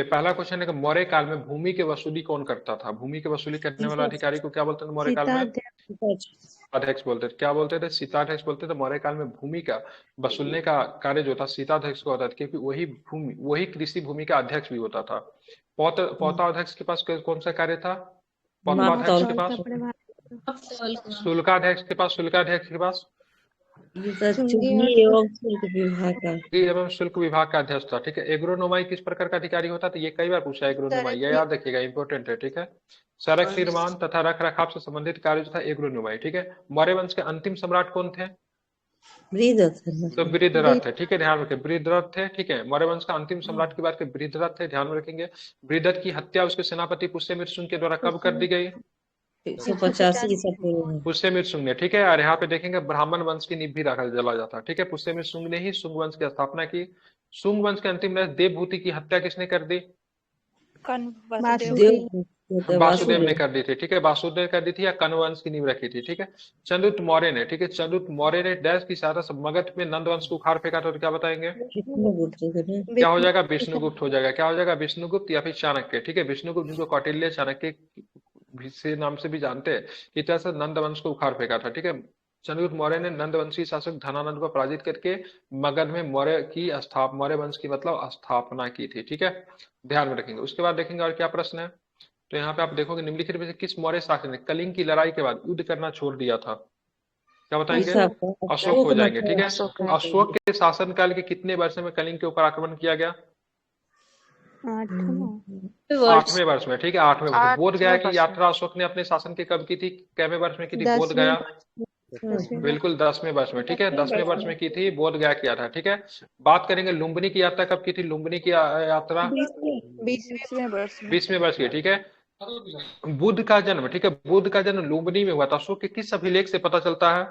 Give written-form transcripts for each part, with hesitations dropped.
पहला क्वेश्चन है कि मौर्य काल में भूमि के वसूली कौन करता था? भूमि के वसूली करने वाला अधिकारी को क्या बोलते थे मौर्य काल में? सीताध्यक्ष। अध्यक्ष बोलते थे। क्या बोलते थे? सीताध्यक्ष बोलते थे। मौर्य काल में भूमि का वसूलने का कार्य जो था सीताध्यक्ष को होता था, क्योंकि वही कृषि भूमि का अध्यक्ष भी होता था। पौताध्यक्ष के पास कौन सा कार्य था? माप पौताध्यक्ष तौल के का पास? प्रभार। शुल्काध्यक्ष के पास? ये तो चुंगी चुंगी और एवं शुल्क विभाग का। एवं शुल्क विभाग का अध्यक्ष था। ठीक है। एग्रोनोमाई किस प्रकार का अधिकारी होता था? ये कई बार पूछा है एग्रोनोमाई, ये याद रखिएगा, इंपॉर्टेंट है। ठीक है। सड़क निर्माण तथा रख रखाव से संबंधित कार्य जो था एग्रोनोमाई। ठीक है। मौर्य वंश के अंतिम सम्राट कौन थे? तो वृहदत्थ। बृहद्रथ है। ठीक है, ध्यान रखें, बृहद्रथ थे। ठीक है। मौर्य वंश का अंतिम सम्राट की बात करें, बृहद्रथ थे, ध्यान में रखेंगे। बृहद्रथ की हत्या उसके सेनापति पुष्यमित्र शुंग के द्वारा कब कर दी गई? 185 ईसा पूर्व में। पुष्यमित्र शुंग ने। ठीक है। और यहाँ पे देखेंगे ब्राह्मण वंश की नींव भी रखा चला जाता है। ठीक है। पुष्यमित्र शुंग ने ही शुंग वंश की स्थापना की। शुंग वंश के अंतिम राजा देवभूति की हत्या किसने कर दी? वासुदेव ने कर दी थी। ठीक है। वासुदेव ने कर दी थी, या कण्व वंश की नींव रखी थी। ठीक है। चंद्रगुप्त मौर्य ने, ठीक है, चंद्रगुप्त मौर्य ने डैश की सहायता से मगध में नंद वंश को उखाड़ फेंका था, तो क्या बताएंगे? क्या हो जाएगा? विष्णुगुप्त हो जाएगा। क्या हो जाएगा? विष्णुगुप्त या फिर चाणक्य। ठीक है। विष्णुगुप्त जिनको कौटिल्य चाणक्य से नाम से भी जानते हैं, कि तरह से नंद वंश को उखाड़ फेंका था। ठीक है। चंद्रगुप्त मौर्य ने नंद वंशी शासक धनानंद को पराजित करके मगध में मौर्य वंश की मतलब स्थापना की थी। ठीक है। ध्यान में रखेंगे। उसके बाद देखेंगे और क्या प्रश्न है। तो यहाँ पे आप देखोगे निम्नलिखित में से किस मौर्य शासक ने कलिंग की लड़ाई के बाद युद्ध करना छोड़ दिया था? क्या बताएंगे? अशोक हो जाएंगे। ठीक है। अशोक के शासनकाल के कितने वर्ष में कलिंग के ऊपर आक्रमण किया गया? 8वें वर्ष में। ठीक है। 8वें वर्ष में। बोध गया की यात्रा अशोक ने अपने शासन के कब की थी? कैवे वर्ष में की थी बोध गया? बिल्कुल 10वें वर्ष में। ठीक है। 10वें वर्ष में की थी, बोध गया किया था। ठीक है। बात करेंगे लुम्बिनी की यात्रा कब की थी? लुम्बिनी की यात्रा 20वें वर्ष की। ठीक है। बुद्ध का जन्म, ठीक है, बुद्ध का जन्म लुम्बिनी में हुआ था। अशोक के किस अभिलेख से पता चलता है?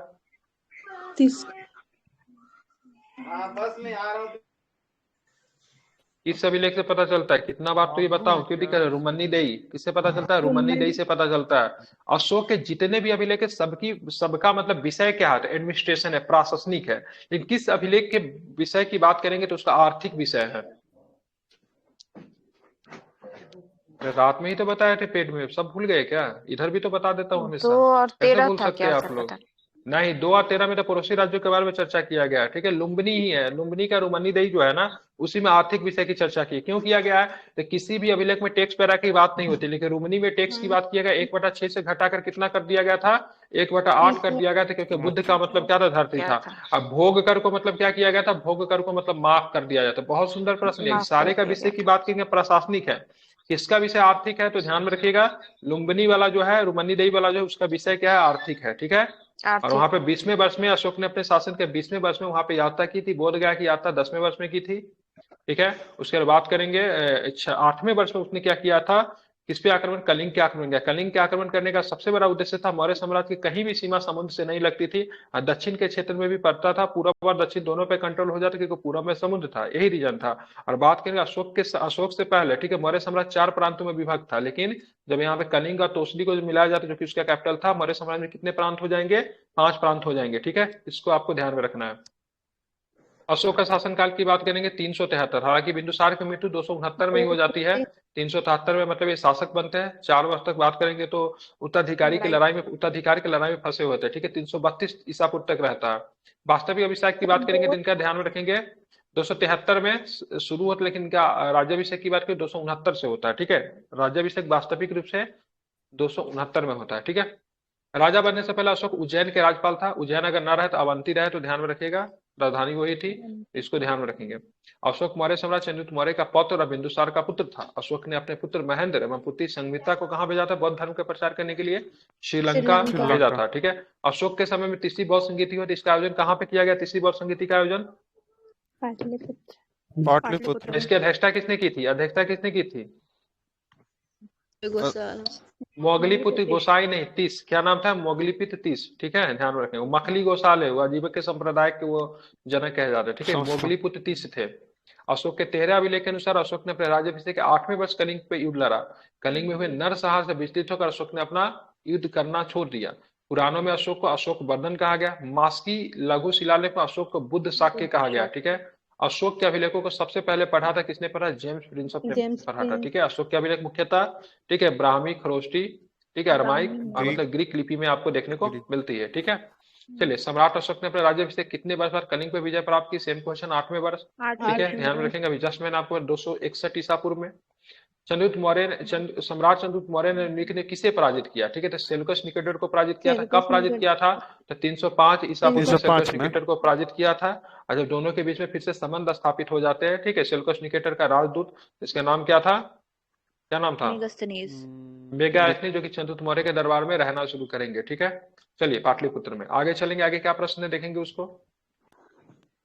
किस अभिलेख से पता चलता है? कितना बार तो ये बताओ, क्यों दिक्कत है? रुमन्नी देई किससे पता चलता है? रुमन्नी देई से पता चलता है। अशोक के जितने भी अभिलेख है सबका मतलब विषय क्या है? एडमिनिस्ट्रेशन है, प्रशासनिक है। लेकिन किस अभिलेख के विषय की बात करेंगे तो उसका आर्थिक विषय है। रात में ही तो बताए थे, पेट में सब भूल गए क्या? इधर भी तो बता देता हूँ हमेशा। 2 और कैसे 13 भूल था सकते हैं क्या आप सर? लोग? पता नहीं, 2 और 13 में तो पड़ोसी राज्यों के बारे में चर्चा किया गया है। ठीक है। लुम्बिनी ही है, लुम्बिनी का रुमन्नी देई जो है ना, उसी में आर्थिक विषय की चर्चा की। क्यों किया गया है? तो किसी भी अभिलेख में टैक्स पैरा की बात नहीं होती, लेकिन रुमनी में टैक्स की बात किया गया। 1/6 से घटाकर कितना कर दिया गया था? 1/8 कर दिया गया था, क्योंकि बुद्ध का मतलब क्या था? धरती था। अब भोग कर को मतलब क्या किया गया था? भोग कर को मतलब माफ कर दिया जाता। बहुत सुंदर प्रश्न है। माफ सारे कर का दिया विषय गया की बात करेंगे प्रशासनिक है, किसका विषय आर्थिक है, तो ध्यान में रखिएगा। लुम्बिनी वाला जो है, रुमन्नी देई वाला जो है, उसका विषय क्या है? आर्थिक है। ठीक है। और वहां पे 20वें वर्ष में अशोक ने अपने शासन के 20वें वर्ष में वहां पे यात्रा की थी। बोध गया की यात्रा 10वें वर्ष में की थी। ठीक है। उसके बाद बात करेंगे 8वें वर्ष में उसने क्या किया था? किस पे आक्रमण? कलिंग के आक्रमण किया। कलिंग के आक्रमण करने का सबसे बड़ा उद्देश्य था, मौर्य साम्राज्य की कहीं भी सीमा समुद्र से नहीं लगती थी, और दक्षिण के क्षेत्र में भी पड़ता था। पूरब और दक्षिण दोनों पे कंट्रोल हो जाता, क्योंकि पूरब में समुद्र था, यही रीजन था। और बात करेंगे अशोक से पहले, ठीक है, मौर्य साम्राज्य 4 प्रांतों में विभक्त था। लेकिन जब यहाँ पे कलिंग और तोसली को मिलाया जाता, जो कि उसका कैपिटल था, मौर्य साम्राज्य में कितने प्रांत हो जाएंगे? 5 प्रांत हो जाएंगे। ठीक है। इसको आपको ध्यान में रखना है। अशोक का शासनकाल की बात करेंगे 373। हालांकि बिंदुसार की मृत्यु 269 में ही हो जाती है। 373 में मतलब ये शासक बनते हैं। 4 वर्ष तक बात करेंगे तो उत्तराधिकारी की लड़ाई में फंसे हुए थे। ठीक है। 332 ईसा पूर्व तक रहता है। वास्तविक अभिषेक की बात करेंगे तो इनका ध्यान में रखेंगे 273 में शुरू होता है, लेकिन इनका राज्याभिषेक की बात करें 269 से होता है। ठीक है। राज्याभिषेक वास्तविक रूप से 269 में होता है। ठीक है। राजा बनने से पहले अशोक उज्जैन के राज्यपाल था। उज्जैन अगर ना रहे तो अवंती रहे, तो ध्यान में रखिएगा, राजधानी वही थी, इसको ध्यान में रखेंगे। अशोक मौर्य सम्राट चंद्रगुप्त मौर्य का पौत्र और बिंदुसार का पुत्र था। अशोक ने अपने पुत्र महेंद्र एवं पुत्री संगमित्रा को कहाँ भेजा था बौद्ध धर्म का प्रचार करने के लिए? श्रीलंका भेजा था। ठीक है। अशोक के समय में तीसरी बौद्ध संगीति हुई थी। इसका आयोजन कहाँ पे किया गया? तीसरी बौद्ध संगीति का आयोजन पाटलिपुत्र। इसकी अध्यक्षता किसने की थी? अध्यक्षता किसने की थी? मोगलीपुत्र गोसाई नहीं, तीस। क्या नाम था? मोगलीपुत्र तीस। ठीक है। ध्यान रखें। वो मखली गोसाल है, वो अजीबक के संप्रदाय के वो जनक कहे जाते हैं। ठीक है। मोगलीपुत्र तीस थे। अशोक के 13 अभिलेख के अनुसार अशोक ने अपने राज्याभिषेक के 8वें वर्ष कलिंग पे युद्ध लड़ा। कलिंग में हुए नरसंहार से विचलित होकर अशोक ने अपना युद्ध करना छोड़ दिया। पुराणों में अशोक को अशोक वर्धन कहा गया। मास्की लघु शिलालेख में अशोक को बुद्ध शाक्य कहा गया। ठीक है। अशोक के अभिलेखों को सबसे पहले पढ़ा था किसने पढ़ा? जेम्स प्रिंस ने पढ़ा था। ठीक है, अशोक के अभिलेख मुख्यतः, ठीक है, ब्राह्मी, खरोष्टी, ठीक है, अरमाइक और मतलब ग्रीक लिपि में आपको देखने को मिलती है। ठीक है, चलिए, सम्राट अशोक ने अपने राज्याभिषेक कितने वर्ष बाद कलिंग पे विजय प्राप्त की? सेम क्वेश्चन, 8वें वर्ष। ठीक है, ध्यान में रखेंगे। अभी जस्ट मैंने आपको 261 ईसा पूर्व में चंद्रगुप्त मौर्य सम्राट चंद्रगुप्त मौर्य ने किसे पराजित किया? ठीक है, तो सेल्यूकस निकेटर को पराजित किया था। कब पराजित किया था? तो 305 ईसा पूर्व में सेल्यूकस निकेटर को पराजित किया था। और जब दोनों के बीच में फिर से संबंध स्थापित हो जाते हैं, ठीक है, सेल्यूकस निकेटर का राजदूत, इसका नाम क्या था? क्या नाम था? मेगास्थनीज, जो कि चंद्रगुप्त मौर्य के दरबार में रहना शुरू करेंगे। ठीक है, चलिए पाटलिपुत्र में आगे चलेंगे। आगे क्या प्रश्न है देखेंगे उसको।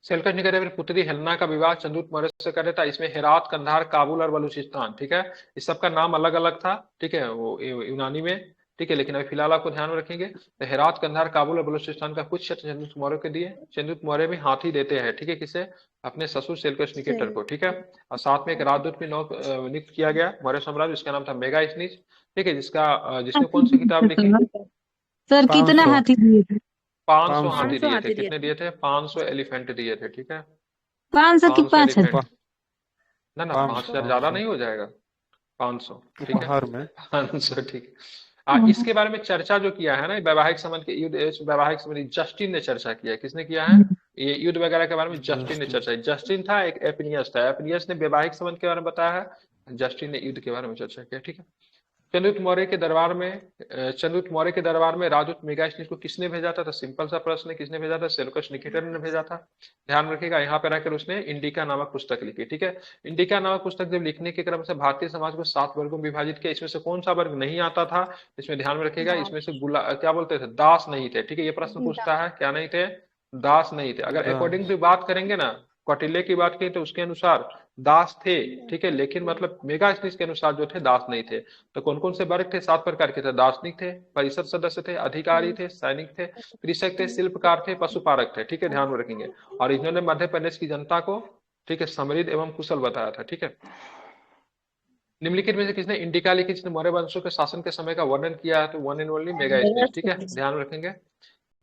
सेल्यूकस निकेटर पुत्री हेलेना का विवाह चंद्रगुप्त मौर्य से करे था। इसमें हेरात, कंधार, काबुल और बलूचिस्तान, ठीक है, इस सब का नाम अलग अलग था। ठीक है, वो यूनानी में। ठीक है, लेकिन अभी फिलहाल आपको ध्यान में रखेंगे तो हेरात, कंधार, काबुल और बलूचिस्तान का कुछ क्षेत्र चंद्रगुप्त मौर्य को दिए। चंद्रगुप्त मौर्य भी हाथी देते हैं। ठीक है, किसे? अपने ससुर सेल्यूकस निकेटर को। ठीक है, और साथ में एक राजदूत भी नियुक्त किया गया मौर्य साम्राज्य, जिसका नाम था मेगास्थनीज। ठीक है, जिसने कौन सी किताब लिखी? सर कितना हाथी दिए थे? 500 हाथी दिए थे। कितने दिए थे? 500 एलिफेंट दिए थे। ठीक है, 500 की 500 5,000? एलिफेंट। ना 5,000 ज्यादा नहीं हो जाएगा? 500, ठीक है, 500, ठीक है। इसके बारे में चर्चा जो किया है ना, वैवाहिक संबंध के युद्ध, वैवाहिक संबंध जस्टिन ने चर्चा किया है। किसने किया है ये युद्ध वगैरह के बारे में? जस्टिन ने चर्चा की। जस्टिन था, एक एपिनियस था। एपिनियस ने वैवाहिक संबंध के बारे में बताया है, जस्टिन ने युद्ध के बारे में चर्चा किया। ठीक है, चंद्रगुप्त मौर्य के दरबार में राजदूत मेगास्थनीज को किसने भेजा था? तो सिंपल सा प्रश्न है, किसने भेजा था? सेल्यूकस निकेटर ने भेजा था। ध्यान रखिएगा, यहाँ पे रहकर उसने इंडिका नामक पुस्तक लिखी। ठीक है, इंडिका नामक पुस्तक जब लिखने के क्रम से भारतीय समाज को 7 वर्गों में विभाजित किया। इसमें से कौन सा वर्ग नहीं आता था? इसमें ध्यान में रखिएगा, इसमें से क्या बोलते थे? दास नहीं थे। ठीक है, ये प्रश्न पूछता है, क्या नहीं थे? दास नहीं थे। अगर अकॉर्डिंग टू बात करेंगे ना, कौटिल्य की बात करें तो उसके अनुसार दास थे। ठीक है, लेकिन मतलब मेगास्थनीज के अनुसार जो थे दास नहीं थे। तो कौन कौन से वर्ग थे? 7 प्रकार के थे। दार्शनिक थे, परिषद सदस्य थे, अधिकारी थे, सैनिक थे, कृषक थे, शिल्पकार थे, पशुपालक थे। ठीक है, ध्यान में रखेंगे। और इन्होंने मध्य प्रदेश की जनता को, ठीक है, समृद्ध एवं कुशल बताया था। ठीक है, निम्नलिखित में से किसने इंडिका लिखी, जिसने मौर्य वंशों के शासन के समय का वर्णन किया है? तो वन एंड ओनली मेगास्थनीज। ठीक है, ध्यान में रखेंगे।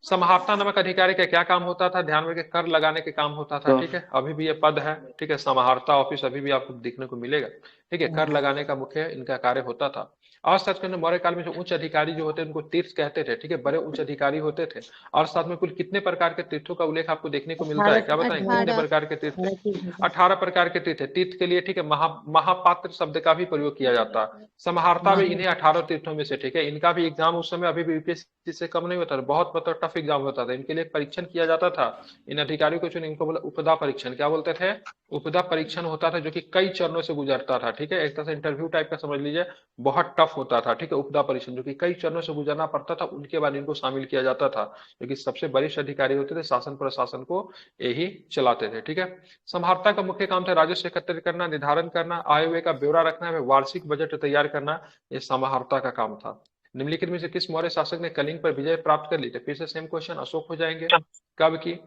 समहर्ता नामक अधिकारी का क्या काम होता था? ध्यान में रखिए, कर लगाने के काम होता था। ठीक है, अभी भी ये पद है। ठीक है, समहर्ता ऑफिस अभी भी आपको देखने को मिलेगा। ठीक है, कर लगाने का मुख्य इनका कार्य होता था। अर्थशास्त्र के अंदर मौर्य काल में जो उच्च अधिकारी जो होते हैं उनको तीर्थ कहते थे। ठीक है, बड़े उच्च अधिकारी होते थे। अर्थशास्त्र में कुल कितने प्रकार के तीर्थों का उल्लेख आपको देखने को मिलता है? क्या बताएंगे, कितने प्रकार के तीर्थ? 18 प्रकार के तीर्थ है। तीर्थ के लिए, ठीक है, महापात्र शब्द का भी प्रयोग किया जाता है। समहर्ता भी इन्हें 18 तीर्थों में से। ठीक है, इनका भी एग्जाम उस समय अभी भी यूपीएससी से कम नहीं होता था, बहुत मतलब टफ एग्जाम होता था। इनके लिए परीक्षण किया जाता था। इन अधिकारियों को चुने, इनको बोला उपदा परीक्षण। क्या बोलते थे? उपदा परीक्षण होता था, जो कि कई चरणों से गुजरता था। ठीक है, एक तरह से इंटरव्यू टाइप का समझ लीजिए, बहुत टफ होता था। ठीक है, उपदा परीक्षण जो कि कई चरणों से गुजरना पड़ता था, उनके बाद इनको शामिल किया जाता था, जो कि सबसे वरिष्ठ अधिकारी होते थे, शासन प्रशासन को यही चलाते थे। ठीक है, समहर्ता का मुख्य काम था राजस्व एकत्रित करना, निर्धारण करना, आय व्यय का ब्यौरा रखना, वार्षिक बजट तैयार करना, यह समहर्ता का काम था। निम्नलिखित में से किस मौर्य शासक ने कलिंग पर विजय प्राप्त कर ली? तो फिर से सेम क्वेश्चन, अशोक हो जाएंगे। कब की?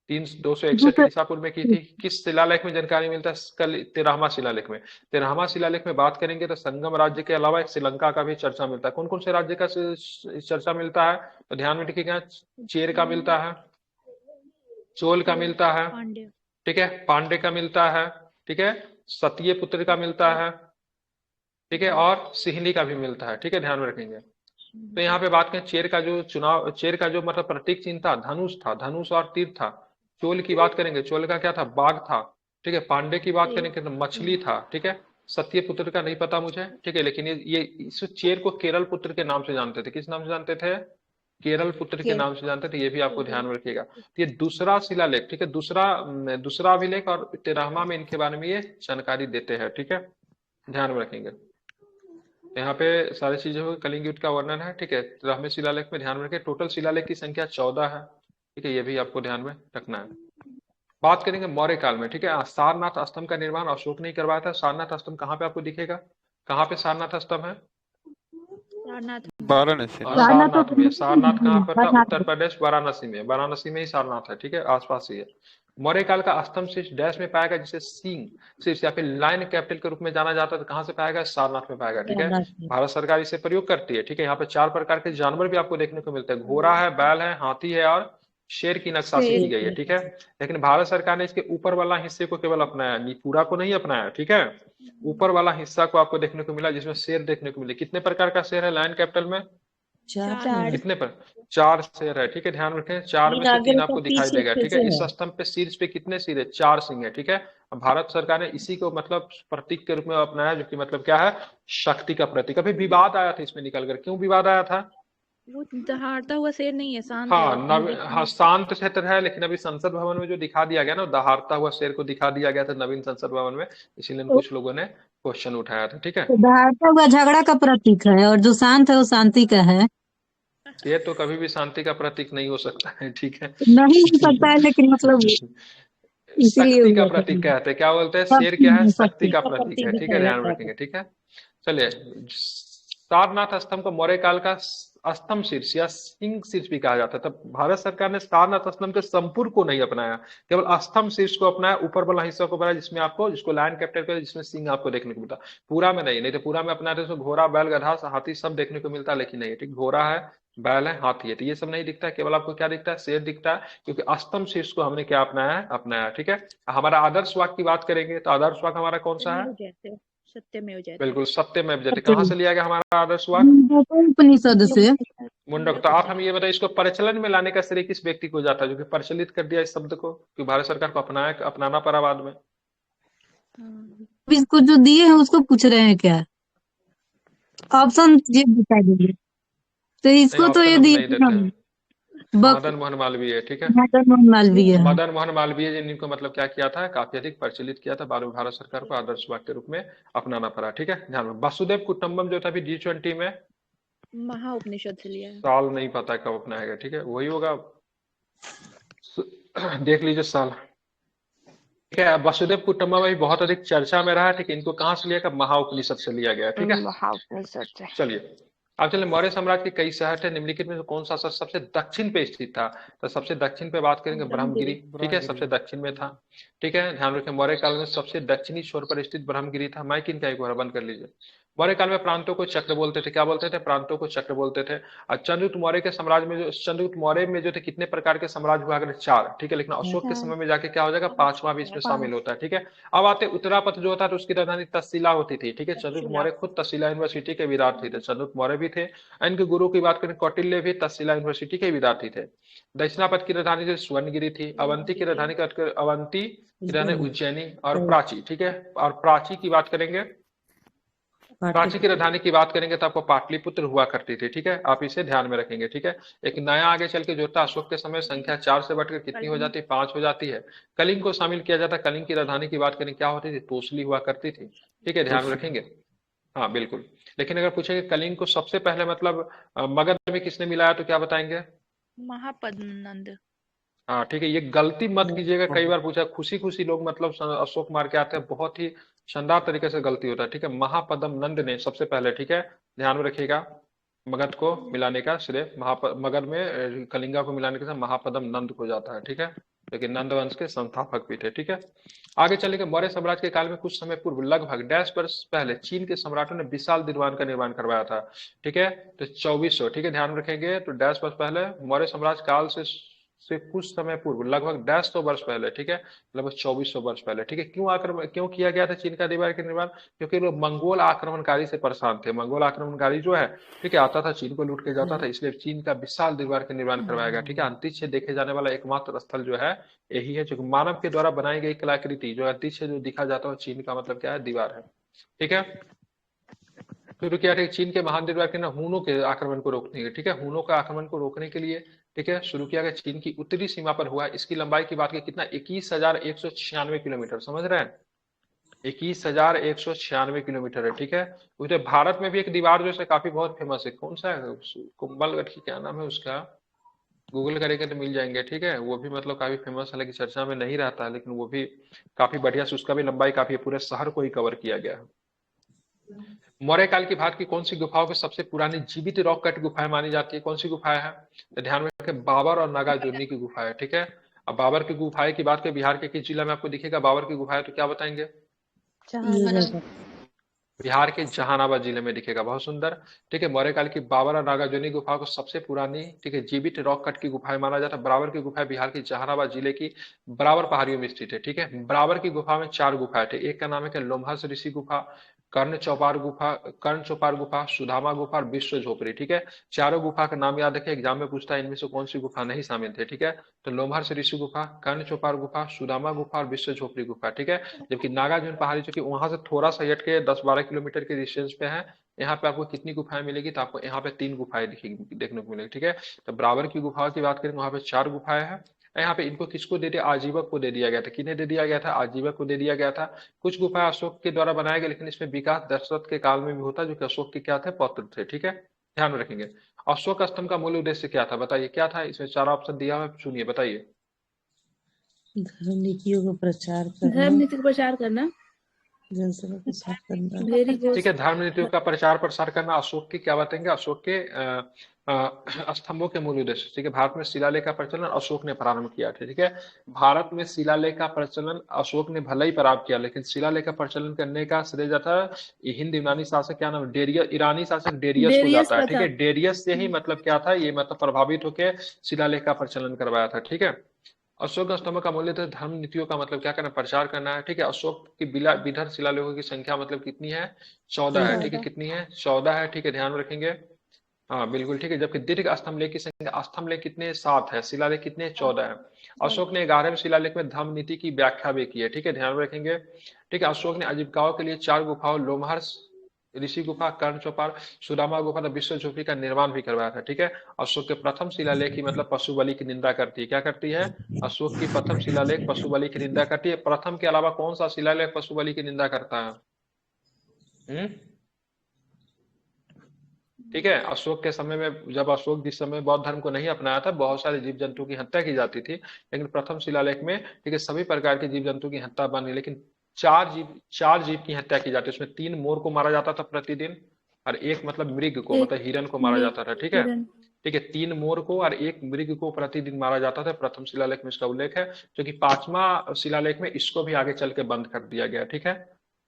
261 ईसा पूर्व में की थी। किस शिलालेख में जानकारी मिलता है? कल 13वां शिलालेख में। 13वां शिलालेख में बात करेंगे तो संगम राज्य के अलावा एक श्रीलंका का भी चर्चा मिलता है। कौन कौन से राज्य का चर्चा मिलता है? तो ध्यान में रखिएगा, चेर का मिलता है, चोल का मिलता है, ठीक है, पांडे का मिलता है, ठीक है, सतीय पुत्र का मिलता है, ठीक है, और सिहली का भी मिलता है। ठीक है, ध्यान में रखेंगे। तो यहाँ पे बात करें, चेर का जो मतलब प्रतीक चिन्ह था, धनुष था, धनुष और तीर था। चोल की बात करेंगे, चोल का क्या था? बाघ था। ठीक है, पांडे की बात करेंगे तो मछली था। ठीक है, सत्य पुत्र का नहीं पता मुझे। ठीक है, लेकिन ये इस चेर को केरल पुत्र के नाम से जानते थे। किस नाम से जानते थे? केरल पुत्र के नाम से जानते थे। ये भी आपको ध्यान में रखिएगा। ये दूसरा शिलालेख, ठीक है, दूसरा अभिलेख, और 13वां में इनके बारे में ये जानकारी देते हैं। ठीक है, ध्यान में रखेंगे। यहाँ पे सारी चीजें हो, कलिंग युद्ध का वर्णन है। ठीक है, 13वें शिलालेख में ध्यान में रखें। टोटल शिलालेख की संख्या 14 है। ठीक है, ये भी आपको ध्यान में रखना है। बात करेंगे मौर्य काल में। ठीक है, सारनाथ स्तंभ का निर्माण अशोक ने करवाया था। सारनाथ स्तंभ कहाँ पे आपको दिखेगा? कहाँ पे सारनाथ स्तंभ है? वाराणसी। सारनाथ में। सारनाथ कहाँ पर था? उत्तर प्रदेश, वाराणसी में। वाराणसी में ही सारनाथ है। ठीक है, आसपास ही है। मौर्य काल का स्तंभ शीर्ष डैश में पाया गया, जिसे सिंह शीर्ष या फिर लाइन कैपिटल के रूप में जाना जाता है। तो कहाँ से पाया गया? सारनाथ में पाया गया। ठीक है, भारत सरकार इसे प्रयोग करती है। ठीक है, यहाँ पे 4 प्रकार के जानवर भी आपको देखने को मिलते हैं। घोड़ा है, बैल है, हाथी है और शेर की नक्काशी की गई है, ठीक है। लेकिन भारत सरकार ने इसके ऊपर वाला हिस्से को केवल अपनाया, पूरा को नहीं अपनाया, ठीक है। ऊपर वाला हिस्सा को आपको देखने को मिला जिसमें शेर देखने को मिले। कितने प्रकार का शेर है लायन कैपिटल में? चार। कितने पर? 4 शेर है, ठीक है। ध्यान रखें, 4 में से 3 आपको दिखाई देगा, ठीक है। इस स्तंभ पे शीर्ष पे कितने सिर है? 4 सिंह है, ठीक है। भारत सरकार ने इसी को मतलब प्रतीक के रूप में अपनाया, जो कि मतलब क्या है? शक्ति का प्रतीक। अभी विवाद आया था इसमें निकल कर, क्यों विवाद आया था? वो दहाड़ता हुआ शेर नहीं है, शांत हाँ है। हाँ, शांत क्षेत्र है, लेकिन अभी संसद भवन में जो दिखा दिया गया ना, दहाड़ता हुआ शेर को दिखा दिया गया था नवीन संसद भवन में, इसीलिए कुछ लोगों ने क्वेश्चन उठाया था, ठीक है। तो दहाड़ता हुआ झगड़ा का प्रतीक है और जो शांत है वो शांति का है। ये तो कभी भी शांति का प्रतीक नहीं हो सकता है, ठीक है। नहीं हो सकता है, लेकिन मतलब इसीलिए शक्ति का हुआ था। प्रतीक कहते हैं, क्या बोलते हैं? शेर क्या है? शक्ति शक्ति शक्ति का प्रतीक है, ठीक है। ध्यान रखेंगे, ठीक है। चलिए, सारनाथ स्तंभ को मौर्य काल का स्तंभ शीर्ष या सिंह शीर्ष भी कहा जाता है। तब भारत सरकार ने सारनाथ स्तंभ के संपूर्ण को नहीं अपनाया, केवल स्तंभ शीर्ष को अपनाया, ऊपर वाला हिस्सा को बनाया, जिसमें आपको, जिसको लायन कैपिटल का, जिसमें सिंह आपको देखने को मिलता। पूरा में नहीं, नहीं तो पूरा में अपना तो घोड़ा, बैल, गधा, हाथी सब देखने को मिलता, लेकिन नहीं, ठीक। घोड़ा है, बैल है, हाथी है, तो ये सब नहीं दिखता है, केवल आपको क्या दिखता है? शेर दिखता है, क्योंकि स्तंभ शीर्ष को हमने क्या अपनाया है? अपनाया, ठीक है। हमारा आदर्श वाक्य की बात करेंगे तो आदर्श वाक्य हमारा कौन सा है? सत्यमेव जयते। बिल्कुल, सत्यमेव जयते। कहाँ से लिया गया हमारा आदर्श वाक्य? उपनिषद से। मुंडक। तो आप हम ये बताइए, इसको प्रचलन में लाने का श्रेय किस व्यक्ति को जाता है, जो कि प्रचलित कर दिया इस शब्द को, कि भारत सरकार को अपनाया, अपनाना पड़ा बाद में? इसको जो दिए हैं उसको पूछ रहे हैं क्या? ऑप्शन ये बता दीजिए। तो इसको तो ये दिए नहीं देते हैं। मदन मोहन मालवीय, ठीक है। मदन मोहन मालवीय है। मदन मोहन मालवीय जी ने इनको मतलब क्या किया था? काफी अधिक प्रचलित किया था, बाद में भारत सरकार को आदर्श वाक्य के रूप में अपनाना पड़ा, ठीक है। ध्यान में, वसुदेव कुटुंबम जो था अभी G20 में, महाउपनिषद से लिया है। साल नहीं पता कब अपनाया गया, ठीक है, वही होगा, देख लीजिए साल, ठीक है। वसुदेव कुटुंबम भी बहुत अधिक चर्चा में रहा, ठीक है। इनको कहाँ से लिया गया? महाउपनिषद से लिया गया, ठीक है। महाउपनिषद से। चलिए, अब चलिए, मौर्य साम्राज्य के कई शहर थे, निम्नलिखित में से कौन सा शहर सबसे दक्षिण पे स्थित था? तो सबसे दक्षिण पे बात करेंगे ब्रह्मगिरी, ठीक है, सबसे दक्षिण में था, ठीक है। ध्यान रखें, मौर्य काल में सबसे दक्षिणी छोर पर स्थित ब्रह्मगिरी था। माइक इनका एक बार बंद कर लीजिए। मौर्य काल में प्रांतों को चक्र बोलते थे, क्या बोलते थे? प्रांतों को चक्र बोलते थे। और चंद्रगुप्त मौर्य के साम्राज्य में, जो चंद्रगुप्त मौर्य में जो थे, कितने प्रकार के साम्राज्य हुआ करते? 4, ठीक है। लेकिन अशोक के समय में जाके क्या हो जाएगा? 5वां भी इसमें शामिल होता है, ठीक है। अब आते उत्तरापथ जो होता है, तो उसकी राजधानी तक्षशिला होती थी, ठीक है। चंद्रगुप्त मौर्य खुद तक्षशिला यूनिवर्सिटी के विद्यार्थी थे, चंद्रगुप्त मौर्य भी थे। इनके गुरु की बात करें, कौटिल्य भी तक्षशिला यूनिवर्सिटी के विद्यार्थी थे। दक्षिणापथ की राजधानी जो स्वर्णगिरी थी। अवंती की राजधानी अवंती की राजधानी उज्जैनी और प्राची, ठीक है। और प्राची की बात करेंगे, प्राची की राजधानी की बात करेंगे तो आपको पाटलिपुत्र हुआ करती थी, ठीक है। आप इसे ध्यान में रखेंगे, ठीक है। एक नया आगे चल के जोड़ता, अशोक के समय संख्या 4 से बढ़कर कितनी हो जाती है? 5 हो जाती है। कलिंग को शामिल किया जाता। कलिंग की राजधानी की बात करें, क्या होती थी? तोसली हुआ करती थी, ठीक है। ध्यान में रखेंगे, हाँ बिल्कुल। लेकिन अगर पूछेंगे कलिंग को सबसे पहले मतलब मगध में किसने मिलाया, तो क्या बताएंगे? महापद्मनंद। हाँ ठीक है, ये गलती मत कीजिएगा, कई बार पूछा, खुशी खुशी लोग मतलब अशोक मार के आते हैं, बहुत ही शानदार तरीके से गलती होता है, ठीक है। महापद्म नंद ने सबसे पहले, ठीक है, ध्यान में रखिएगा, मगध को मिलाने का श्रेय मगध में कलिंगा को मिलाने के साथ महापद्म नंद को जाता है, ठीक है। लेकिन नंद वंश के संस्थापक भी थे, ठीक है। आगे चलेंगे, मौर्य साम्राज्य के काल में कुछ समय पूर्व लगभग 10 वर्ष पहले चीन के सम्राटों ने विशाल दीवान का निर्माण करवाया था, ठीक है। तो 2400, ठीक है, ध्यान रखेंगे। तो 10 वर्ष पहले मौर्य साम्राज्य काल से कुछ समय पूर्व, लगभग 150 वर्ष पहले, ठीक है, लगभग 2400 वर्ष पहले, ठीक है। क्यों किया गया था चीन का दीवार का निर्माण? क्योंकि लोग मंगोल आक्रमणकारी से परेशान थे। मंगोल आक्रमणकारी जो है, ठीक है, आता था चीन को लूट के जाता था, इसलिए चीन का विशाल दीवार का निर्माण करवाया गया, ठीक है। अंतरिक्ष से देखे जाने वाला एकमात्र स्थल जो है यही है, जो मानव के द्वारा बनाई गई कलाकृति जो अंतरिक्ष से जो दिखा जाता है, चीन का मतलब क्या है? दीवार है, ठीक है। फिर क्या है, चीन के महान दीवार के ना हुनों के आक्रमण को रोकने के, ठीक है, हुनों का आक्रमण को रोकने के लिए, ठीक है, शुरू किया गया। चीन की उत्तरी सीमा पर हुआ। इसकी लंबाई की बात की कितना? 21,196 किलोमीटर, समझ रहे हैं? 21,196 किलोमीटर है, ठीक है। उधर भारत में भी एक दीवार जो है काफी बहुत फेमस है, कौन सा है? कुंभलगढ़ की, क्या नाम है उसका? गूगल करेंगे तो मिल जाएंगे, ठीक है। वो भी मतलब काफी फेमस है, लेकिन चर्चा में नहीं रहता है, लेकिन वो भी काफी बढ़िया से, उसका भी लंबाई काफी है, पूरे शहर को ही कवर किया गया है। मौर्य काल की भारत की कौन सी गुफाओं की सबसे पुरानी जीवित रॉक कट गुफाएं मानी जाती है? कौन सी गुफाएं हैं? तो ध्यान में रखें, बाबर और नागार्जुनी की गुफा है, ठीक है। अब बाबर की गुफाएं की बात करें, बिहार के किस जिला में आपको दिखेगा बाबर की गुफाएं, तो क्या बताएंगे? बिहार के जहानाबाद जिले में दिखेगा। बहुत सुंदर। ठीक है, मौर्य काल की बाबर और नागार्जुनी गुफा को सबसे पुरानी, ठीक है, जीवित रॉक कट की गुफाएं माना जाता है। बराबर की गुफा बिहार की जहानाबाद जिले की बराबर पहाड़ियों में स्थित है। ठीक है, बराबर की गुफा में 4 गुफाएं थे। एक का नाम है क्या, लोमहर्ष ऋषि गुफा, कर्ण चौपार गुफा, सुदामा गुफा और विश्व झोपड़ी। ठीक है, चारों गुफा का नाम याद रखें, एग्जाम में पूछता है इनमें से कौन सी गुफा नहीं शामिल थे। ठीक है, तो लोमहर्ष ऋषि गुफा, कर्ण चौपार गुफा, सुदामा गुफा और विश्व झोपड़ी गुफा। ठीक है, जबकि नागार्जुन पहाड़ी जो कि वहां से थोड़ा सा हट के 10-12 किलोमीटर के डिस्टेंस पे है, यहाँ पे आपको कितनी गुफाएं मिलेगी, तो आपको यहाँ पे 3 गुफाएं दिखेगी, देखने को मिलेगी। ठीक है, तो बराबर की गुफाओं की बात करें वहां पे 4 गुफाएं हैं। यहाँ पे इनको किसको दे दिया, आजीवक को दे दिया गया था। किन्हें दे दिया गया था, आजीवक को दे दिया गया था। कुछ गुफा अशोक के द्वारा बनाए गए, लेकिन इसमें विकास दशरथ के काल में भी होता, जो कि अशोक के क्या थे, पौत्र थे। ठीक है, ध्यान में रखेंगे। अशोक स्तंभ का मूल उद्देश्य क्या था, बताइए क्या था। इसमें 4 ऑप्शन दिया है, सुनिए बताइए। धर्म नीतियों का प्रचार धर्म करना, नीति को प्रचार करना। जनसभा को साफ करना। Very good. ठीक है, धर्म नीतियों का प्रचार प्रसार करना अशोक की क्या बताएंगे, अशोक के स्तंभों के मूल उद्देश्य। ठीक है, भारत में शिलालेख का प्रचलन अशोक ने प्रारंभ किया था। ठीक है, भारत में शिलालेख का प्रचलन अशोक ने भले ही प्रारंभ किया, लेकिन शिलालेख का प्रचलन करने का श्रेय जाता है हिंद यूनानी शासक, क्या नाम, डेरियस, ईरानी शासक डेरियस को डेरियस जाता है। ठीक है, प्रथम। डेरियस से ही मतलब क्या था, ये मतलब प्रभावित होकर शिलालेख का प्रचलन करवाया था। ठीक है, अशोक स्तंभ का मूल्य था धर्म नीतियों का मतलब क्या करना, प्रचार करना है। ठीक है, अशोक की विधर शिलालेखों की संख्या मतलब कितनी है, 14 है। ठीक है, कितनी है, 14 है। ठीक है, ध्यान में रखेंगे। हाँ बिल्कुल ठीक है, जबकि दीर्घ स्तंभ लेख की संख्या, स्तंभ लेख कितने, 7 है, शिलालेख कितने, 14 है। अशोक ने 11वें शिलालेख में धर्म नीति की व्याख्या भी की है। ठीक है, ध्यान में रखेंगे। ठीक है, अशोक ने आजीविकाओं के लिए 4 गुफाओं, लोमहर्ष ऋषि गुफा, कर्ण चौपाल, सुदामा गुफा, विश्व झोपड़ी का निर्माण भी करवाया था। ठीक है, अशोक के प्रथम शिलालेख की मतलब पशु बलि की निंदा करती है। क्या करती है, अशोक की प्रथम शिलालेख पशु बलि की निंदा करती है। प्रथम के अलावा कौन सा शिलालेख पशु बलि की निंदा करता है? ठीक है, अशोक के समय में, जब अशोक जिस समय बौद्ध धर्म को नहीं अपनाया था, बहुत सारे जीव जंतु की हत्या की जाती थी, लेकिन प्रथम शिलालेख में ठीक है सभी प्रकार के जीव जंतु की हत्या बंद हुई, लेकिन 4 जीव की हत्या की जाती है। उसमें 3 मोर को मारा जाता था प्रतिदिन, और एक मतलब मृग को, मतलब हिरन को मारा जाता था। ठीक है, ठीक है, 3 मोर को और 1 मृग को प्रतिदिन मारा जाता था। प्रथम शिलालेख में इसका उल्लेख है, जो कि 5वां शिलालेख में इसको भी आगे चल के बंद कर दिया गया। ठीक है,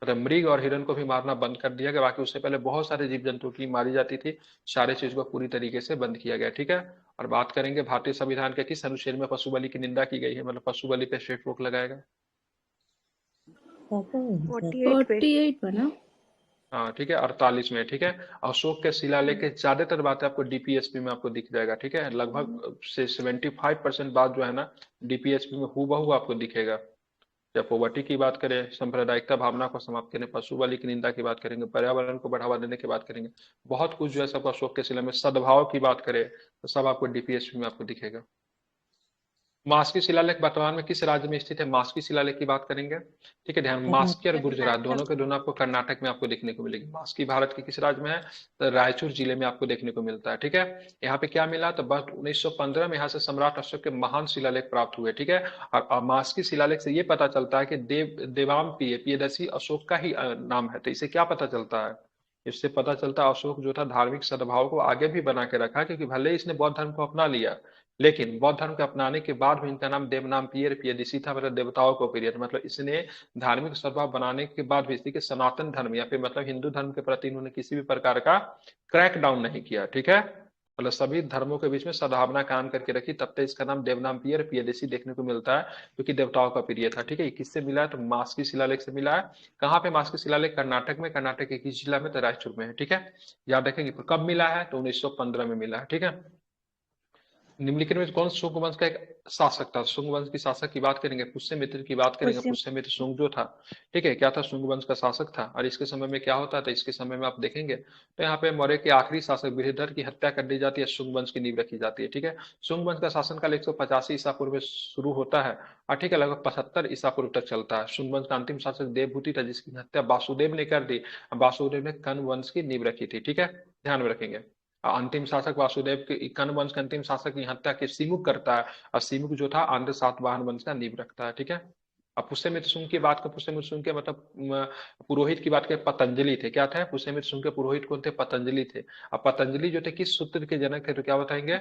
मतलब मृग और हिरन को भी मारना बंद कर दिया गया। बाकी उससे पहले बहुत सारे जीव जंतु की मारी जाती थी, सारे चीज को पूरी तरीके से बंद किया गया। ठीक है, और बात करेंगे भारतीय संविधान के किस अनुच्छेद में पशु बलि की निंदा की गई है, मतलब पशु बलि पे स्ट्रिक्ट रोक लगाएगा। 48 पर ना। हाँ ठीक है, 48 में। ठीक है, अशोक के शिलालेख के ज्यादातर बातें आपको डीपीएसपी में आपको दिख जाएगा। ठीक है, लगभग से 75% बात जो है ना, डीपीएसपी में हूबहू आपको दिखेगा। जब पॉवर्टी की बात करें, सांप्रदायिकता भावना को समाप्त करने, पशु बलि की निंदा की बात करेंगे, पर्यावरण को बढ़ावा देने की बात करेंगे, बहुत कुछ जो है सब अशोक के शिला में। सद्भाव की बात करें तो सब आपको डीपीएसपी में आपको दिखेगा। मास्की शिलालेख वर्तमान में किस राज्य में स्थित है, मास्की शिलालेख की बात करेंगे। ठीक है, ध्यान, मास्की और गुजरात दोनों के दोनों आपको कर्नाटक में आपको देखने को मिलेगी। मास्की भारत के किस राज्य में है, तो रायचूर जिले में आपको देखने को मिलता है। ठीक है, यहाँ पे क्या मिला, तो बस 1915 में यहाँ से सम्राट अशोक के महान शिलालेख प्राप्त हुए। ठीक है, और मास्की शिलालेख से ये पता चलता है कि देवाम्पिय प्रियदर्शी अशोक का ही नाम है। तो इसे क्या पता चलता है, इससे पता चलता है अशोक जो था धार्मिक सद्भाव को आगे भी बना के रखा, क्योंकि भले ही इसने बौद्ध धर्म को अपना लिया, लेकिन बौद्ध धर्म के अपनाने के बाद भी इनका नाम देवनाम पियर पियदर्शी था, मतलब देवताओं को प्रिय, मतलब इसने धार्मिक सद्भाव बनाने के बाद भी इसलिए कि सनातन धर्म या फिर मतलब हिंदू धर्म के प्रति इन्होंने किसी भी प्रकार का क्रैक डाउन नहीं किया। ठीक है, मतलब सभी धर्मों के बीच में सद्भावना काम करके रखी, तब तक इसका नाम देवनाम पियर पियदर्शी देखने को मिलता है, क्योंकि देवताओं का प्रिय था। ठीक है, किससे मिला है, तो मास्की शिलालेख से मिला है। कहाँ पे मास्की शिलालेख, कर्नाटक में। कर्नाटक के किस जिला में, तो रायचूर में है। ठीक है, याद रखेंगे। कब मिला है, तो 1915 में मिला है। ठीक है, निम्नलिखित में कौन शुंग वंश का एक शासक था, शुंग वंश की शासक की बात करेंगे, पुष्यमित्र की बात करेंगे। पुष्यमित्र शुंग जो था, ठीक है, क्या था, शुंग वंश का शासक था। और इसके समय में क्या होता था, इसके समय में आप देखेंगे तो यहाँ पे मौर्य के आखिरी शासक बृहदर की हत्या कर दी जाती है, शुंग वंश की नींव रखी जाती है। ठीक है, शुंग वंश का शासनकाल 185 ईसा पूर्व में शुरू होता है, और ठीक है लगभग 75 ईसा पूर्व तक चलता है। शुंग वंश का अंतिम शासक देवभूति था, जिसकी हत्या वासुदेव ने कर दी। वासुदेव ने कर्ण वंश की नींव रखी थी। ठीक है, ध्यान में रखेंगे। अंतिम शासक वासुदेव के कर्ण वंश के अंतिम शासक की हत्या के सिमुक करता है, और सिमुक जो था आंध्र सातवाहन वंश का नींव रखता है। ठीक है, अब पुष्यमित्र शुंग की बात कर, पुष्यमित्र शुंग के मतलब पुरोहित की बात करें, पतंजलि थे। क्या थे, पुष्यमित्र शुंग के पुरोहित कौन थे, पतंजलि थे। अब पतंजलि जो थे किस सूत्र के जनक थे, तो क्या बताएंगे,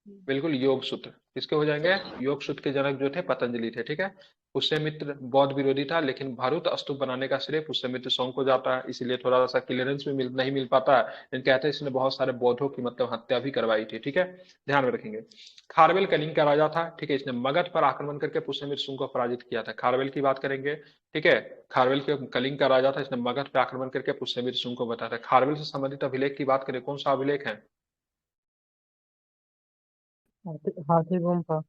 बिल्कुल योग सूत्र। किसके हो जाएंगे, योग सूत्र के जनक जो थे पतंजलि थे। ठीक है, पुष्यमित्र बौद्ध विरोधी था, लेकिन भरूत स्तूप बनाने का श्रेय पुष्यमित्र सोंग को जाता है, इसीलिए थोड़ा सा क्लियरेंस भी नहीं मिल पाता है। लेकिन कहते हैं इसने बहुत सारे बौद्धों की मतलब हत्या भी करवाई थी। ठीक है, ध्यान में रखेंगे। खारवेल कलिंग का राजा था। ठीक है, इसने मगध पर आक्रमण करके पुष्यमित्र शुंग को पराजित किया था। खारवेल की बात करेंगे। ठीक है, खारवेल के कलिंग का राजा था, इसने मगध पर आक्रमण करके पुष्यमित्र शुंग को बताया था। खारवेल से संबंधित अभिलेख की बात करें, कौन सा अभिलेख है? हाथी गुम्फा।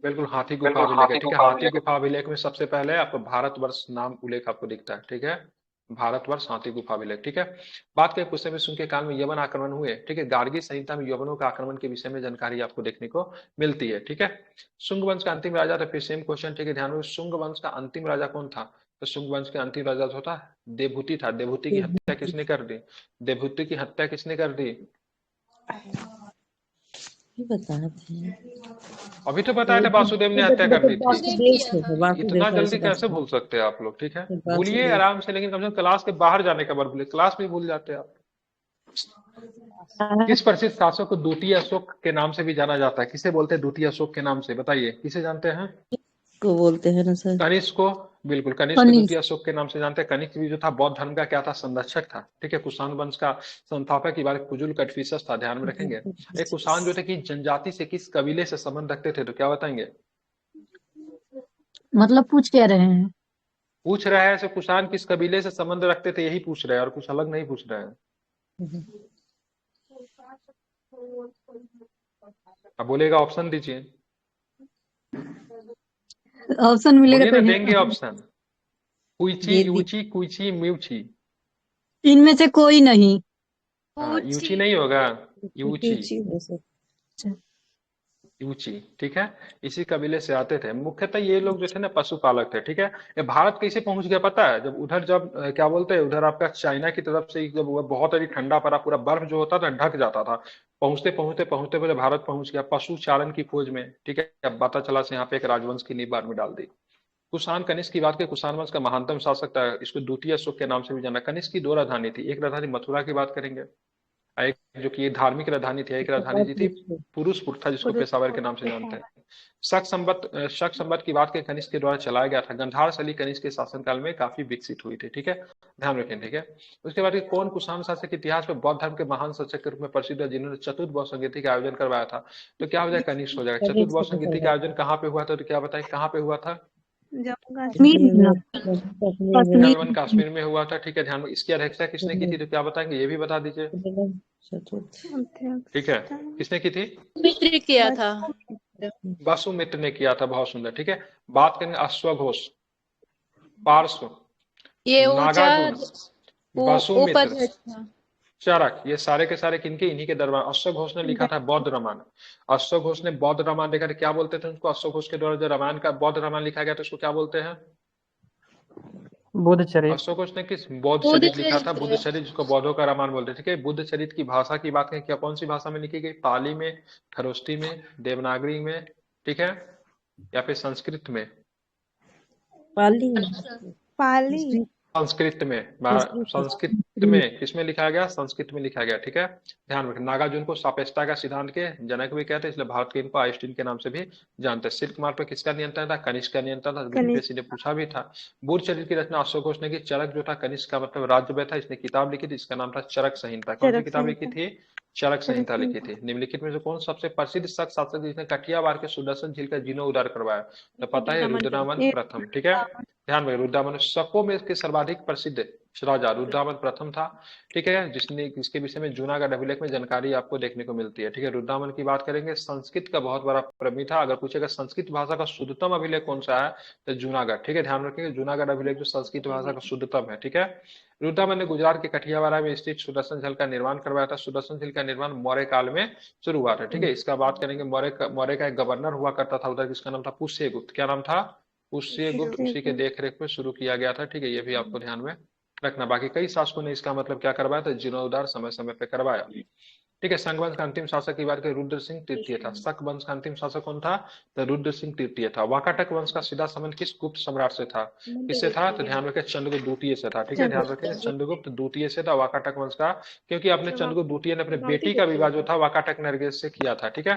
बिल्कुल, हाथी गुफा अभिलेख है। ठीक है, हाथी गुफा अभिलेख में सबसे पहले आपको भारतवर्ष नाम उल्लेख आपको दिखता है। ठीक है, भारतवर्ष हाथी गुफा अभिलेख। ठीक है, बात करें पुष्यमित्र शुंग के काल में यवन आक्रमण हुए। ठीक है, गार्गी संहिता में यवनों का आक्रमण के विषय में जानकारी आपको देखने को मिलती है। ठीक है, शुंग वंश का अंतिम राजा था, फिर सेम क्वेश्चन। ठीक है, ध्यान में, शुंग वंश का अंतिम राजा कौन था? तो शुंग वंश के अंतिम राजा जो था देवहूति था। देवहूति की हत्या किसने कर दी? देवहूति की हत्या किसने कर दी? बताते हैं। अभी तो बताया था, वासुदेव ने हत्या कर दी थी। वासुदेव से है, वासुदेव इतना का जल्दी ऐसा कैसे था। भूल सकते हैं आप लोग? ठीक है, वासुदेव। भूलिए आराम से, लेकिन कम से कम क्लास के बाहर जाने का बार भूलिए, क्लास में भूल जाते हैं आप। किस प्रसिद्ध शासक को द्वितीय अशोक के नाम से भी जाना जाता है? किसे बोलते हैं द्वितीय अशोक के नाम से? बताइए, किसे जानते हैं? को बोलते हैं ना सर। कनिष्क को। बिल्कुल, कनिष्क को द्वितीय अशोक के नाम से जानते हैं। कनिष्क भी जो था बौद्ध धर्म का क्या था? संरक्षक था। ठीक है, कुषाण वंश का संस्थापक की बात कुजुल कटफिसस था। ध्यान में रखेंगे। एक कुषाण जो थे कि जनजाति से किस कबीले से संबंध रखते थे, तो क्या बताएंगे? मतलब पूछ क्या रहे हैं? पूछ रहा है, कुषाण किस कबीले से संबंध रखते थे, यही पूछ रहे हैं, और कुछ अलग नहीं पूछ रहे हैं। अब बोलेगा ऑप्शन दीजिए। ऑप्शन मिलेगा बोलिए ना, तो देंगे ऑप्शन। कुइची, यूची, कुइची, म्यूची। इनमें से कोई नहीं। हाँ, यूची नहीं होगा, यूची। अच्छा। यूची, ठीक है, इसी कबीले से आते थे। मुख्यतः ये लोग जो थे ना पशुपालक थे। ठीक है, ये भारत कैसे पहुंच गया पता है? जब उधर, जब क्या बोलते हैं, उधर आपका चाइना की तरफ से जब वो बहुत अभी ठंडा पड़ा, पूरा बर्फ जो होता था ढक जाता था, पहुंचते पहुंचते पहुंचते पहले भारत पहुंच गया पशु चारण की खोज में। ठीक है, अब पता चला से यहाँ पे एक राजवंश की नींव बार में डाल दी। कुषाण कनिष्क की बात करें, कुषाण वंश का महानतम शासक था, इसको द्वितीय अशोक के नाम से भी जाना। कनिष्क की दो राजधानी थी, एक राजधानी मथुरा की बात करेंगे, एक जो कि धार्मिक राजधानी थी, एक राजधानी जी थी पुरुषपुर था, जिसको पेशावर के नाम से जानते हैं। शक संवत की बात करें, कनिष्क के द्वारा चलाया गया था। गंधार शैली कनिष्क के शासनकाल में काफी विकसित हुई थी। ठीक है, ध्यान रखें। ठीक है, उसके बाद कौन कुषाण शासक इतिहास में बौद्ध धर्म के महान शासक के रूप में प्रसिद्ध है, जिन्होंने चतुर्थ बौद्ध संगीति का आयोजन करवाया था? तो क्या हो जाएगा? कनिष्क हो जाएगा। चतुर्थ बौद्ध संगीति का आयोजन कहाँ पे हुआ था? तो क्या बताए, कहाँ पे हुआ था? कश्मीर में हुआ था। ठीक है, ध्यान में। इसकी अध्यक्षता किसने की थी, तो क्या बताएंगे? ये भी बता दीजिए। ठीक है, किसने की थी? मित्र किया था। वसुमित्र ने किया था। बहुत सुंदर। ठीक है, बात करेंगे अश्वघोष, पार्श्व, ये नागार्जुन, वसुमित्र, था। चरक, ये सारे के सारे किनके? इन्हीं के दरबार। अश्वघोष ने लिखा था बौद्ध रामायण। अश्वघोष ने बौद्ध रामायण लिखा था। क्या बोलते थे उनको? अश्वघोष के द्वारा जो रामायण का बौद्ध रामायण लिखा गया था, उसको क्या बोलते हैं? बुद्ध चरित्र। अशोक ने किस? बौद्ध चरित्र लिखा था, बुद्ध चरित्र, जिसको बौद्धों का रामायण बोलते हैं। ठीक है, बुद्ध चरित्र की भाषा की बात करें, क्या कौन सी भाषा में लिखी गई? पाली में, खरोष्टी में, देवनागरी में, ठीक है, या फिर संस्कृत में? पाली। संस्कृत में। संस्कृत में किसमें लिखा गया? संस्कृत में लिखा गया। ठीक है, ध्यान रखें। नागार्जुन को सापेक्षता का सिद्धांत के जनक भी कहते हैं, इसलिए भारत के इनको आइंस्टीन के नाम से भी जानते हैं। सिल्क मार्ग पर किसका नियंत्रण था? कनिष्क का नियंत्रण था। यूपीएससी ने पूछा भी था। बुद्ध चरित्र की रचना अशोक घोष ने की। चरक जो था कनिष्क का मतलब राज्य में था, इसने किताब लिखी थी, इसका नाम था चरक संहिता। कौन सी किताब लिखी थी? चरक संहिता लिखी थी। निम्नलिखित में से कौन सबसे प्रसिद्ध शासक जिसने कटियावार के सुदर्शन झील का जीर्णोद्धार करवाया? तो पता है, रुद्रनामन प्रथम। ठीक है, ध्यान में। रुद्रनामन शकों में के सर्वाधिक प्रसिद्ध राजा रुद्रनामन प्रथम था। ठीक है, जिसके विषय में जूनागढ़ अभिलेख में जानकारी आपको देखने को मिलती है। ठीक है, रुद्रनामन की बात करेंगे। संस्कृत का बहुत बड़ा प्रेमी था। अगर पूछेगा संस्कृत भाषा का शुद्धतम अभिलेख कौन सा है, तो जूनागढ़। ठीक है, ध्यान रखेंगे, जूनागढ़ अभिलेख जो संस्कृत भाषा का शुद्धतम है। ठीक है, रुद्रनामन ने गुजरात के कठियावाड़ा में स्थित सुदर्शन झील का निर्माण करवाया था। सुदर्शन झील का निर्माण मौर्य काल में शुरू हुआ था। ठीक है, इसका बात करेंगे। मौर्य का एक गवर्नर हुआ करता था उधर, जिसका नाम था पुष्यगुप्त। क्या नाम था? पुष्यगुप्त। उसी के देखरेख में शुरू किया गया था। ठीक है, ये भी आपको ध्यान में रखना। बाकी कई शासकों ने इसका मतलब क्या करवाया था? जीर्णोद्धार समय समय पे करवाया। ठीक है, शक वंश का अंतिम शासक की बात करें, रुद्र सिंह तृतीय था। शक वंश का अंतिम शासक कौन था? तो रुद्र सिंह तृतीय था। वाकाटक वंश का सीधा संबंध किस गुप्त सम्राट से था? किससे था? तो ध्यान रखें, चंद्रगुप्त द्वितीय से था। ठीक है, ध्यान रखें, चंद्रगुप्त द्वितीय से था वाकाटक वंश का, क्योंकि अपने चंद्रगुप्त द्वितीय ने अपने बेटी का विवाह जो था वाकाटक नरगिस से किया था। ठीक है,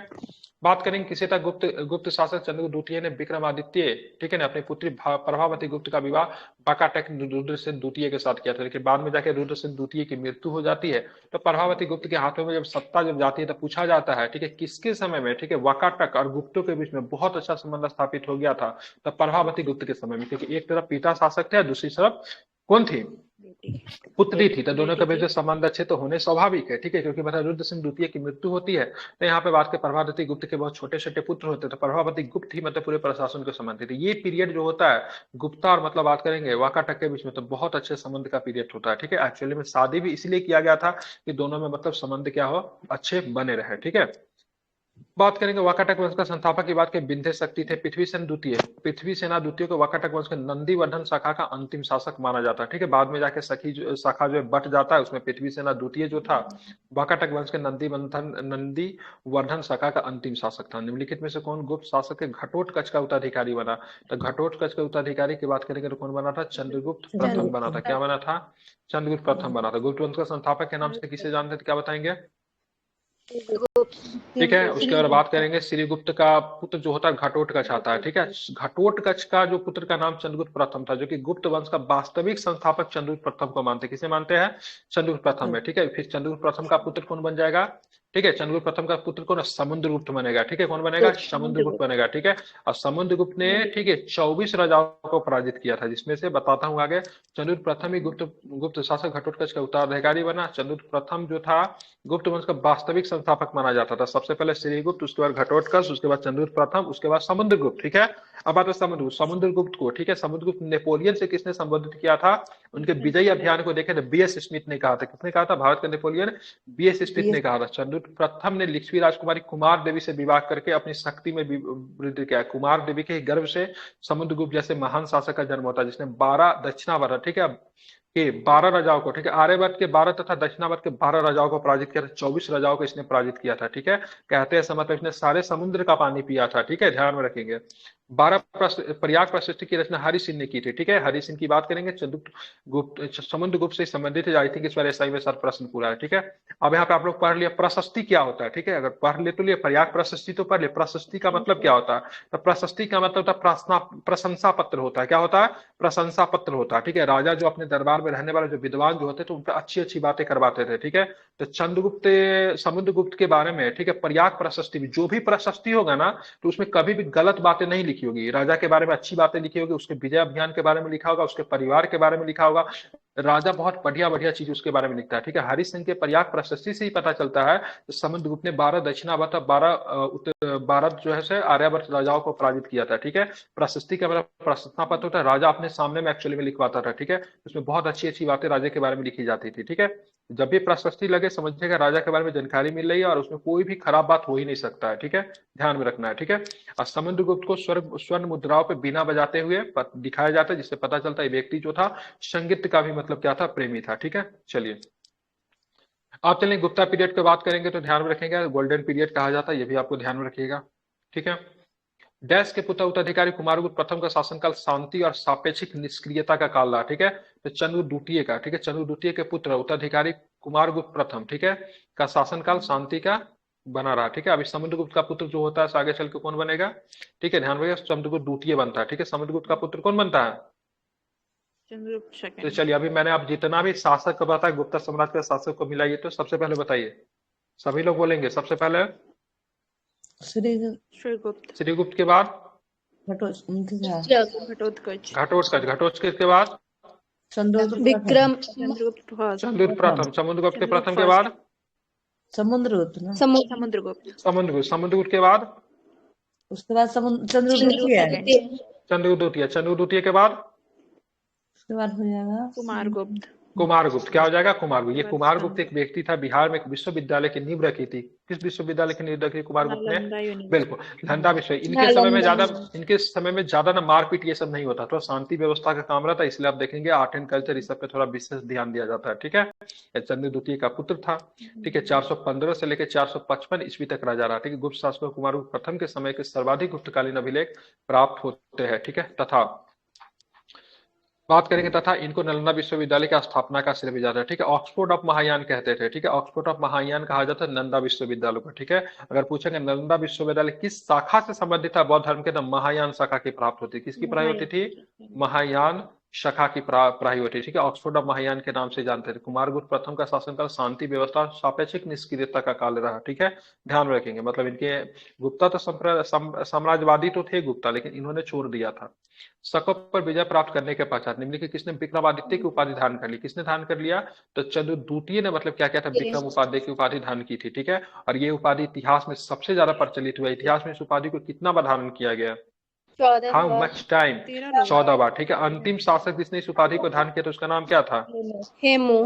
बात करेंगे किसे था गुप्त गुप्त शासक चंद्रगुप्त द्वितीय ने विक्रमादित्य, ठीक है ना, अपनी पुत्री प्रभावती गुप्त का विवाह बकाटक रुद्रसेन द्वितीय के साथ किया था, लेकिन बाद में जाके रुद्रसेन द्वितीय की मृत्यु हो जाती है। तो प्रभावती गुप्त के हाथों में जब सत्ता जब जाती है तो पूछा जाता है, ठीक है, किसके समय में, ठीक है, वाकाटक और गुप्तों के बीच में बहुत अच्छा संबंध स्थापित हो गया था, तो प्रभावती गुप्त के समय में, क्योंकि एक तरफ पिता शासक थे, दूसरी तरफ कौन थी, पुत्री थी, तो दोनों के बीच संबंध अच्छे तो होने स्वाभाविक है, ठीक है, क्योंकि मतलब रुद्र सिंह द्वितीय की मृत्यु होती है, तो यहाँ पे बात के प्रभावती गुप्त के बहुत छोटे छोटे पुत्र होते, तो प्रभावती गुप्त ही मतलब पूरे प्रशासन को संबंधित है। ये पीरियड जो होता है गुप्ता और मतलब बात करेंगे वाकाटक के बीच में, तो बहुत अच्छे संबंध का पीरियड होता है, ठीक है। एक्चुअली में शादी भी इसलिए किया गया था कि दोनों में मतलब संबंध क्या हो, अच्छे बने रहे, ठीक है। बात करेंगे वाकाटक वंश का संस्थापक की बात के विंध्य शक्ति थे पृथ्वीसेन द्वितीय। पृथ्वीसेना द्वितीय को वाकाटक वंश के नंदीवर्धन शाखा का अंतिम शासक माना जाता है, ठीक है। बाद में जाके शाखा जो बट जाता है, उसमें पृथ्वीसेना द्वितीय जो था वाकाटक वंश के नंदीवर्धन शाखा का अंतिम शासक था। निम्नलिखित में से कौन गुप्त शासक के घटोत्कच का उत्तराधिकारी बना, तो घटोत्कच के उत्तराधिकारी की बात करेंगे तो कौन बना था, चंद्रगुप्त प्रथम बना था। क्या बना था, चंद्रगुप्त प्रथम बना था। गुप्त वंश का संस्थापक के नाम से किसे जानते थे, क्या बताएंगे, ठीक है। उसके बाद बात करेंगे श्रीगुप्त का पुत्र जो होता है घटोत्कच आता है, ठीक है। घटोत्कच का जो पुत्र का नाम चंद्रगुप्त प्रथम था, जो कि गुप्त वंश का वास्तविक संस्थापक चंद्रगुप्त प्रथम को मानते हैं। किसे मानते हैं, चंद्रगुप्त प्रथम है, ठीक है। फिर चंद्रगुप्त प्रथम का पुत्र कौन बन जाएगा, ठीक है, चंद्रगुप्त प्रथम का पुत्र कौन, समुद्रगुप्त बनेगा, ठीक है। कौन बनेगा, समुद्रगुप्त बनेगा, ठीक है। और समुद्रगुप्त ने, ठीक है, 24 राजाओं को पराजित किया था, जिसमें से बताता हूँ आगे। चंद्रगुप्त प्रथम ही गुप्त शासक घटोत्कच का उत्तराधिकारी बना। चंद्रगुप्त प्रथम जो था गुप्त वंश का वास्तविक संस्थापक माना जाता था। सबसे पहले श्रीगुप्त, उसके बाद घटोत्कच, उसके बाद चंद्रगुप्त प्रथम, उसके बाद समुद्रगुप्त, ठीक है। अब आता है समुद्रगुप्त को, ठीक है। समुद्रगुप्त नेपोलियन से किसने संबोधित किया था, उनके विजयी अभियान को देखे तो बीएस स्मिथ ने कहा था। किसने कहा था, भारत का नेपोलियन बीएस स्मिथ ने कहा था। चंद्रगुप्त प्रथम ने लिच्छवी राजकुमारी कुमार देवी से विवाह करके अपनी शक्ति में वृद्धि किया। कुमार देवी के गर्भ से समुद्रगुप्त जैसे महान शासक का जन्म होता है, जिसने 12 दक्षिणावर्त, ठीक है, के 12 राजाओं को, ठीक है, आर्यवर्त के 12 तथा दक्षिणावर्त के 12 राजाओं को पराजित किया था। 24 राजाओं को इसने पराजित किया था, ठीक है। कहते हैं मतलब इसने सारे समुद्र का पानी पिया था, ठीक है, ध्यान में रखेंगे। 12 प्रयाग प्रशस्ति की रचना हरि सिंह ने की थी, ठीक है। हरि सिंह की बात करेंगे, समुद्रगुप्त से संबंधित है। आई थिंक इस बार एसआई में सर प्रश्न पूरा है, ठीक है। अब यहाँ पे आप लोग पढ़ लिया प्रशस्ति क्या होता है, ठीक है। अगर पढ़ ले तो लिया प्रयाग प्रशस्ति तो पढ़ ले, प्रशस्ति का मतलब क्या होता है, तो प्रशस्ति का मतलब होता है प्रशंसा पत्र होता है। क्या होता है, प्रशंसा पत्र होता है, ठीक है। राजा जो अपने दरबार में रहने वाले जो विद्वान जो होते थे उन पर अच्छी अच्छी बातें करवाते थे, ठीक है। तो चंद्रगुप्त समुद्रगुप्त के बारे में, ठीक है, प्रयाग प्रशस्ति में जो भी प्रशस्ति होगा ना, तो उसमें कभी भी गलत बातें नहीं लिखी होगी। राजा के बारे में अच्छी बातें लिखी होगी, उसके विजय अभियान के बारे में लिखा होगा, उसके परिवार के बारे में लिखा होगा। राजा बहुत बढ़िया बढ़िया चीज उसके बारे में लिखता है, ठीक है। हरि सिंह के प्रयाग प्रशस्ति से ही पता चलता है तो समुद्रगुप्त ने 12 दक्षिणावर्त 12 जो है से आर्यावर्त राजाओं को पराजित किया था, ठीक है। प्रशस्ति का मतलब प्रशंसा पत्र होता है, राजा अपने सामने में एक्चुअली में लिखवाता था, ठीक है। उसमें बहुत अच्छी अच्छी बातें राजा के बारे में लिखी जाती थी, ठीक है। जब भी प्रशस्ति लगे समझिएगा राजा के बारे में जानकारी मिल रही है और उसमें कोई भी खराब बात हो ही नहीं सकता है, ठीक है, ध्यान में रखना है, ठीक है। और समुद्रगुप्त को स्वर्ण मुद्राओं पे बिना बजाते हुए दिखाया जाता है, जिससे पता चलता है व्यक्ति जो था संगीत का भी मतलब क्या था, प्रेमी था, ठीक है। चलिए आप चलें गुप्ता पीरियड की बात करेंगे तो ध्यान में रखेंगे गोल्डन पीरियड कहा जाता है, ये भी आपको ध्यान में रखिएगा, ठीक है। डैश के पुत्र उत्तराधिकारी कुमारगुप्त प्रथम का शासनकाल शांति और सापेक्षिक निष्क्रियता का काल रहा, ठीक है। तो चंद्रगुप्त द्वितीय का, ठीक है, चंद्रगुप्त द्वितीय के पुत्र उत्तराधिकारी कुमारगुप्त प्रथम, ठीक है, का शासनकाल शांति का बना रहा, ठीक है। अभी समुद्रगुप्त का पुत्र जो होता है आगे चल के कौन बनेगा, ठीक है, ध्यान रखिएगा, समुद्रगुप्त द्वितीय बनता है, ठीक है। समुद्रगुप्त का पुत्र कौन बनता है, तो चलिए अभी मैंने आप जितना भी शासक को बताया गुप्ता साम्राज्य के शासक को मिलाइए, तो सबसे पहले बताइए, सभी लोग बोलेंगे सबसे पहले श्रीगुप्त के बाद घटोत्कच के बाद विक्रम चंद्रगुप्त प्रथम, समुद्रगुप्त के प्रथम के बाद समुद्रगुप्त के बाद उसके बाद चंद्रगुप्त द्वितीय के बाद उसके बाद हो जाएगा कुमारगुप्त। क्या हो जाएगा, कुमारगुप्त। ये कुमारगुप्त एक व्यक्ति था, बिहार में एक विश्वविद्यालय की नींव रखी थी। किस विश्वविद्यालय की नींव रखी कुमारगुप्त ने, बिल्कुल नालंदा विश्व। इनके समय में ज्यादा ना मारपीट ये सब नहीं होता, थोड़ा शांति व्यवस्था का काम रहता है, इसलिए आप देखेंगे आर्ट एंड कल्चर इस सब पे थोड़ा विशेष ध्यान दिया जाता है, ठीक है। चंद्रगुप्त द्वितीय का पुत्र था, ठीक है, 415 से लेकर 455 ईस्वी तक राजा रहा, ठीक है। गुप्त शासक कुमारगुप्त प्रथम के समय के सर्वाधिक गुप्तकालीन अभिलेख प्राप्त होते हैं, ठीक है। तथा बात करेंगे तथा इनको नालंदा विश्वविद्यालय की स्थापना का श्रेय भी जाता है। ठीक है, ऑक्सफोर्ड ऑफ महायान कहते थे। ठीक है, ऑक्सफोर्ड ऑफ महायान कहा जाता है नालंदा विश्वविद्यालय को। ठीक है, अगर पूछेंगे नालंदा विश्वविद्यालय किस शाखा से संबंधित है बौद्ध धर्म के, तो महायान शाखा की प्राप्त होती है। किसकी पढ़ाई होती थी? महायान शाखा की पढ़ाई होती है। ठीक है, ऑक्सफोर्ड ऑफ महायान के नाम से जानते थे। कुमारगुप्त प्रथम का शासनकाल शांति व्यवस्था सापेक्षिक निष्क्रियता का काल रहा। ठीक है, ध्यान में रखेंगे। मतलब इनके गुप्ता तो साम्राज्यवादी तो थे गुप्ता, लेकिन इन्होंने छोड़ दिया था। शकों पर विजय प्राप्त करने के पश्चात निम्नलिखित किसने विक्रमादित्य की उपाधि धारण कर ली? किसने धारण कर लिया? तो चंद्रद्वितीय ने मतलब क्या क्या था? विक्रम उपाध्याय की उपाधि धारण की थी। ठीक है, और ये उपाधि इतिहास में सबसे ज्यादा प्रचलित हुआ। इतिहास में इस उपाधि को कितना बार धारण किया गया? 14 हाउ बार। Much time? 14 बार। ठीक है, अंतिम शासक जिसने इस उपाधि को धारण किया तो उसका नाम क्या था? हेमू।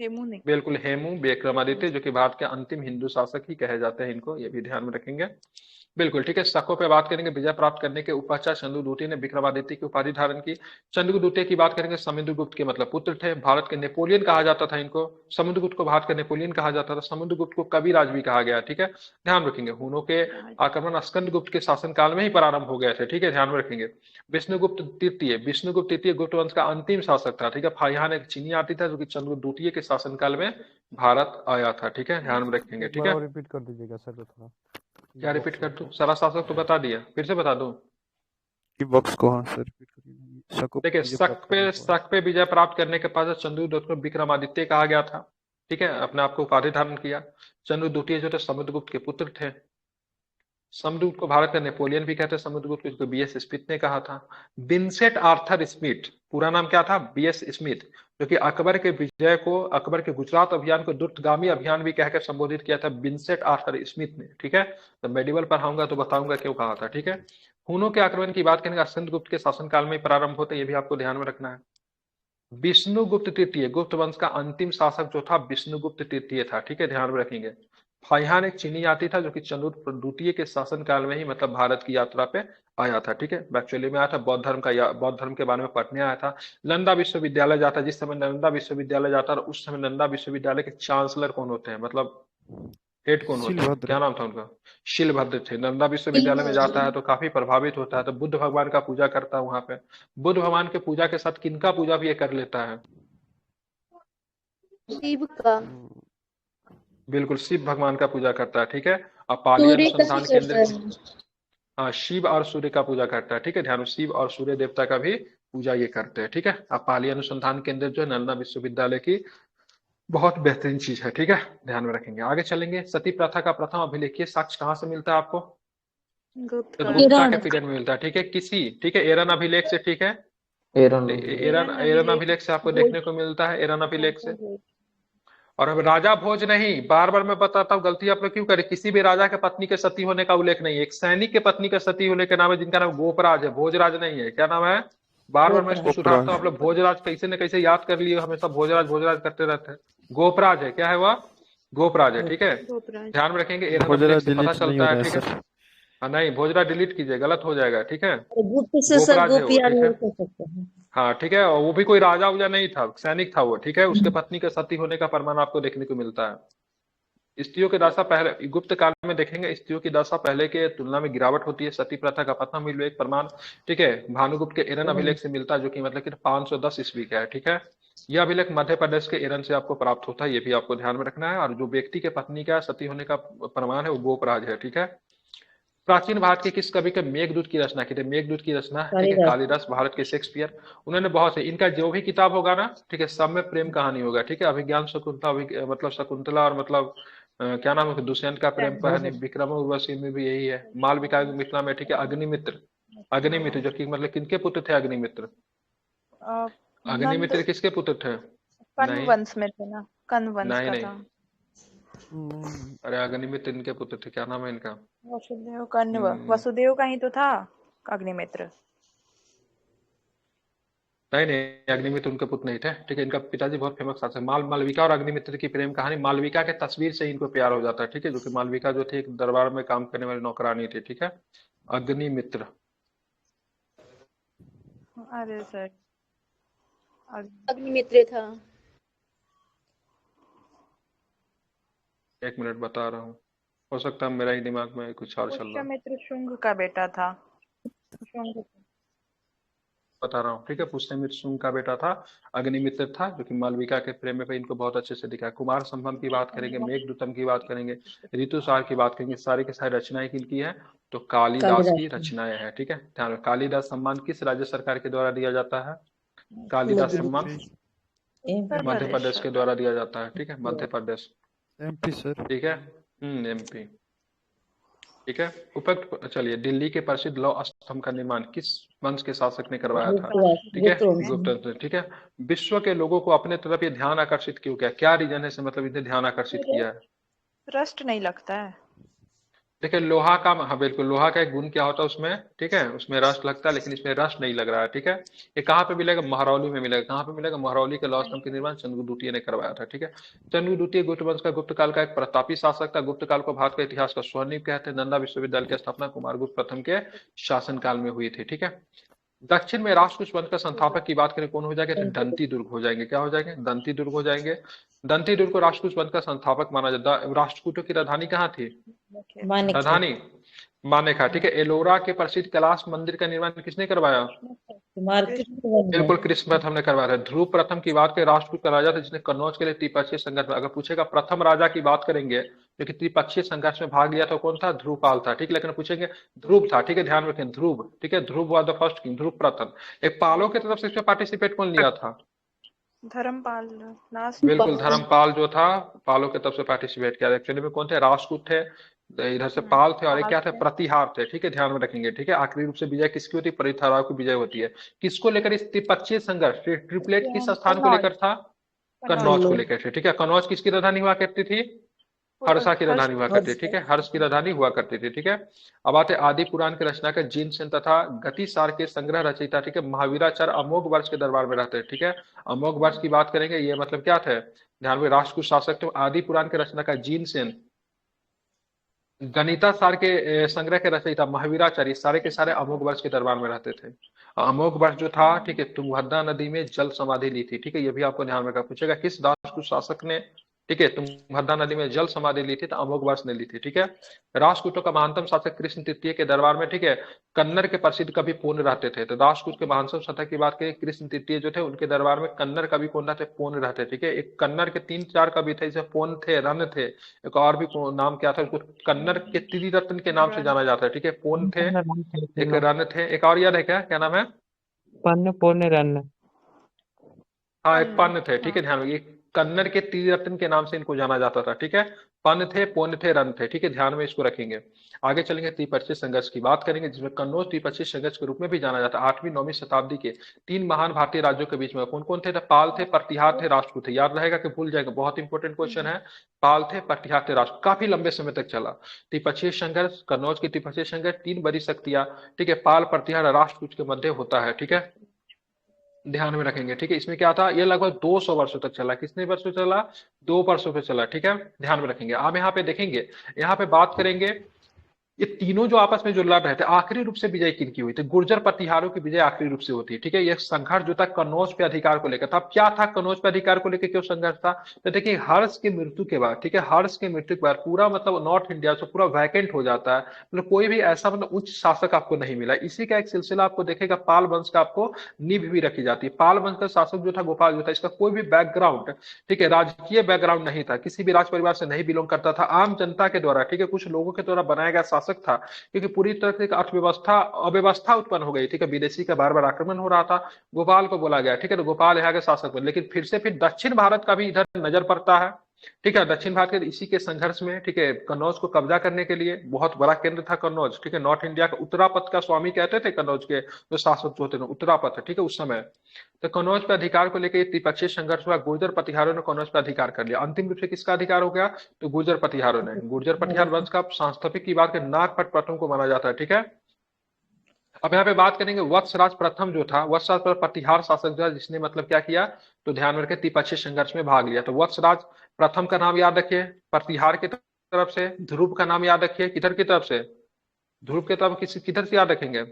बिल्कुल, हेमू विक्रमादित्य, जो कि भारत के अंतिम हिंदू शासक ही कहे जाते हैं इनको, ये भी ध्यान में रखेंगे। बिल्कुल ठीक है। शकों पे बात करेंगे। विजय प्राप्त करने के उपपश्चात चंद्रद्वितीय ने विक्रमादित्य की उपाधि धारण की। चंद्रद्वितीय की बात करेंगे, समुद्रगुप्त के मतलब पुत्र थे। भारत के नेपोलियन कहा जाता था इनको। समुद्रगुप्त को भारत का नेपोलियन कहा जाता था। समुद्रगुप्त को कविराज भी कहा गया। ठीक है, ध्यान रखेंगे। हुनों के आक्रमण स्कंदगुप्त के शासनकाल में ही प्रारंभ हो गए थे। ठीक है, ध्यान में रखेंगे। विष्णुगुप्त तृतीय गुप्त वंश का अंतिम शासक था। ठीक है, फाहियान एक चीनी आती था जो कि चंद्रद्वितीय के शासनकाल में भारत आया था। ठीक है, ध्यान में रखेंगे। एक ठीक बार है, और रिपीट कर दीजिएगा सर थोड़ा। क्या रिपीट बॉक्स कर दूं? सारा शासक तो बता दिया, फिर से बता दूं? की बॉक्स को, हाँ सर रिपीट करिए। शकों देखिए, पर विजय प्राप्त करने के बाद। शक पे विजय प्राप्त करने के बाद चंद्रगुप्त को विक्रमादित्य कहा गया था। ठीक है, अपने आप को उपाधि धारण किया। चंद्रद्वितीय जो थे समुद्रगुप्त के पुत्र थे। समुद्रगुप्त को भारत का नेपोलियन भी कहते हैं। समुद्रगुप्त को बीएस स्मिथ ने कहा था। विंसेंट आर्थर स्मिथ, पूरा नाम क्या था? बीएस स्मिथ, जो कि अकबर के विजय को, अकबर के गुजरात अभियान को द्रुतगामी अभियान भी कहकर संबोधित किया था विंसेंट आर्थर स्मिथ ने। ठीक है, तो मेडिवल पढ़ाऊंगा तो बताऊंगा क्यों कहा था। ठीक है, हुनों के आक्रमण की बात करेंगे, स्कंदगुप्त के शासनकाल में प्रारंभ होते, ये भी आपको ध्यान में रखना है। विष्णुगुप्त तृतीय, गुप्त वंश का अंतिम शासक जो था विष्णुगुप्त तृतीय था। ठीक है, ध्यान में रखेंगे। फाइहान एक चीनी जाति था जो कि चंद्रगुप्त द्वितीय के शासन काल में ही मतलब भारत की यात्रा पे आया था। ठीक है, एक्चुअली में आया था बौद्ध धर्म का, बौद्ध धर्म के बारे में पढ़ने आया था। नालंदा विश्वविद्यालय जाता, जिस समय नालंदा विश्वविद्यालय जाता है उस समय नालंदा विश्वविद्यालय के चांसलर कौन होते हैं, मतलब हेड कौन होते हैं? शिलभद्र। क्या नाम था उनका? शिलभद्र थे। नालंदा विश्वविद्यालय में जाता है तो काफी प्रभावित होता है, तो बुद्ध भगवान का पूजा करता है वहां पे। बुद्ध भगवान के पूजा के साथ किनका पूजा भी ये कर लेता है? शिव का। बिल्कुल, शिव भगवान का पूजा करता है। ठीक है, और पाली सूर्य का भी अनुसंधान करता केंद्र है। हाँ, शिव और सूर्य का पूजा करता है। ठीक है, ध्यान, शिव और सूर्य देवता का भी पूजा ये करते हैं। ठीक है, अब पाली अनुसंधान केंद्र जो है नालंदा विश्वविद्यालय की बहुत बेहतरीन चीज है। ठीक है, ध्यान में रखेंगे। आगे चलेंगे। सती प्रथा का प्रथम अभिलेखीय साक्ष्य कहाँ से मिलता है आपको? तो गुप्ता के एरन। पीरियड में मिलता है। ठीक है, किसी, ठीक है, एरन अभिलेख से। ठीक है, एरन एरन एरन अभिलेख से आपको देखने को मिलता है, एरन अभिलेख से। और अब राजा भोज नहीं, बार बार मैं बताता हूँ, गलती आप लोग क्यों करें? किसी भी राजा के पत्नी के सती होने का उल्लेख नहीं है। एक सैनिक के पत्नी के सती होने के नाम है जिनका नाम गोपराज है, भोजराज नहीं है। क्या नाम है? बार बार मैं इसको सुधारता हूँ, आप लोग भोजराज कैसे न कैसे याद कर लिए, हमेशा भोजराज भोजराज करते रहते हैं। गोपराज है, क्या है वह? गोपराज है। ठीक है, ध्यान में रखेंगे। एरन अभिलेख से पता चलता है। ठीक है, हाँ नहीं, भोजराज डिलीट कीजिए, गलत हो जाएगा। ठीक है, गुप्त से सर गोपराज है वो। गोपियार ठीक है, नहीं कर सकते हैं। हाँ ठीक है, और वो भी कोई राजा उजा नहीं था, सैनिक था वो। ठीक है, उसके पत्नी के सती होने का प्रमाण आपको देखने को मिलता है। स्त्रियों की दशा पहले गुप्त काल में देखेंगे, स्त्रियों की दशा पहले के तुलना में गिरावट होती है। सती प्रथा का प्रथम उल्लेख प्रमाण, ठीक है, भानुगुप्त के एरन अभिलेख से मिलता है, जो कि मतलब कि 510 ईस्वी का है। ठीक है, यह अभिलेख मध्य प्रदेश के एरन से आपको प्राप्त होता है, ये भी आपको ध्यान में रखना है। और जो व्यक्ति के पत्नी का सती होने का प्रमाण है वो गोपराज है। ठीक है, प्राचीन भारत के किस कवि के मेघदूत की रचना की थी? मेघदूत की रचना, ठीक है, कालिदास। कालिदास, भारत के शेक्सपियर। उन्होंने बहुत से, इनका जो भी किताब होगा ना, ठीक है, सब में प्रेम कहानी होगा। ठीक है, अभिज्ञान शकुंतला, मतलब शकुंतला, और मतलब क्या नाम है, दुष्यंत का प्रेम कहानी, विक्रम उर्वशी में भी यही है, मालविका मिथिला में। ठीक है, अग्निमित्र, अग्निमित्र जो कि मतलब किनके पुत्र थे? अग्निमित्र, नंद अग्निमित्र किसके पुत्र थे? कण्व नहीं वंश में थे ना, कण्व वंश नहीं का नहीं, था। अरे अग्निमित्र इनके पुत्र थे, क्या नाम है इनका? वसुदेव कण्व, हम्म, वसुदेव का ही तो था अग्निमित्र। नहीं नहीं, अग्निमित्र उनके पुत्र नहीं थे। ठीक है, इनका पिताजी बहुत फेमस शासक। मालविका और अग्निमित्र की प्रेम कहानी, मालविका के तस्वीर से इनको प्यार हो जाता है। ठीक है, जो कि मालविका जो थी एक दरबार में काम करने वाली नौकरानी थी। ठीक है, अग्निमित्र। अरे सर, अग्निमित्र था। एक मिनट बता रहा हूँ, हो सकता है मेरा ही दिमाग में कुछ और चल रहा है। पुष्यमित्र शुंग का बेटा था। शुंग बता रहा हूँ, ठीक है। पुष्यमित्र शुंग का बेटा था, अग्निमित्र था, जो कि मालविका के प्रेम में पे इनको बहुत अच्छे से दिखा है। कुमार संभव की बात करेंगे, मेघदूतम की बात करेंगे, ऋतुसार की बात करेंगे, सारी की सारी रचनाएं किनकी है, तो कालिदास कालिदास की की। रचनाएं हैं, ठीक है। ध्यान रखो, कालिदास सम्मान किस राज्य सरकार के द्वारा दिया जाता है, कालिदास सम्मान उत्तर मध्य प्रदेश प्रदेश के द्वारा दिया जाता है, ठीक है, मध्य प्रदेश, एमपी सर। ठीक है। एमपी, ठीक है। उपयुक्त, चलिए, दिल्ली के प्रसिद्ध लौह स्तंभ का निर्माण किस वंश के शासक ने करवाया था, ठीक है, गुप्त वंश, ठीक है। विश्व के लोगों को अपने तरफ ये ध्यान आकर्षित क्यों किया, क्या रीजन है, मतलब इन्हें ध्यान आकर्षित किया है। रस्ट नहीं लगता है। देखिए लोहा का, हाँ बिल्कुल, लोहा का एक गुण क्या होता है उसमें, ठीक है, उसमें रस्ट लगता है, लेकिन इसमें रस्ट नहीं लग रहा है, ठीक है। ये कहाँ पे मिलेगा, महरौली में मिलेगा। कहाँ पे मिलेगा, महरौली के लौह स्तंभ के निर्माण चंद्रगुप्त द्वितीय ने करवाया था, ठीक है। चंद्रगुप्त द्वितीय गुप्त वंश का गुप्त काल का एक प्रतापी शासक था। गुप्त काल को भारत का इतिहास का स्वर्णिम कहते हैं। नंदा विश्वविद्यालय की स्थापना कुमार गुप्त प्रथम के शासन काल में हुई थी, ठीक है। दक्षिण में राष्ट्रकूट वंश का संस्थापक की बात करें, कौन हो जाएंगे, तो दंती दुर्ग हो जाएंगे। क्या हो जाएंगे, दंती दुर्ग हो जाएंगे। दंती दुर्ग को राष्ट्रकूट वंश का संस्थापक माना जाता है। राष्ट्रकूटों की राजधानी कहाँ थी, राजधानी मानेका, ठीक है। एलोरा के प्रसिद्ध कैलाश मंदिर का निर्माण किसने करवाया, बिल्कुल कृष्ण प्रथम ने करवाया था। ध्रुव प्रथम की बात करें, राष्ट्रकूट का राजा था जिसने कन्नौज के लिए त्रिपक्षीय संघर्ष, अगर पूछेगा प्रथम राजा की बात करेंगे जो कि त्रिपक्षीय संघर्ष में भाग लिया था, कौन था, ध्रुवपाल था, ठीक है। लेकिन पूछेंगे ध्रुव था, ठीक है, ध्यान रखें, ध्रुव, ठीक है, ध्रुव वाज द फर्स्ट किंग, ध्रुव प्रथम। एक पालों की तरफ से इसमें पार्टिसिपेट कौन लिया था, धर्मपाल लास्ट। बिल्कुल धर्मपाल जो था, पालों की तरफ से पार्टिसिपेट किया। एक्चुअली में कौन थे, राष्ट्रकूट थे, इधर से पाल थे, और एक क्या थे, प्रतिहार थे, ठीक है, ध्यान में रखेंगे, ठीक है। आखिरी रूप से विजय किसकी होती है, परिथाराव की विजय होती है। किसको लेकर, इस त्रिपक्षीय संघर्ष, ट्रिपलेट किस स्थान को लेकर था, कन्नौज को लेकर थे, ठीक है। कन्नौज किसकी राजधानी हुआ करती थी, हर्षा की राजधानी हुआ करती थी, ठीक है, हर्ष की राजधानी हुआ करती थी, ठीक है। अब आते आदि पुराण के रचनाकार जिनसेन तथा गतिसार के संग्रह रचयिता, ठीक है, महावीराचार्य अमोघ वर्ष के दरबार में रहते हैं, ठीक है। अमोघ वर्ष की बात करेंगे, ये मतलब क्या थे, ध्यान में, राष्ट्रकूट शासक थे। आदि पुराण के रचनाकार जिनसेन, गणिता सार के संग्रह के रचयिता महावीराचार्य, सारे के सारे अमोघ वर्ष के दरबार में रहते थे। अमोघ वर्ष जो था, ठीक है, तुंगभद्रा नदी में जल समाधि ली थी, ठीक है, ये भी आपको ध्यान रखा। पूछेगा किस राष्ट्रकूट शासक ने, ठीक है, तुंगभद्रा नदी में जल समाधि ली थी, तो अमोघ वर्ष ने ली थी, ठीक है। राष्ट्रकूटों का महानतम शासक कृष्ण तृतीय के दरबार में, ठीक है, कन्नड़ के प्रसिद्ध कवि पूर्ण रहते थे। तो राष्ट्रकूट के महानतम शासक की बात करें, कृष्ण तृतीय जो थे, उनके दरबार में कन्नड़ कवि कौन रहते, पूर्ण रहते, ठीक है। एक कन्नड़ के 3-4 कवि थे, जैसे पूर्ण थे, रन थे, एक और भी नाम क्या था, उसको कन्नड़ के त्रिरत्न के नाम से जाना जाता है, ठीक है। पूर्ण थे, एक रन थे, एक और याद है क्या, क्या नाम है, पन्न पूर्ण रन। हाँ एक पन्न थे, ठीक है, ध्यान रखिए, कन्नड़ के त्रिरत्न के नाम से इनको जाना जाता था, ठीक है। पन्न थे, पुण्य थे, रन थे, ठीक है, ध्यान में इसको रखेंगे। आगे चलेंगे, त्रिपक्षीय संघर्ष की बात करेंगे, जिसमें कन्नौज त्रिपक्षीय संघर्ष के रूप में भी जाना जाता है। 8वीं-9वीं शताब्दी के 3 महान भारतीय राज्यों के बीच में कौन कौन थे, तो पाल थे, प्रतिहार थे, राष्ट्रकूट थे। याद रहेगा कि भूल जाएगा, बहुत इंपॉर्टेंट क्वेश्चन है। पाल थे, प्रतिहार थे, राष्ट्र, काफी लंबे समय तक चला त्रिपक्षीय संघर्ष। कन्नौज की त्रिपक्षीय संघर्ष 3 बड़ी शक्तियां, ठीक है, पाल, प्रतिहार, राष्ट्रकूट के मध्य होता है, ठीक है, ध्यान में रखेंगे, ठीक है। इसमें क्या था, ये लगभग 200 वर्षों तक चला। कितने वर्षों चला, 2 वर्षों पे चला, ठीक है, ध्यान में रखेंगे। आप यहाँ पे देखेंगे, यहाँ पे बात करेंगे, ये तीनों जो आपस में जो लड़ रहे थे, आखिरी रूप से विजय किनकी हुई थी, गुर्जर प्रतिहारों की विजय आखिरी रूप से होती है, ठीक है। यह संघर्ष जो था कन्नौज पे अधिकार को लेकर था। अब क्या था, कन्नौज पे अधिकार को लेकर क्यों संघर्ष था, तो देखिए हर्ष की मृत्यु के बाद, ठीक है, हर्ष की मृत्यु के बाद पूरा मतलब नॉर्थ इंडिया से पूरा वैकेंट हो जाता है, मतलब कोई भी ऐसा मतलब उच्च शासक आपको नहीं मिला। इसी का एक सिलसिला आपको देखेगा, पाल वंश का आपको नींव भी रखी जाती है। पाल वंश का शासक जो था, गोपाल जो था, इसका कोई भी बैकग्राउंड, ठीक है, राजकीय बैकग्राउंड नहीं था, किसी भी राज परिवार से नहीं बिलोंग करता था, आम जनता के द्वारा, ठीक है, कुछ लोगों के द्वारा बनाया गया शासक था, क्योंकि पूरी तरह से अर्थव्यवस्था अव्यवस्था उत्पन्न हो गई, ठीक है, विदेशी का बार बार आक्रमण हो रहा था। गोपाल को बोला गया, ठीक है, तो गोपाल यहाँ के शासक बने। लेकिन फिर से फिर दक्षिण भारत का भी इधर नजर पड़ता है, ठीक है, दक्षिण भारत के इसी के संघर्ष में, ठीक है, कन्नौज को कब्जा करने के लिए बहुत बड़ा केंद्र था कन्नौज, ठीक है, नॉर्थ इंडिया का उत्तरापथ का स्वामी कहते थे कन्नौज के जो शासक जो होते थे, उत्तरापथ, ठीक है, उस समय। तो कन्नौज पे अधिकार को लेकर त्रिपक्षीय संघर्ष हुआ। गुर्जर प्रतिहारों ने कन्नौज पे अधिकार कर लिया। अंतिम रूप से किसका अधिकार हो गया, तो गुर्जर प्रतिहारों ने। गुर्जर प्रतिहार वंश का संस्थापक की बात करें, नागपट प्रथम को माना जाता है, ठीक है। अब यहाँ पे बात करेंगे, वत्सराज प्रथम जो था, वत्सराज पर प्रतिहार शासक जो है, जिसने मतलब क्या किया, तो ध्यान में रखे त्रिपक्षीय संघर्ष में भाग लिया। तो वत्सराज प्रथम का नाम याद रखिए, प्रतिहार की तरफ से। ध्रुव का नाम याद रखिए, किधर की तरफ से, ध्रुव की तरफ किधर से याद रखेंगे,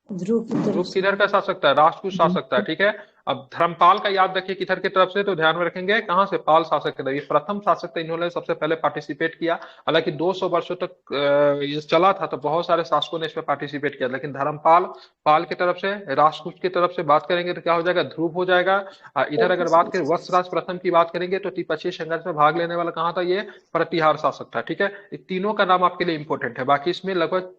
ध्रुव की तरफ ध्रुव से। किधर का शासक था? राष्ट्रकूट शासक था, ठीक है। अब धर्मपाल का याद रखिए किधर की तरफ से, तो ध्यान में रखेंगे कहाँ से, पाल शासक थे, ये प्रथम शासक थे, इन्होंने सबसे पहले पार्टिसिपेट किया। हालांकि 200 वर्षों तक ये चला था, तो बहुत सारे शासकों ने इसमें पार्टिसिपेट किया, लेकिन धर्मपाल पाल की तरफ से, राष्ट्रकूट की तरफ से बात करेंगे तो क्या हो जाएगा, ध्रुव हो जाएगा। इधर अगर बात करें वत्सराज प्रथम की बात करेंगे तो त्रिपक्षीय संघर्ष में भाग लेने वाला कहाँ था, ये प्रतिहार शासक था, ठीक है। ये तीनों का नाम आपके लिए इंपॉर्टेंट है, बाकी इसमें लगभग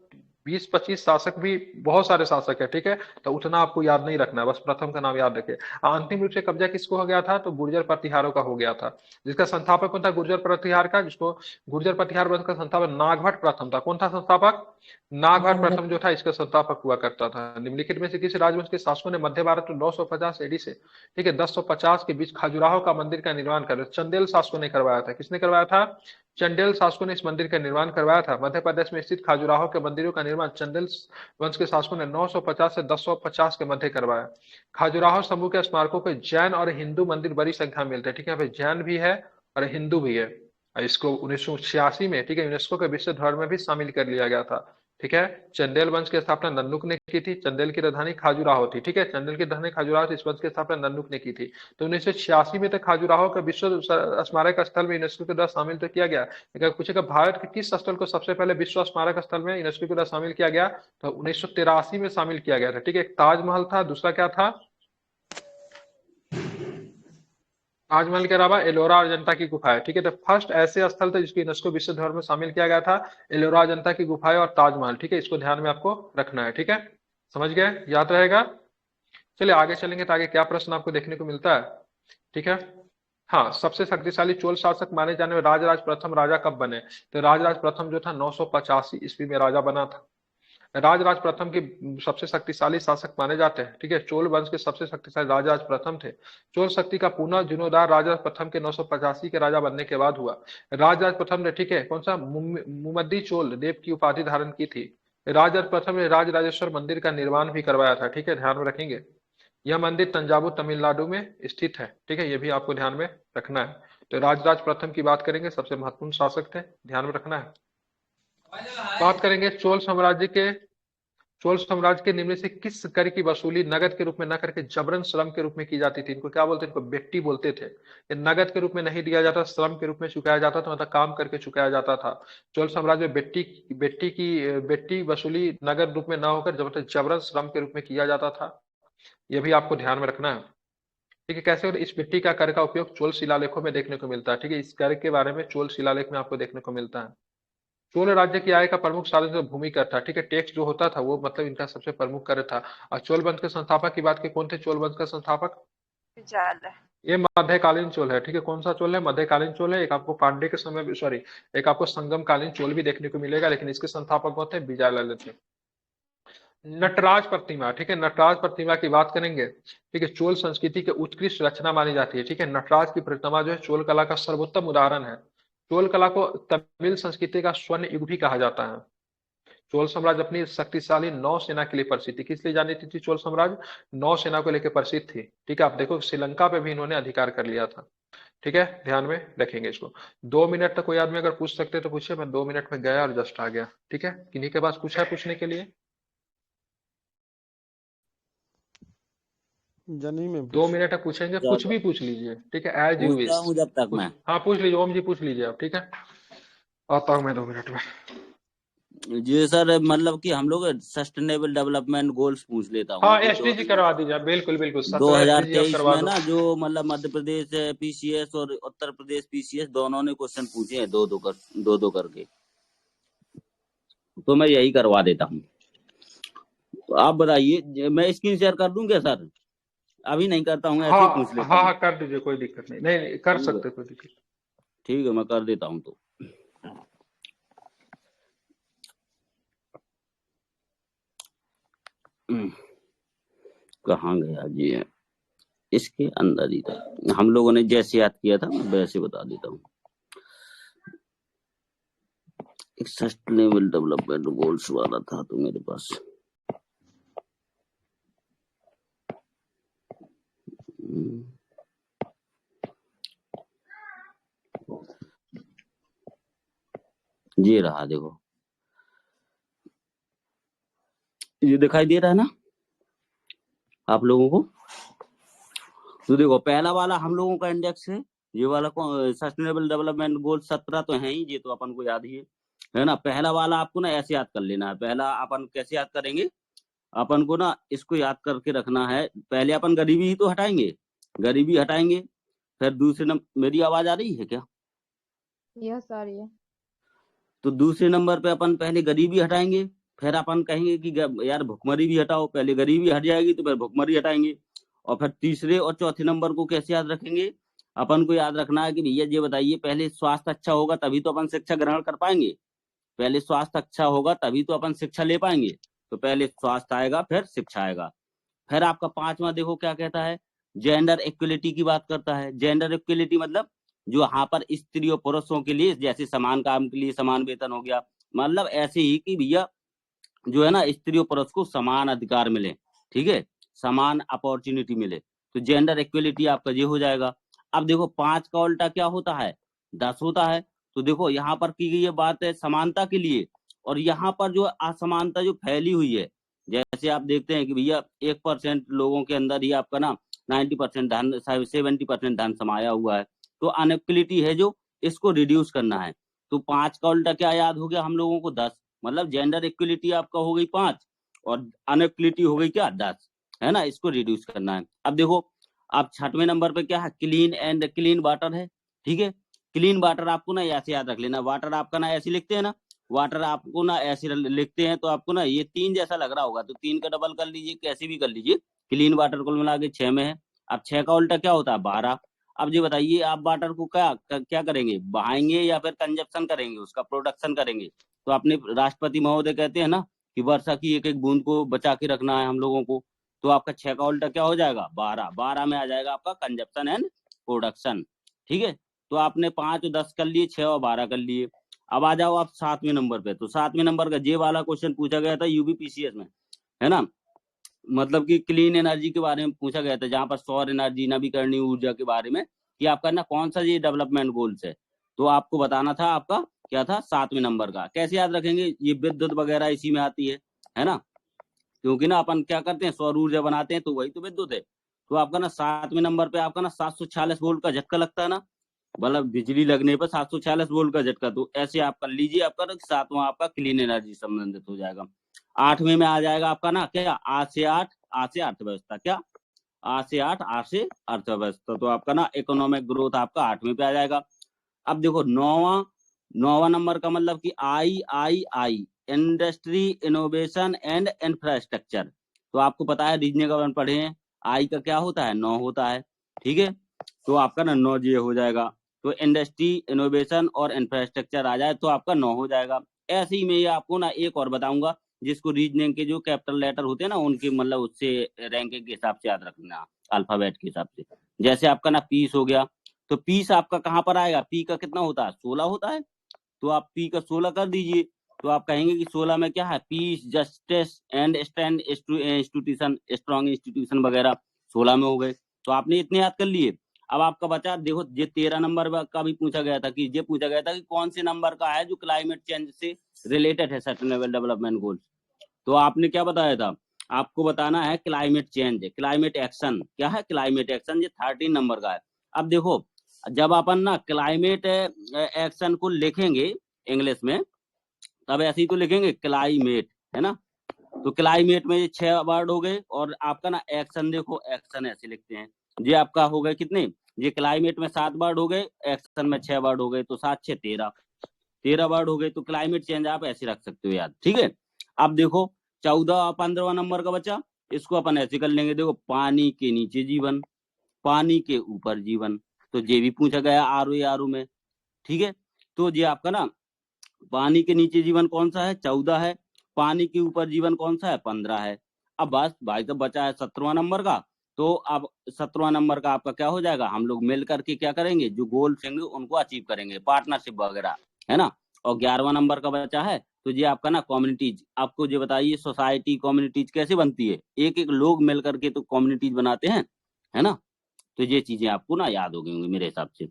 20-25 शासक भी, बहुत सारे शासक है, ठीक है। तो उतना आपको याद नहीं रखना है, बस प्रथम का नाम याद रखे। अंतिम रूप से कब्जा किसको हो गया था, तो गुर्जर प्रतिहारों का हो गया था। जिसका संस्थापक कौन था, गुर्जर प्रतिहार का, जिसको गुर्जर प्रतिहार वंश का संस्थापक नागभट्ट प्रथम था। कौन था संस्थापक, नागभट्ट नागभट्ट। प्रथम जो था इसका संस्थापक हुआ करता था। निम्नलिखित में से किस राजवंश के शासकों ने मध्य भारत में 950 एडी से, ठीक है, 1050 के बीच खजुराहो का मंदिर का निर्माण कर, चंदेल शासकों ने करवाया था। किसने करवाया था, चंदेल शासकों ने इस मंदिर का निर्माण करवाया था। मध्य प्रदेश में स्थित खजुराहो के मंदिरों का निर्माण चंदेल वंश के शासकों ने 950 से 1050 के मध्य करवाया। खजुराहो समूह के स्मारकों पे जैन और हिंदू मंदिर बड़ी संख्या में मिलते हैं, ठीक है, यहाँ पे जैन भी है और हिंदू भी है। और इसको 1986 में, ठीक है, यूनेस्को के विश्व धरोहर में भी शामिल कर लिया गया था, ठीक है। चंदेल वंश की स्थापना नन्नुक ने की थी। चंदेल की राजधानी खजुराहो थी, ठीक है, चंदेल की राजधानी खजुराहो थी, इस वंश की स्थापना नन्नुक ने की थी। तो 1986 में तक खजुराहो का विश्व स्मारक स्थल में यूनेस्को के द्वारा शामिल तो किया गया। अगर पूछेगा भारत के किस स्थल को सबसे पहले विश्व स्मारक स्थल में यूनेस्को के द्वारा शामिल किया गया, तो 1983 में शामिल किया गया था, ठीक है। एक ताजमहल था, दूसरा क्या था, ताजमहल के अलावा एलोरा अजंता की गुफा है, ठीक है। तो फर्स्ट ऐसे स्थल थे जिसको यूनेस्को विश्व धरोहर में शामिल किया गया था, एलोरा अजंता की गुफाएं और ताजमहल, ठीक है। इसको ध्यान में आपको रखना है, ठीक है, समझ गए, याद रहेगा। चलिए आगे चलेंगे तो आगे क्या प्रश्न आपको देखने को मिलता है, ठीक है। हाँ, सबसे शक्तिशाली चोल शासक माने जाने वाले राजराज प्रथम राजा कब बने, तो राजराज प्रथम जो था 985 ईस्वी में राजा बना था। राजराज प्रथम की सबसे शक्तिशाली शासक माने जाते हैं, ठीक है। चोल वंश के सबसे शक्तिशाली राजराज प्रथम थे। चोल शक्ति का पुनः जीर्णोद्धार राजराज प्रथम के 985 के राजा बनने के बाद हुआ। राजराज प्रथम ने, ठीक है, कौन सा, मुमद्दी चोल देव की उपाधि धारण की थी। राजराज प्रथम ने राजराजेश्वर मंदिर का निर्माण भी करवाया था, ठीक है, ध्यान में रखेंगे। यह मंदिर तंजावुर तमिलनाडु में स्थित है, ठीक है, ये भी आपको ध्यान में रखना है। तो राजराज प्रथम की बात करेंगे, सबसे महत्वपूर्ण शासक थे, ध्यान में रखना है। बात करेंगे चोल साम्राज्य के निम्न से किस कर की वसूली नगद के रूप में न करके जबरन श्रम के रूप में की जाती थी। इनको क्या बोलते थे, इनको बेट्टी बोलते थे। ये नगद के रूप में नहीं दिया जाता, श्रम के रूप में चुकाया जाता था, मतलब काम करके चुकाया जाता था। चोल साम्राज्य में बेट्टी वसूली नगद रूप में न होकर जबरन श्रम के रूप में किया जाता था। यह भी आपको ध्यान में रखना है, ठीक है। कैसे, इस मिट्टी का कर का उपयोग चोल शिलालेखों में देखने को मिलता है, ठीक है। इस कर के बारे में चोल शिलालेख में आपको देखने को मिलता है। चोल राज्य की आय का प्रमुख साधन तो भूमि कर था, ठीक है, टैक्स जो होता था वो, मतलब इनका सबसे प्रमुख कर था। और चोल वंश के संस्थापक की बात की, कौन थे चोल वंश का संस्थापक, विजयालय। ये मध्यकालीन चोल है, ठीक है। कौन सा चोल है, मध्यकालीन चोल है। एक आपको पांड्य के समय, सॉरी, एक आपको संगम कालीन चोल भी देखने को मिलेगा, लेकिन इसके संस्थापक कौन थे, विजयालय थे। नटराज प्रतिमा, ठीक है, नटराज प्रतिमा की बात करेंगे, ठीक है, चोल संस्कृति के उत्कृष्ट रचना मानी जाती है, ठीक है। नटराज की प्रतिमा जो है चोल कला का सर्वोत्तम उदाहरण है। चोल कला को तमिल संस्कृति का स्वर्ण युग भी कहा जाता है। चोल साम्राज्य अपनी शक्तिशाली नौसेना के लिए प्रसिद्ध थी। किस लिए जानी थी चोल साम्राज्य, नौसेना को लेकर प्रसिद्ध थी, ठीक है। आप देखो श्रीलंका पे भी इन्होंने अधिकार कर लिया था, ठीक है, ध्यान में रखेंगे इसको। 2 मिनट तक कोई आदमी अगर पूछ सकते तो पूछे, मैं 2 मिनट में गया और जस्ट आ गया, ठीक है। किन्हीं के पास कुछ है पूछने के लिए, जनी में 2 मिनट तक पूछेंगे, कुछ भी पूछ लीजिए, ठीक है, एज यू पूछता विश। हूँ जब तक मैं। हाँ पूछ लीजिए, ओम जी पूछ लीजिए आप, ठीक है, आता हूँ मैं 2 मिनट में। जी सर, मतलब कि हम लोग सस्टेनेबल डेवलपमेंट गोल्स पूछ लेता हूँ। हाँ एसडीजी करवा दीजिए, बिल्कुल बिल्कुल, 17 एसडीजी आप 2023 करवा में दो। ना, जो मतलब मध्य प्रदेश पीसीएस और उत्तर प्रदेश पीसीएस दोनों ने क्वेश्चन पूछे हैं, दो करके, तो मैं यही करवा देता हूँ। तो आप बताइए, मैं स्क्रीन शेयर कर दूं क्या सर? अभी नहीं करता हूँ, ऐसे ही पूछ लेता हूँ। हाँ कर दीजिए, कोई दिक्कत नहीं, नहीं कर सकते, कोई दिक्कत। ठीक है, मैं कर देता हूँ। तो कहाँ गया जी, इसके अंदर ही था। हम लोगों ने जैसे याद किया था वैसे बता देता हूँ। एक सस्टेनेबल डेवलपमेंट गोल्स वाला था तो मेरे पास। ये रहा, देखो ये दिखाई दे रहा है ना। आप लोगों को। तो देखो पहला वाला हम लोगों का इंडेक्स है, ये वाला सस्टेनेबल डेवलपमेंट गोल 17 तो है ही, ये तो अपन को याद ही है ना। पहला वाला आपको ना ऐसे याद कर लेना है। पहला अपन कैसे याद करेंगे, अपन को ना इसको याद करके रखना है। पहले अपन गरीबी ही तो हटाएंगे, गरीबी हटाएंगे। फिर दूसरे नंबर, मेरी आवाज आ रही है क्या? यस आ रही है। तो दूसरे नंबर पे अपन पहले गरीबी हटाएंगे, फिर अपन कहेंगे कि यार भुखमरी भी हटाओ। पहले गरीबी हट जाएगी तो फिर भुखमरी हटाएंगे। और फिर तीसरे और चौथे नंबर को कैसे याद रखेंगे, अपन को याद रखना है कि भैया ये बताइए, पहले स्वास्थ्य अच्छा होगा तभी तो अपन शिक्षा ग्रहण कर पाएंगे। पहले स्वास्थ्य अच्छा होगा तभी तो अपन शिक्षा ले पाएंगे। तो पहले स्वास्थ्य आएगा फिर शिक्षा आएगा। फिर आपका पांचवा देखो क्या कहता है, जेंडर इक्वलिटी की बात करता है। जेंडर इक्वलिटी मतलब जो यहाँ पर स्त्री और पुरुषों के लिए जैसे समान काम के लिए समान वेतन हो गया, मतलब ऐसे ही कि भैया जो है ना स्त्री और पुरुष को समान अधिकार मिले, ठीक है, समान अपॉर्चुनिटी मिले। तो जेंडर इक्वलिटी आपका ये हो जाएगा। अब देखो 5 का उल्टा क्या होता है, 10 होता है। तो देखो यहाँ पर की गई ये बात है समानता के लिए, और यहाँ पर जो असमानता जो फैली हुई है, जैसे आप देखते हैं कि भैया 1% लोगों के अंदर ही आपका ना 90% धन 70% धन समाया हुआ है। तो अनइक्वलिटी है जो, इसको रिड्यूस करना है। तो 5 का उल्टा क्या याद हो गया हम लोगों को, 10। मतलब जेंडर इक्वलिटी आपका हो गई 5 और अनइक्वलिटी हो गई क्या, 10, है ना। इसको रिड्यूस करना है। अब देखो अब 6वें नंबर पे क्या है, क्लीन एंड क्लीन वाटर है, ठीक है। क्लीन वाटर आपको ना ऐसे याद रख लेना, वाटर आपका ना ऐसे लिखते हैं ना, वाटर आपको ना ऐसे लिखते हैं। तो आपको ना ये 3 जैसा लग रहा होगा, तो 3 का डबल कर लीजिए, कैसे भी कर लीजिए। क्लीन वाटर कुल मिला के 6 में है। अब 6 का उल्टा क्या होता है, 12। अब ये बताइए आप वाटर को क्या करेंगे, बहाएंगे या फिर कंजप्शन करेंगे, उसका प्रोडक्शन करेंगे। तो अपने राष्ट्रपति महोदय कहते हैं ना कि वर्षा की एक एक बूंद को बचा के रखना है हम लोगों को। तो आपका 6 का उल्टा क्या हो जाएगा, 12। 12 में आ जाएगा आपका कंजप्शन एंड प्रोडक्शन, ठीक है। तो आपने 5 और 10 कर लिए, 6 और 12 कर लिए। अब आ जाओ आप 7वें नंबर पे। तो 7वें नंबर का ये वाला क्वेश्चन पूछा गया था यूबीपीसीएस में, है ना। मतलब कि क्लीन एनर्जी के बारे में पूछा गया था, जहां पर सौर एनर्जी, नवीकरणीय ऊर्जा के बारे में कि आपका ना कौन सा ये डेवलपमेंट गोल्स है। तो आपको बताना था आपका क्या था, 7वें नंबर का। कैसे याद रखेंगे, ये विद्युत वगैरह इसी में आती है ना, क्योंकि ना अपन क्या करते हैं, सौर ऊर्जा बनाते हैं तो वही तो विद्युत है। तो आपका ना 7वें नंबर पे आपका ना 746 वोल्ट का झटका लगता है ना, मतलब बिजली लगने पर 746 वोल्ट का झटका। तो ऐसे आप कर लीजिए, आपका 7वां आपका क्लीन एनर्जी संबंधित हो जाएगा। 8वें में आ जाएगा आपका ना क्या, आज से 8 अर्थव्यवस्था, क्या आज से 8 अर्थव्यवस्था। तो आपका ना इकोनॉमिक ग्रोथ आपका 8वें पे आ जाएगा। अब देखो 9वां नंबर का मतलब कि आई इंडस्ट्री, इनोवेशन एंड इंफ्रास्ट्रक्चर। तो आपको पता है रीजनिंग अपन पढ़े हैं, आई का क्या होता है, 9 होता है, ठीक है। तो आपका ना 9 ये हो जाएगा। तो इंडस्ट्री, इनोवेशन और इंफ्रास्ट्रक्चर आ जाए तो आपका 9 हो जाएगा। ऐसे ही मैं ये आपको ना एक और बताऊंगा, जिसको रीजनिंग के जो कैपिटल लेटर होते हैं ना उनके मतलब उससे रैंकिंग के हिसाब से याद रखना, अल्फाबेट के हिसाब से। जैसे आपका ना पीस हो गया, तो पीस आपका कहाँ पर आएगा, पी का कितना होता है, 16 होता है। तो आप पी का 16 कर दीजिए। तो आप कहेंगे कि 16 में क्या है, peace, justice and stand institution, strong institution वगैरह 16 में हो गए। तो आपने इतने याद कर लिए। अब आपका बचा देखो, ये 13 नंबर का भी पूछा गया था कि कौन से नंबर का है जो क्लाइमेट चेंज से रिलेटेड है, सस्टेनेबल डेवलपमेंट गोल्स। तो आपने क्या बताया था, आपको बताना है क्लाइमेट चेंज, क्लाइमेट एक्शन। क्या है, क्लाइमेट एक्शन, ये 13 नंबर का है। अब देखो जब अपन ना क्लाइमेट एक्शन को लिखेंगे इंग्लिश में, तब ऐसे ही तो लिखेंगे क्लाइमेट, है ना। तो क्लाइमेट में ये 6 वर्ड हो गए, और आपका ना एक्शन देखो, एक्शन ऐसे लिखते हैं। ये आपका हो गए कितने, ये क्लाइमेट में 7 वर्ड हो गए, एक्शन में 6 वर्ड हो गए, तो 7 6 13 वर्ड हो गए। तो क्लाइमेट चेंज आप ऐसे रख सकते हो याद, ठीक है। अब देखो 14 और 15वां नंबर का बचा, इसको अपन ऐसे कर लेंगे। देखो पानी के नीचे जीवन, पानी के ऊपर जीवन। तो ये भी पूछा गया आरओ में, ठीक है। तो ये आपका ना पानी के नीचे जीवन कौन सा है, 14 है। पानी के ऊपर जीवन कौन सा है, 15 है। अब बस भाई तो बचा है 17वां नंबर का। तो अब 17वां नंबर का आपका क्या हो जाएगा, हम लोग मिल करके क्या करेंगे, जो गोल्स होंगे उनको अचीव करेंगे, पार्टनरशिप वगैरह, है ना। और 11वां नंबर का बचा है, तो ये आपका ना कम्युनिटीज। आपको ये बताइए सोसाइटी, कम्युनिटीज कैसे बनती है, एक एक लोग मिल करके तो कम्युनिटीज बनाते हैं, है ना। तो ये चीजें आपको ना याद हो गई होंगी मेरे हिसाब से।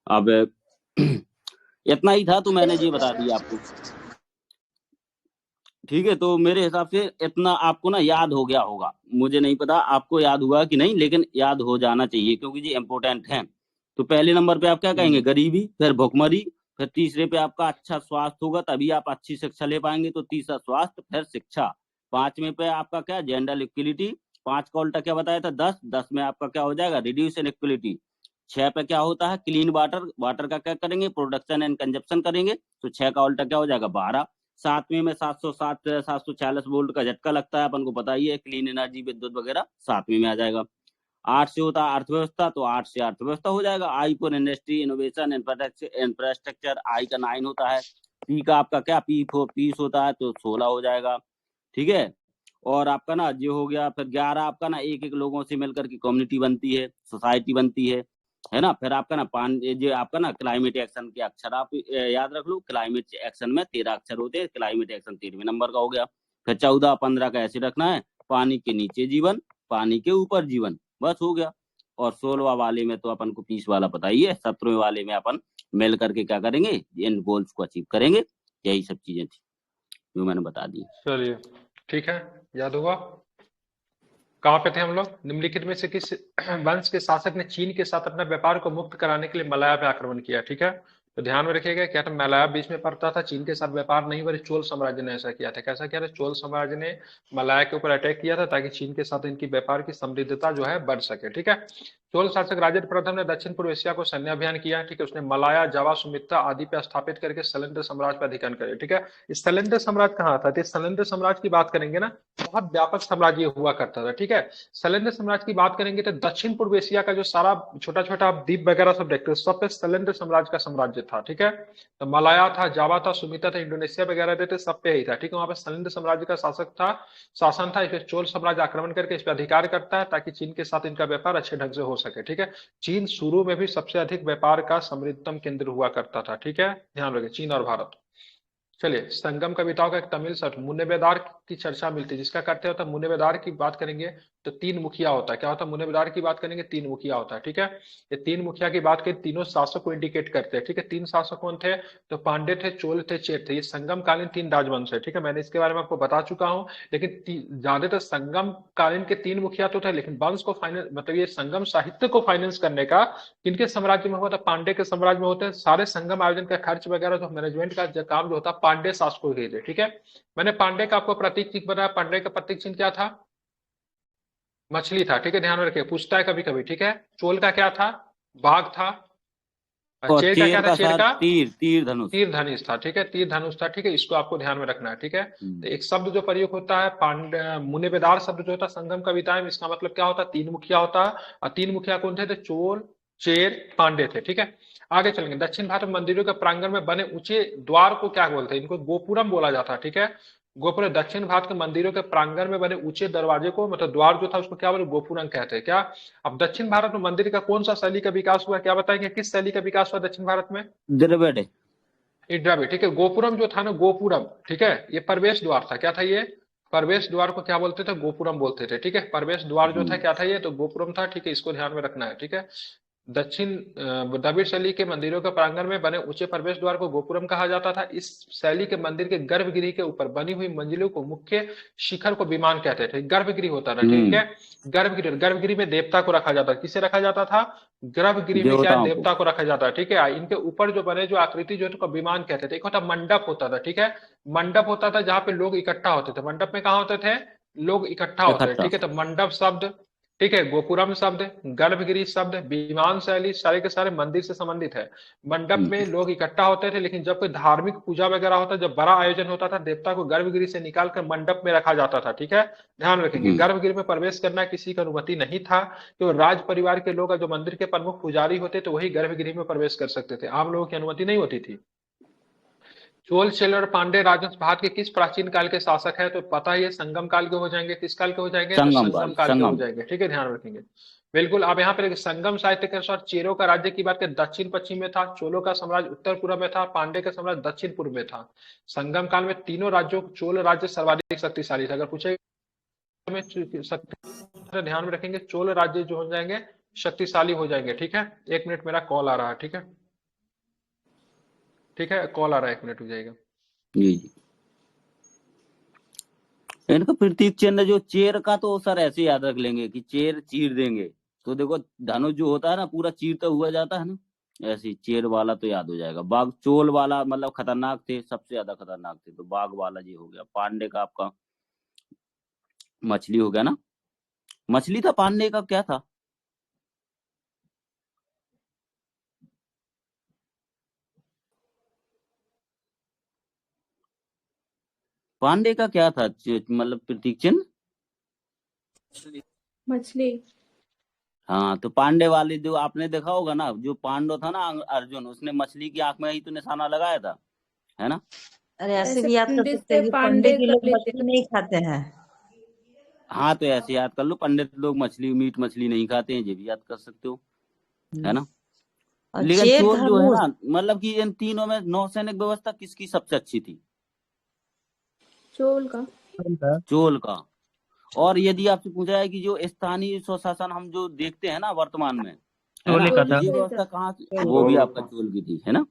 अब इतना ही था, तो मैंने ये बता दिया आपको। ठीक है, तो मेरे हिसाब से इतना आपको ना याद हो गया होगा, मुझे नहीं पता आपको याद हुआ कि नहीं, लेकिन याद हो जाना चाहिए क्योंकि ये इम्पोर्टेंट है। तो पहले नंबर पे आप क्या कहेंगे? गरीबी, फिर भुखमरी, फिर तीसरे पे आपका अच्छा स्वास्थ्य होगा, तभी आप अच्छी शिक्षा ले पाएंगे, तो तीसरा स्वास्थ्य, फिर शिक्षा। पांचवें पे आपका क्या? Gender equality. 5 का उल्टा क्या बताया था? 10। 10 में आपका क्या हो जाएगा? Reduce inequality. 6 पे क्या होता है? Clean water. वाटर का क्या करेंगे? प्रोडक्शन एंड कंजप्शन करेंगे, तो 6 का उल्टा क्या हो जाएगा? 12। 7वें में 707 746 वोल्ट का झटका लगता है, अपन को पता ही है, क्लीन एनर्जी, विद्युत वगैरह 7वें में आ जाएगा। 8 से होता है अर्थव्यवस्था, तो 8 से अर्थव्यवस्था हो जाएगा। I for industry, innovation, infrastructure, आई का 9 होता है। पी का आपका क्या? पी फॉर पीस होता है, तो 16 हो जाएगा। ठीक है, और आपका ना ये हो गया। फिर 11 आपका ना एक एक लोगों से मिलकर की कम्युनिटी बनती है, सोसाइटी बनती है ना। फिर आपका ना ये आपका ना क्लाइमेट एक्शन के अक्षर आप याद रख लो। क्लाइमेट एक्शन में 13 अक्षर होते हैं, क्लाइमेट एक्शन 13वें नंबर का हो गया। फिर 14 15 का ऐसे रखना है, पानी के नीचे जीवन, पानी के ऊपर जीवन, बस हो गया। और 16वां वाले में तो अपन को पीस वाला पता ही है। 17वें वाले में अपन मिल करके क्या करेंगे? इन गोल्स को अचीव करेंगे। यही सब चीजें थी जो मैंने बता दी। चलिए ठीक है, याद हुआ। कहाँ पे थे हम लोग? निम्नलिखित में से किस वंश के शासक ने चीन के साथ अपना व्यापार को मुक्त कराने के लिए मलाया पे आक्रमण किया? ठीक है, तो ध्यान में रखिएगा, क्या था? मलाया बीच में पड़ता था, चीन के साथ व्यापार नहीं, बल्कि चोल साम्राज्य ने ऐसा किया था। कैसा किया था? चोल साम्राज्य ने मलाया के ऊपर अटैक किया था ताकि चीन के साथ इनकी व्यापार की समृद्धता जो है बढ़ सके। ठीक है, चोल शासक राजेंद्र प्रथम ने दक्षिण पूर्व एशिया को सैन्य अभियान किया। ठीक है, उसने मलाया, जावा, सुमित्रा आदि पे स्थापित करके शैलेंद्र साम्राज्य पर अधिकार करे। ठीक है, इस शैलेंद्र साम्राज्य कहाँ था? तो इस शैलेंद्र साम्राज्य की बात करेंगे ना, बहुत व्यापक साम्राज्य हुआ करता था। ठीक है, शैलेंद्र साम्राज्य की बात करेंगे तो दक्षिण पूर्व एशिया का जो सारा छोटा छोटा आप द्वीप वगैरह सब देखते हो, सब पे शैलेंद्र साम्राज्य का साम्राज्य था। ठीक है, तो मलाया था, जावा था, सुमित्रा था, इंडोनेशिया वगैरह थे, सब पे ही था। ठीक है, वहां पे शैलेंद्र साम्राज्य का शासन था। इस चोल साम्राज्य आक्रमण करके इस पर अधिकार करता है ताकि चीन के साथ इनका व्यापार अच्छे ढंग से हो सके। ठीक है, चीन शुरू में भी सबसे अधिक व्यापार का समृद्धतम केंद्र हुआ करता था। ठीक है, ध्यान रखें, चीन और भारत। चलिए, संगम कविताओं का एक तमिल शब्द मुन्नेबेदार की चर्चा मिलती है, जिसका करते होता है मुन्नेबेदार की बात करेंगे तो 3 मुखिया होता है। क्या होता है? मुन्नेबेदार की बात करेंगे 3 मुखिया होता है। ठीक है, ये 3 मुखिया की बात करें, तीनों शासक को इंडिकेट करते हैं। ठीक है, 3 शासक कौन थे? तो पांडे थे, चोल थे, चेर थे। ये संगम कालीन 3 राजवंश है। ठीक है, मैंने इसके बारे में आपको बता चुका हूँ, लेकिन ज्यादातर संगम कालीन के 3 मुखिया तो थे, लेकिन वंश को फाइनेंस, मतलब ये संगम साहित्य को फाइनेंस करने का किनके साम्राज्य में हुआ था? पांडे के साम्राज्य में होते हैं। सारे संगम आयोजन का खर्च वगैरह जो मैनेजमेंट का काम जो होता है, पांडे शासकों के थे। ठीक है, मैंने पांडे का आपको प्रतीक चिन्ह बताया। पांडे का प्रतीक चिन्ह क्या था? मछली था। ठीक है, ध्यान में रखिए, पूछता है कभी कभी। ठीक है, चोल का क्या था? बाघ था। और चेर का क्या था? चेर का तीर धनुष। तीर धनुष था। ठीक है, तीर धनुष था। ठीक है, इसको आपको ध्यान में रखना है। ठीक है, तो एक शब्द जो प्रयोग होता है मुन्नेबेदार शब्द जो होता है संगम कविता में, इसका मतलब क्या होता है? 3 मुखिया होता है। और 3 मुखिया कौन थे? तो चोल, चेर, पांडे थे। ठीक है, आगे चलेंगे। दक्षिण भारत में मंदिरों के प्रांगण में बने ऊंचे द्वार को क्या बोलते हैं? इनको गोपुरम बोला जाता है। ठीक है, गोपुरम। दक्षिण भारत के मंदिरों के प्रांगण में बने ऊंचे दरवाजे को, मतलब द्वार जो था, उसको क्या बोले? गोपुरम कहते हैं। क्या? अब दक्षिण भारत में मंदिर का कौन सा शैली का विकास हुआ? क्या बताएंगे, किस शैली का विकास हुआ दक्षिण भारत में? द्रविड़। द्रविड़। ठीक है, गोपुरम जो था ना, गोपुरम, ठीक है, ये प्रवेश द्वार था। क्या था ये? प्रवेश द्वार को क्या बोलते थे? गोपुरम बोलते थे। ठीक है, प्रवेश द्वार जो था क्या था? ये तो गोपुरम था। ठीक है, इसको ध्यान में रखना है। ठीक है, दक्षिण द्रविड़ शैली के मंदिरों के प्रांगण में बने ऊंचे प्रवेश द्वार को गोपुरम कहा जाता था। इस शैली के मंदिर के गर्भगृह के ऊपर बनी हुई मंजिलों को मुख्य शिखर को विमान कहते थे। गर्भगृह होता था। ठीक है, गर्भगृह में देवता को रखा जाता था। किसे रखा जाता था? गर्भगृह में क्या? देवता को रखा जाता है। ठीक है, इनके ऊपर जो बने जो आकृति जो है विमान कहते थे। एक होता मंडप होता था। ठीक है, मंडप होता था जहां पे लोग इकट्ठा होते थे। मंडप में कहा होते थे? लोग इकट्ठा होते थे। ठीक है, तो मंडप शब्द, ठीक है, गोपुरम शब्द, गर्भगृह शब्द, विमान शैली, सारे के सारे मंदिर से संबंधित है। मंडप में लोग इकट्ठा होते थे, लेकिन जब कोई धार्मिक पूजा वगैरह होता, जब बड़ा आयोजन होता था, देवता को गर्भगृह से निकालकर मंडप में रखा जाता था। ठीक है, ध्यान रखेंगे, गर्भगृह में प्रवेश करना किसी की अनुमति नहीं था। तो राज परिवार के लोग जो मंदिर के प्रमुख पुजारी होते तो वही गर्भगृह में प्रवेश कर सकते थे, आम लोगों की अनुमति नहीं होती थी। चोल, चेल और पांडे राजवंश भारत के किस प्राचीन काल के शासक है? तो पता ही है, संगम काल के हो जाएंगे। किस काल के हो जाएंगे? तो संगम काल के हो जाएंगे। ठीक है, ध्यान रखेंगे बिल्कुल। आप यहाँ पे संगम साहित्य के अनुसार चेरों का राज्य की बात करें, दक्षिण पश्चिम में था। चोलों का साम्राज्य उत्तर पूर्व में था। पांडे का साम्राज्य दक्षिण पूर्व में था। संगम काल में तीनों राज्यों, चोल राज्य सर्वाधिक शक्तिशाली था। अगर पूछे ध्यान में रखेंगे, चोल राज्य जो हो जाएंगे शक्तिशाली हो जाएंगे। ठीक है, 1 मिनट, मेरा कॉल आ रहा है। ठीक है, ठीक है, कॉल आ रहा है, 1 मिनट हो जाएगा। जी। इनका प्रतीक चिन्ह जो चेर का, तो सर ऐसे याद रख लेंगे कि चेर चीर देंगे। तो देखो धनुष जो होता है ना पूरा चीरता हुआ जाता है ना, ऐसे चेर वाला तो याद हो जाएगा। बाघ चोल वाला मतलब खतरनाक थे, सबसे ज्यादा खतरनाक थे, तो बाघ वाला जी हो गया। पांडे का आपका मछली हो गया ना, मछली था पांडे का, क्या था? पांडे का क्या था मतलब प्रतीक चिन्ह? मछली। हाँ, तो पांडे वाले जो आपने देखा होगा ना, जो पांडव था ना अर्जुन, उसने मछली की आंख में ही तो निशाना लगाया था, है ना? अरे ऐसे ऐसे भी याद कर पंडित सकते हैं से कि पांडे पंडित जी कर लोग लीजिए। मछली नहीं खाते हैं। हाँ, तो ऐसे याद कर लो, पंडित लोग मीट मछली नहीं खाते हैं, ये भी याद कर सकते हो, है ना? और लेकिन चेर चोल जो है धनुष, ना, मतलब कि इन तीनों में नौसैनिक व्यवस्था किसकी सबसे अच्छी थी? चोल का। चोल का। और यदि आपसे पूछा जाए कि जो स्थानीय स्वशासन हम जो देखते हैं ना वर्तमान में, है ना, चोले का था। ये व्यवस्था कहाँ की? वो भी आपका चोल की थी, है ना?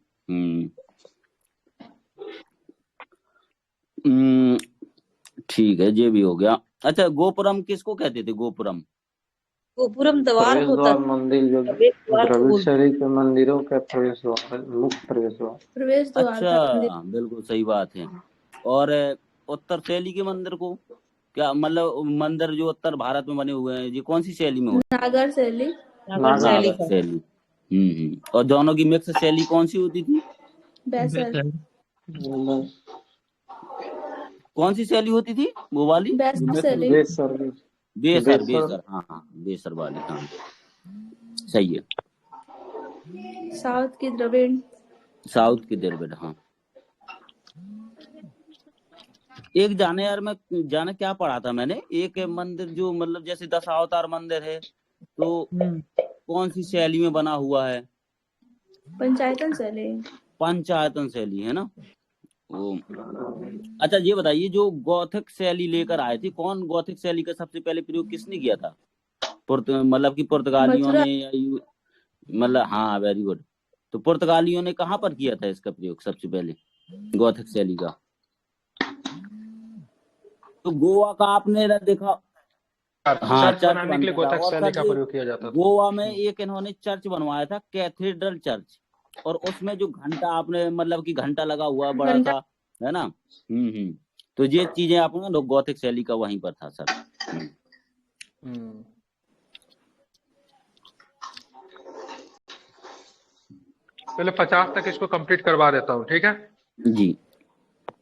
ठीक है, ये भी हो गया। अच्छा, गोपुरम किसको कहते थे? गोपुरम गोपुरम द्वार प्रवेश होता द्वार था, मंदिर जो प्रवेश द्वार को द्रविड़ बोलते शैली के मंदिरों का प्रवेश द्वार, मुख्य प्रवेश द्वार। प्रवेश द्वार था मंदिर। अच्छा, बिल्कुल सही बात है। और उत्तर शैली के मंदिर को क्या मतलब, मंदिर जो उत्तर भारत में बने हुए हैं, ये कौन सी शैली में होते नागर शैली। हैं, नागर शैली नागर का। शैली। और दोनों की मिक्स शैली कौन सी होती थी? बैसल। कौन सी शैली होती थी वो वाली? बैसल शैली। बेसर बेसर, हाँ, बेसर वाली, हाँ, सही है। साउथ की द्रविड़। साउथ की द्रविड़, हाँ। एक जाने यार, मैं जाने क्या पढ़ा था मैंने, एक मंदिर जो मतलब जैसे 10 अवतार मंदिर है, तो कौन सी शैली में बना हुआ है? पंचायतन शैली। पंचायतन शैली, है ना वो। अच्छा, ये बताइए, जो गौथिक शैली लेकर आए थे, कौन गौथिक शैली का सबसे पहले प्रयोग किसने किया था? मतलब कि पुर्तगालियों मथुरा। ने या मतलब, हाँ, वेरी गुड। तो पुर्तगालियों ने कहाँ पर किया था इसका प्रयोग सबसे पहले, गौथिक शैली का? तो गोवा का आपने देखा, हाँ, चर्च चर्च बनाने के लिए बनता था। गोथिक और शैली सर का ये प्रयोग किया जाता था। गोवा में एक इन्होंने चर्च बनवाया था, कैथेड्रल चर्च, और उसमें जो घंटा आपने मतलब कि घंटा लगा हुआ बड़ा घंटा। सा, है ना? तो ये चीजें आपने लोग गौथिक शैली का वहीं पर था सर। पहले 50 तक इसको कंप्लीट करवा देता हूँ, ठीक है जी।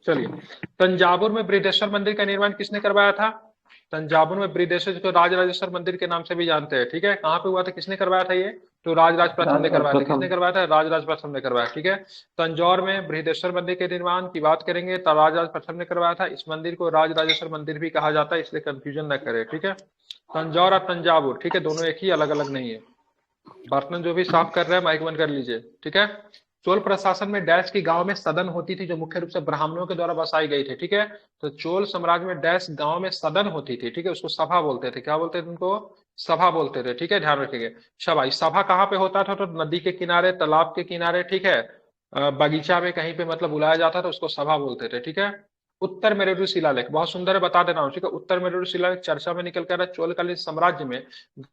चलिए, तंजावुर में बृहदेश्वर मंदिर का निर्माण किसने करवाया था? तंजावुर में बृहदेश्वर को राजराजेश्वर मंदिर के नाम से भी जानते हैं, ठीक है। कहाँ पे हुआ था, किसने करवाया था ये? तो राजराज प्रथम ने करवाया था। किसने करवाया था? राजराज प्रथम ने करवाया, ठीक है। तंजौर में बृहदेश्वर मंदिर के निर्माण की बात करेंगे तो राजराज प्रथम ने करवाया था। इस मंदिर को राजराजेश्वर मंदिर भी कहा जाता है, इसलिए कंफ्यूजन न करें, ठीक है। तंजौर और तंजावुर, ठीक है, दोनों एक ही, अलग अलग नहीं है। बर्तन जो भी साफ कर रहे हैं माइक बंद कर लीजिए, ठीक है। चोल प्रशासन में डैश की गांव में सदन होती थी जो मुख्य रूप से ब्राह्मणों के द्वारा बसाई गई थी, ठीक है। तो चोल साम्राज्य में डैश गांव में सदन होती थी, ठीक है, उसको सभा बोलते थे। क्या बोलते थे उनको? सभा बोलते थे, ठीक है, ध्यान रखिएगा। सभा, सभा कहाँ पे होता था? तो नदी के किनारे, तालाब के किनारे, ठीक है, बगीचा में कहीं पे मतलब बुलाया जाता था, उसको सभा बोलते थे, ठीक है। उत्तर मेरुरु शिलालेख बहुत सुंदर है, बता दे रहा हूँ, ठीक है। उत्तर मेरुरु शिलालेख चर्चा में निकल कर चोलकालीन साम्राज्य में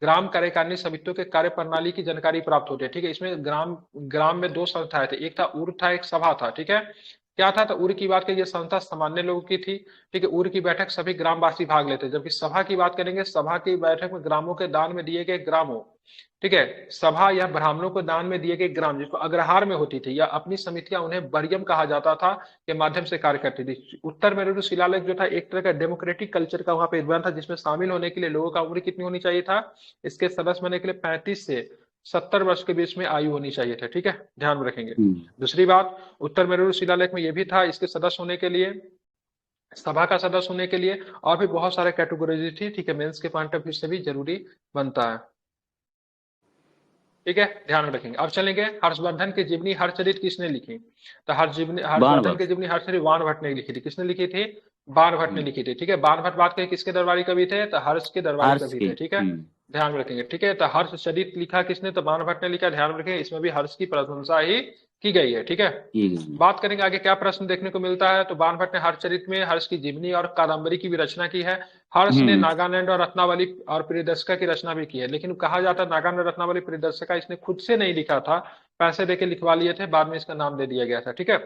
ग्राम कार्यकारिणी समितियों के कार्य प्रणाली की जानकारी प्राप्त होती है, ठीक है। इसमें ग्राम में दो संस्थाएं थे, एक था उर था, एक सभा था, ठीक है। क्या था? तो उर की बात करिए, संस्था सामान्य लोगों की थी, ठीक है। उर की बैठक सभी ग्रामवासी भाग लेते, जबकि सभा की बात करेंगे, सभा की बैठक में ग्रामों के दान में दिए गए ग्रामों, ठीक है। सभा या ब्राह्मणों को दान में दिए गए ग्राम, जिसको अग्रहार में होती थी, या अपनी समितियां, उन्हें बरियम कहा जाता था, के माध्यम से कार्य करती थी। उत्तर मेरुरु शिलालेख जो था एक तरह का डेमोक्रेटिक कल्चर का वहां पे बना था, जिसमें शामिल होने के लिए लोगों का उम्र कितनी होनी चाहिए था? इसके सदस्य बनने के लिए 35 से 70 वर्ष के बीच में आयु होनी चाहिए थे, ठीक है, ध्यान में रखेंगे। दूसरी बात, उत्तर मेरुरु शिलालेख में यह भी था, इसके सदस्य होने के लिए, सभा का सदस्य होने के लिए और भी बहुत सारे कैटेगोरीज थी, ठीक है, मेंस के पॉइंट ऑफ व्यू से भी जरूरी बनता है, ठीक है, ध्यान में रखेंगे। अब चलेंगे, हर्षवर्धन की जीवनी हर्षचरित किसने लिखी? तो हर्षवर्धन की जीवनी हर्षचरित बाण भट्ट ने लिखी थी। किसने लिखी थी? बाण भट्ट ने लिखी थी, ठीक है। बाण भट्ट बात करें किसके दरबारी कवि थे? तो हर्ष के दरबारी कवि थे, ठीक है, ध्यान में रखेंगे, ठीक है। तो हर्षचरित लिखा किसने? तो बाण भट्ट ने लिखा, ध्यान में रखेंगे, इसमें भी हर्ष की प्रशंसा ही की गई है, ठीक है। की गई है। बात करेंगे आगे क्या प्रश्न देखने को मिलता है। तो बाणभट्ट ने हर्षचरित में हर्ष की जीवनी और कादंबरी की भी रचना की है। हर्ष ने नागालैंड और रत्नावली और प्रियदर्शिका की रचना भी की है, लेकिन कहा जाता है नागालैंड रत्नावली प्रियदर्शिका इसने खुद से नहीं लिखा था, पैसे देके लिखवा लिए थे, बाद में इसका नाम दे दिया गया था, ठीक है।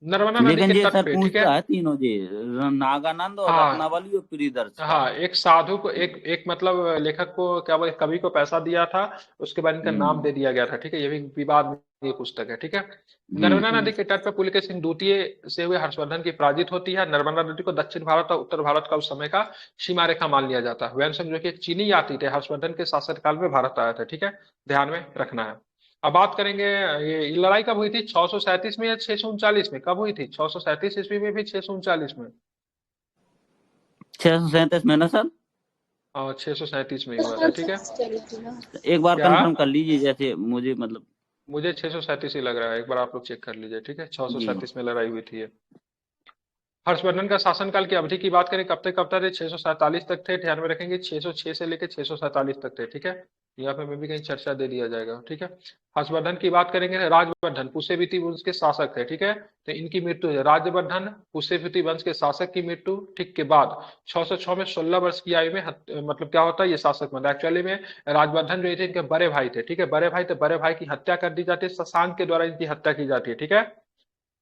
नर्मदा नदी लेकिन के ये तट सर पे, ठीक है। पूछता है तीनों जी, नागानंद और हाँ रत्नावली और प्रियदर्शिका। हाँ, एक साधु को एक मतलब लेखक को क्या बोले कवि को पैसा दिया था, उसके बाद इनका नाम दे दिया गया था, ठीक है। ये भी विवाद में ये पुस्तक है, ठीक है। नर्मदा नदी के तट पर पुलकेशिन द्वितीय से हुए हर्षवर्धन की पराजित होती है। नर्मदा नदी को दक्षिण भारत और उत्तर भारत का उस समय का सीमा रेखा मान लिया जाता है। वैनसंग जो कि एक चीनी यात्री थे, हर्षवर्धन के शासनकाल में भारत आया था, ठीक है, ध्यान में रखना है। अब बात करेंगे ये लड़ाई कब हुई थी, 637 में या 639 में, कब हुई थी, 637 ईस्वी में भी 639 में? 637 में ना सर? और 637 में ही हुआ था, ठीक है। एक बार क्या? कंफर्म कर लीजिए, जैसे मुझे मतलब मुझे 637 ही लग रहा है, एक बार आप लोग चेक कर लीजिए, ठीक है। 637 में लड़ाई हुई थी ये। हर्षवर्धन का शासनकाल की अवधि की बात करें कब तक थे, 647 तक थे, ध्यान में रखेंगे 606 से लेकर 647 तक थे, ठीक है। यहाँ पे मैं भी कहीं चर्चा दे दिया जाएगा, ठीक है। हर्षवर्धन की बात करेंगे, राजवर्धन पुष्यवृत्ति वंश के शासक थे, ठीक है। तो इनकी मृत्यु है, राजवर्धन पुष्यवृत्ति वंश के शासक की मृत्यु ठीक के बाद 606 में 16 वर्ष की आयु में मतलब क्या होता है, ये शासक बनता है। एक्चुअली में राजवर्धन जो थे इनके बड़े भाई थे, ठीक है, बड़े भाई थे, बड़े भाई की हत्या कर दी जाती है, शशांक के द्वारा इनकी हत्या की जाती है, ठीक है।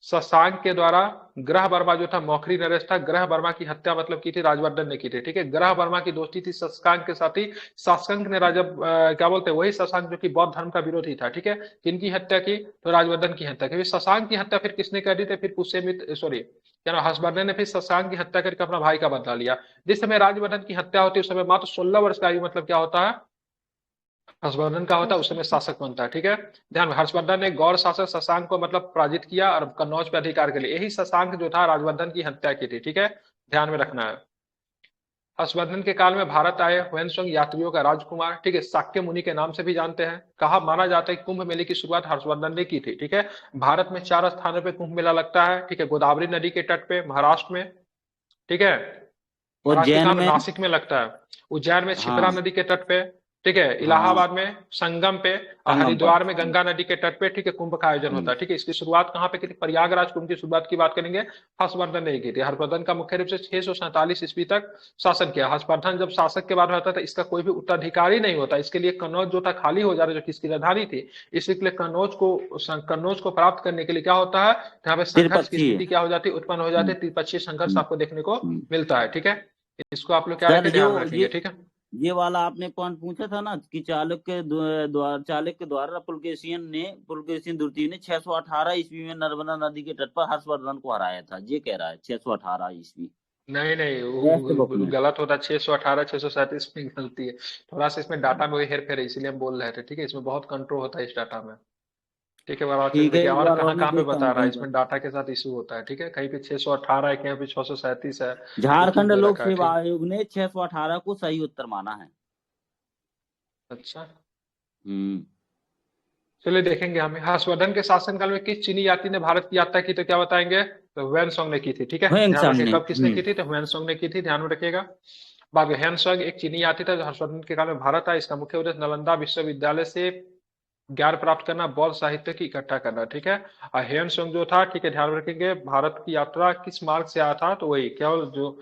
शशांक के द्वारा ग्रह वर्मा जो था मौखरी नरेश था, ग्रह वर्मा की हत्या मतलब की थी राजवर्धन ने की थी, ठीक है। ग्रह वर्मा की दोस्ती थी शशांक के साथ ही। शशांक ने राजा क्या बोलते हैं, वही शशांक जो कि बौद्ध धर्म का विरोधी था, ठीक है। किनकी हत्या की, तो राजवर्धन की हत्या की। शशांक की हत्या फिर किसने कर दी थी, फिर पुष्यमित्र सॉरी क्या नाम, हर्षवर्धन ने फिर शशांक की हत्या करके अपना भाई का बदला लिया। जिस समय राजवर्धन की हत्या होती है उस समय मात्र 16 वर्ष का आयु मतलब क्या होता है, हर्षवर्धन का होता है, उस समय शासक बनता है, ठीक है। ध्यान में, हर्षवर्धन ने गौर शासक शशांक को मतलब पराजित किया और कन्नौज पे अधिकार के लिए, यही शशांक जो था राजवर्धन की हत्या की थी, ठीक है, ध्यान में रखना है। हर्षवर्धन के काल में भारत आए हुएनसोंग यात्रियों का राजकुमार, ठीक है, शाक्य मुनि के नाम से भी जानते हैं। कहा माना जाता है कि कुंभ मेले की शुरुआत हर्षवर्धन ने की थी, ठीक है। भारत में 4 स्थानों पे कुंभ मेला लगता है, ठीक है। गोदावरी नदी के तट पे महाराष्ट्र में, ठीक है, उज्जैन में, नासिक में लगता है। उज्जैन में क्षिप्रा हाँ। नदी के तट पे, ठीक है। इलाहाबाद में संगम पे और हरिद्वार में गंगा नदी के तट पे, ठीक है, कुंभ का आयोजन होता है, ठीक है। इसकी शुरुआत कहाँ पे की थी, प्रयागराज कुंभ की शुरुआत की बात करेंगे, हर्षवर्धन ने की थी। हर्षवर्धन का मुख्य रूप से 647 ईस्वी तक शासन किया। हर्षवर्धन जब शासक के बाद रहता था, इसका कोई भी उत्तराधिकारी नहीं होता, इसके लिए कन्नौज जो था खाली हो जा रहा, जो कि इसकी राजधानी थी। इसलिए कन्नौज को प्राप्त करने के लिए क्या होता है, यहाँ पे संघर्ष की स्थिति क्या हो जाती है, उत्पन्न हो जाती है, त्रिपक्षीय संघर्ष आपको देखने को मिलता है, ठीक है। इसको आप लोग क्या रखेंगे, ध्यान रखेंगे, ठीक है। ये वाला आपने पॉइंट पूछा था ना कि चालुक्य के द्वारा पुलकेशिन द्वितीय ने 618 ईस्वी में नर्मदा नदी के तट पर हर्षवर्धन को हराया था, ये कह रहा है 618 ईस्वी। नहीं वो गलत होता है, 618 637 में गलती है, थोड़ा सा इसमें डाटा में हेर फेर है, इसीलिए हम बोल रहे थे, ठीक है। इसमें बहुत कंट्रोल होता है इस डाटा में, ठीक है। और कहाँ पे बता रहा है, इसमें डाटा के साथ इशू होता है, ठीक है। कहीं पे 618 है, कहीं पे 637 है। झारखंड लोक सेवा आयोग ने 618 को सही उत्तर माना है। अच्छा, चलिए देखेंगे हमें। हर्षवर्धन के शासनकाल में किस चीनी यात्री ने भारत की यात्रा की, तो क्या बताएंगे, तो हुएनसोंग ने की थी, ठीक है। कब किसने की थी, तो हुएनसोंग ने की थी, ध्यान में रखिएगा। बाद में हुएनसोंग एक चीनी यात्री था जो हर्षवर्धन के काल में भारत आया। इसका मुख्य उद्देश्य नालंदा विश्वविद्यालय से ज्ञान प्राप्त करना, बौद्ध साहित्य की इकट्ठा करना, ठीक है। और हुएनसोंग जो था, ठीक है, ध्यान रखेंगे, भारत की यात्रा किस मार्ग से आया था, तो वही केवल जो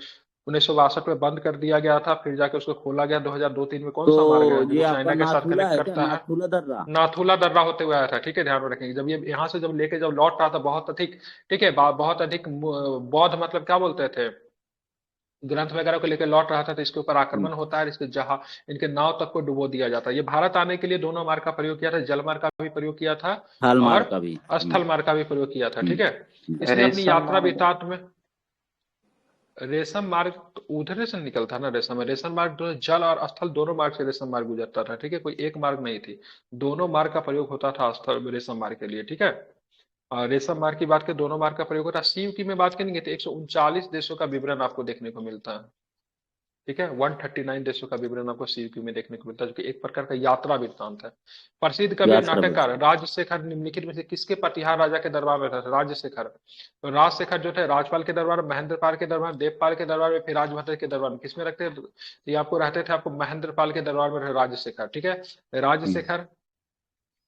1962 में बंद कर दिया गया था, फिर जाके उसको खोला गया 2002-3 में। कौन सा मार्ग है जो चाइना के साथ कनेक्ट करता है, नाथुला दर्रा होते हुए आया था, ठीक है, ध्यान में रखेंगे। जब ये यहाँ से जब लेके जब लौट रहा था, बहुत अधिक, ठीक है, बहुत अधिक बौद्ध मतलब क्या बोलते थे, ग्रंथ वगैरह को लेकर लौट रहा था, तो इसके ऊपर आक्रमण होता है, इसके इनके नाव तक को डुबो दिया जाता है। ये भारत आने के लिए दोनों मार्ग का प्रयोग किया था, जल मार्ग का भी प्रयोग किया था और स्थल मार्ग का भी प्रयोग किया था, ठीक है। इसने अपनी यात्रा वृत्तांत में रेशम मार्ग तो उधर से निकलता ना, रेशम मार्ग जल और स्थल दोनों मार्ग से रेशम मार्ग गुजरता था, ठीक है। कोई एक मार्ग नहीं थी, दोनों मार्ग का प्रयोग होता था स्थल रेशम मार्ग के लिए, ठीक है। और रेशम मार्ग की बात करें, दोनों मार्ग का प्रयोग होता है। सीयूटी में बात करेंगे तो 139 देशों का विवरण आपको देखने को मिलता है, ठीक है। 139 देशों का विवरण आपको सीयूटी में देखने को मिलता है, जो कि एक प्रकार का यात्रा वृत्तांत है। प्रसिद्ध कवि नाटककार राजशेखर निम्नलिखित में से किसके प्रतिहार राजा के दरबार में था, राजशेखर। तो राजशेखर जो थे राजपाल के दरबार में, महेंद्रपाल के दरबार, देवपाल के दरबार में, फिर राजभद्र के दरबार में, किसमें रखते थे, ये आपको रहते थे आपको महेंद्रपाल के दरबार में राजशेखर, ठीक है। राजशेखर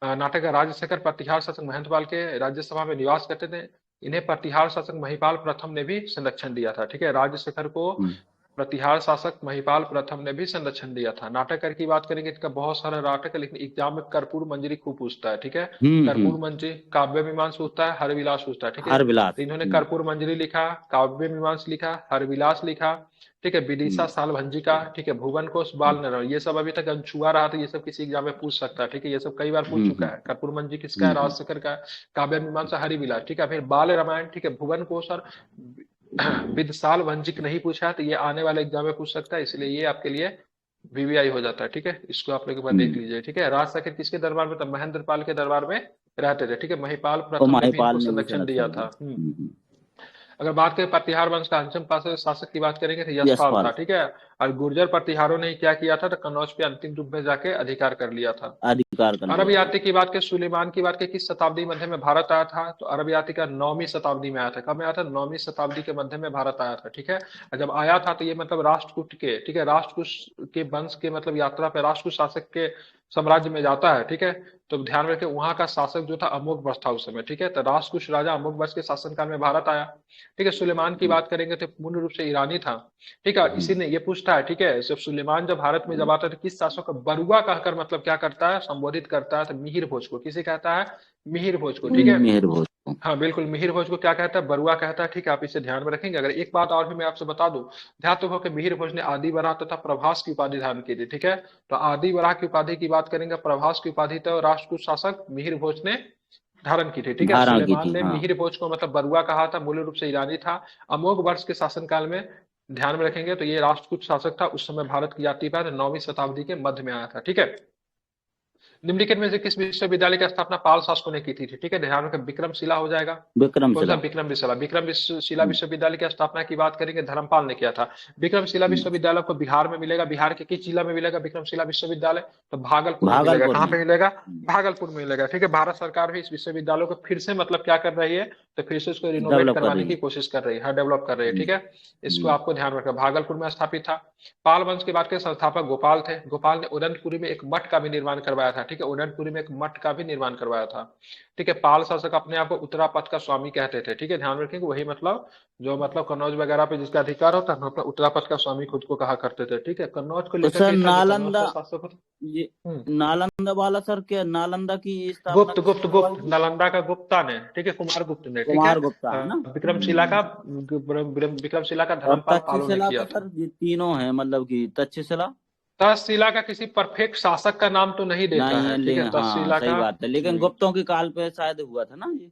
नाटक का राज्यशेखर प्रतिहार शासक महेंद्रपाल के राज्यसभा में निवास करते थे। इन्हें प्रतिहार शासक महिपाल प्रथम ने भी संरक्षण दिया था। ठीक है, राज्यशेखर को प्रतिहार शासक महिपाल प्रथम ने भी संरक्षण दिया था। नाटककार की बात करेंगे, इसका बहुत सारा नाटक है, लेकिन एग्जाम में कर्पूर मंजरी खूब पूछता है। ठीक है, कर्पूर मंजरी, काव्य मीमांस पूछता है, हरविलास पूछता है। ठीक है, हरविलास। तो इन्होंने कर्पूर मंजरी लिखा, काव्य मीमांस लिखा, हरविलास लिखा। ठीक है, विदिशा सालभंजिका, ठीक है, भुवन कोश, बाल नर, ये सब अभी तक अनछुआ रहा था, ये सब किसी एग्जाम में पूछ सकता है। ठीक है, ये सब कई बार पूछ चुका है। कर्पूर मंजरी किसका है? राजशेखर का। काव्य मीमांसा हरिविलास। ठीक है, फिर बाल रामायण, ठीक है, भुवन कोश और विदसाल भंजिक नहीं पूछा, तो ये आने वाले एग्जाम में पूछ सकता है, इसलिए ये आपके लिए वीवीआई हो जाता है। ठीक है, इसको आप लोग एक बार देख लीजिए। ठीक है, राजशेखर किसके दरबार में था? महेंद्रपाल के दरबार में रहते थे। ठीक है, महिपाल प्रथम ने भी इनको संरक्षण दिया था। अगर बात करें प्रतिहार वंश का अंतिम शासक की बात करेंगे तो यशपाल था। ठीक है, और गुर्जर प्रतिहारों ने क्या किया था? तो कन्नौज पे अंतिम रूप में जाके अधिकार कर लिया था। अरब यात्री की बात करें, सुलेमान की बात करें, किस शताब्दी मध्य में भारत आया था? तो अरब यात्री का 9वीं शताब्दी में आया था। कब में आया था? 9वीं शताब्दी के मध्य में भारत आया था। ठीक है, और जब आया था तो ये मतलब राष्ट्रकूट के, ठीक है, राष्ट्रकूट के वंश के मतलब यात्रा पे राष्ट्रकूट शासक के साम्राज्य में जाता है। ठीक है, तो ध्यान रखें वहां का शासक जो था अमोघवर्ष था उस समय। ठीक है, तो राष्ट्रकूट राजा अमोघवर्ष के शासनकाल में भारत आया। ठीक है, सुलेमान की बात करेंगे तो पूर्ण रूप से ईरानी था। ठीक है, इसी ने ये पूछता है। ठीक है, जब सुलेमान जब भारत में जब आता है तो किस शासक को बरुआ कहकर मतलब क्या करता है? संबोधित करता है। तो मिहिर भोज को। किसे कहता है? मिहिर भोज को। ठीक है, मिहिर भोज। हाँ बिल्कुल, मिहिर भोज को क्या कहता है? बरुआ कहता है। ठीक है, आप इसे ध्यान में रखेंगे। अगर एक बात और भी मैं आपसे बता दूं, ध्यान हो कि मिहिर भोज ने आदि वराह तथा प्रभास की उपाधि धारण की थी। ठीक है, तो आदि वराह की उपाधि की बात करेंगे, प्रभास की उपाधि तो राष्ट्रकूट शासक मिहिर भोज ने धारण की थी। ठीक है, सुलेमान ने मिहिर भोज को मतलब बरुआ कहा था, मूल रूप से ईरानी था। अमोघ वर्ष के शासनकाल में ध्यान में रखेंगे तो ये राष्ट्रकूट शासक था। उस समय भारत की यात्री पर 9वीं शताब्दी के मध्य में आया था। ठीक है, निम्नलिखित में से किस विश्वविद्यालय की स्थापना पाल शासकों ने की थी? ठीक है, ध्यान रखें, विक्रमशिला हो जाएगा। विक्रमशिला विक्रमशिला विश्वविद्यालय की स्थापना की बात करेंगे, धर्मपाल ने किया था। विक्रमशिला विश्वविद्यालय को बिहार में मिलेगा। बिहार के किस जिला में मिलेगा विक्रमशिला विश्वविद्यालय? तो भागलपुर में मिलेगा। कहाँ पे मिलेगा? भागलपुर में मिलेगा। ठीक है, भारत सरकार भी इस विश्वविद्यालय को फिर से मतलब क्या कर रही है? तो फिर से उसको रिनोवेट करवाने की कोशिश कर रही है, डेवलप कर रही है। ठीक है, इसको आपको ध्यान रखना, भागलपुर में स्थापित था। पाल वंश की बात करें, संस्थापक गोपाल थे। गोपाल ने उदयपुरी में एक मठ का भी निर्माण करवाया था। ठीक है, उदयपुरी में एक मठ का भी निर्माण करवाया था। ठीक है, पाल शासक अपने आप को उत्तरापथ का स्वामी कहते थे। ठीक है, ध्यान रखेंगे, वही मतलब जो मतलब कन्नौज वगैरह पे जिसका अधिकार होता है मतलब उत्तरापथ का स्वामी खुद को कहा करते थे। ठीक है, कन्नौज को लेकर नालंदा वाला सर क्या? नालंदा की गुप्त नालंदा का गुप्ता ने। ठीक है, कुमार गुप्त ने। कुमार गुप्ता है ना। विक्रमशिला का धर्मपाल पालों ने किया था। ये तीनों है मतलब की तक्षशिला। तक्षशिला का किसी परफेक्ट शासक का नाम तो नहीं देता है। ठीक है, तक्षशिला सही बात है, लेकिन गुप्तों के काल पे शायद हुआ था ना ये।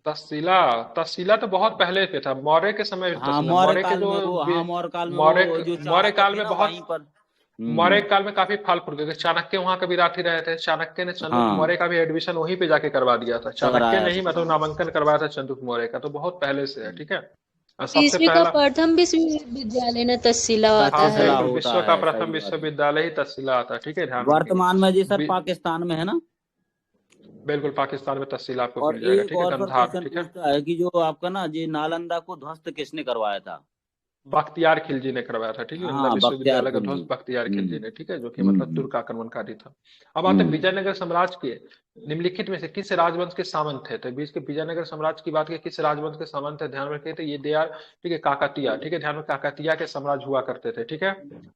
तक्षशिला तो बहुत पहले पे था, मौर्य के समय। मौर्य काल में बहुत मौर्य काल में काफी फल फूल गए। चाणक्य वहां के विराठी रहे थे। चाणक्य ने चंद्रगुप्त मौर्य का भी एडमिशन वहीं पे जाके करवा दिया था। चाणक्य ने ही मतलब नामांकन करवाया था चंद्रगुप्त मौर्य का, तो बहुत पहले से है। ठीक है, सबसे पहला प्रथम विश्वविद्यालय न तक्षशिला आता है। विश्व का प्रथम विश्वविद्यालय ही तक्षशिला आता है। ठीक है, ध्यान वर्तमान में जी सर पाकिस्तान में है ना। बिल्कुल, पाकिस्तान में तक्षशिला आपको मिल जाएगा। ठीक है, गंधार। ठीक है कि जो आपका ना जी नालंदा को ध्वस्त किसने करवाया था? बख्तियार खिलजी ने करवाया था। ठीक है, विश्वविद्यालय का ध्वस्त बख्तियार खिलजी ने। ठीक है, जो कि मतलब तुर्क आक्रमणकारी था। अब आते हैं विजयनगर साम्राज्य के निम्नलिखित में से किस राजवंश के सामंत थे? तो बीच के विजयनगर साम्राज्य की बात की, किस राजवंश के सामंत थे? ध्यान रखिए, तो ये दे आर, ठीक है, काकतिया। ठीक है, ध्यान में काकतिया के साम्राज्य हुआ करते थे। ठीक है,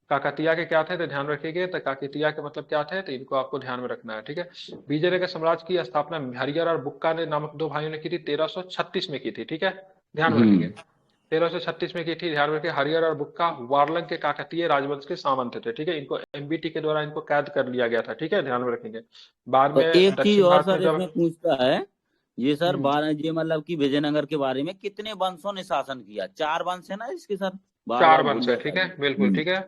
काकतिया के क्या थे? तो ध्यान रखिएगा, तो काकतिया के मतलब क्या थे? तो इनको आपको ध्यान में रखना है। ठीक है, विजयनगर साम्राज्य की स्थापना हरियर और बुक्का ने नामक दो भाइयों ने की थी, 1336 में की थी। ठीक है, ध्यान रखिएगा, 1336 में की थी। ध्यान रखिए, हरियर और बुक्का वारलंग के काकतीय राजवंश के सामंत थे। ठीक है, इनको एमबीटी के द्वारा इनको कैद कर लिया गया था। ठीक है, ध्यान में रखेंगे। बाद में एक चीज और सर इसमें पूछता है ये सर, ये मतलब कि विजयनगर के बारे में कितने वंशों ने शासन किया? 4 वंश है ना इसके सर? 4 वंश है। ठीक है, बिल्कुल ठीक है।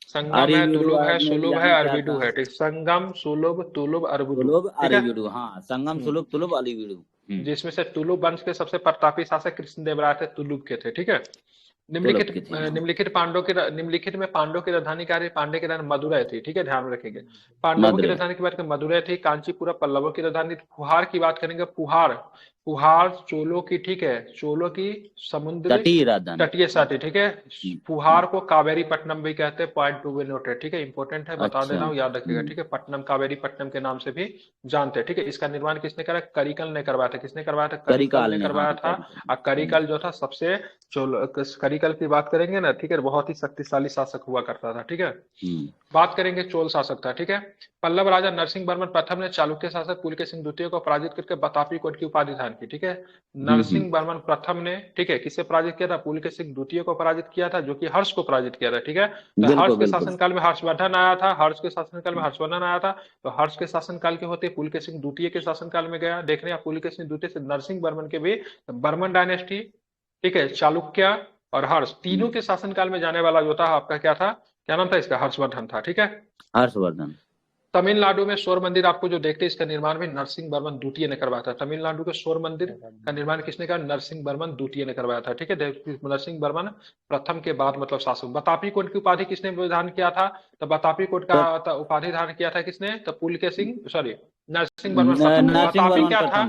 संगम है, तुलुब है, सुलुभ है, अरविडु है। ठीक, संगम, सुलुभ, तुलुब, अरविडु। हाँ, संगम, सुलुभ, तुलुब, अरविडु। जिसमें से तुलुब वंश के सबसे प्रतापी शासक कृष्णदेव राय थे, तुलुब के थे। ठीक है, निम्नलिखित में पांडव की राजधानी क्या रही? पांडे की राजधानी मदुरै थी। ठीक है, ध्यान में रखेंगे। पांडवों की राजधानी की बात करें मदुरै थी। कांचीपुरा पल्लवों की राजधानी। फुहार की बात करेंगे, फुहार चोलों की, ठीक है, चोलों की समुद्र तटीय राजधानी। तटीय साथी, ठीक है। फुहार को कावेरी पट्टनम भी कहते हैं, पॉइंट टू बी नोटेड, ठीक है, इंपॉर्टेंट है, बता दे अच्छा। रहा हूँ, याद रखिएगा, ठीक है। पट्टनम, कावेरी पट्टनम के नाम से भी जानते हैं, ठीक है। इसका निर्माण किसने करा? करिकल ने करवाया था। किसने करवाया था? करिकल ने करवाया था। और करिकल जो था सबसे करिकल की बात करेंगे ना, ठीक है, बहुत ही शक्तिशाली शासक हुआ करता था, ठीक है। बात करेंगे चोल शासक था, ठीक है। पल्लव राजा नरसिंह वर्मन प्रथम ने चालुक्य शासक पुलकेशिन द्वितीय को पराजित करके बतापी कोट की उपाधि धारण की, ठीक है। नरसिंह वर्मन प्रथम ने, ठीक है, किसे पराजित किया था? पुलकेशिन द्वितीय को पराजित किया था, जो कि हर्ष को पराजित किया था, ठीक है। तो हर्ष के शासनकाल में हर्षवर्धन आया था, हर्ष के शासनकाल में हर्षवर्धन आया था। तो हर्ष के शासनकाल के होते पुलकेशिन द्वितीय के शासनकाल में गया। देख रहे हैं पुलकेशिन द्वितीय से नरसिंह वर्मन के भी बर्मन डायनेस्टी, ठीक है, चालुक्य और हर्ष तीनों के शासनकाल में जाने वाला जो था आपका क्या था, क्या नाम था इसका? हर्षवर्धन था, ठीक है, हर्षवर्धन। तमिलनाडु में शोर मंदिर आपको जो देखते हैं, इसका निर्माण भी नरसिंह वर्मन द्वितीय ने करवाया था। तमिलनाडु के शोर मंदिर का निर्माण किसने करा? नरसिंह वर्मन द्वितीय ने करवाया था, ठीक है। नरसिंह वर्मन प्रथम के बाद मतलब शासक। बतापी कोट की उपाधि किसने धारण किया था? तो बतापी कोट का उपाधि धारण किया था किसने? तो पुलकेशिन, सॉरी, नरसिंह वर्मन प्रथम। बतापी क्या था?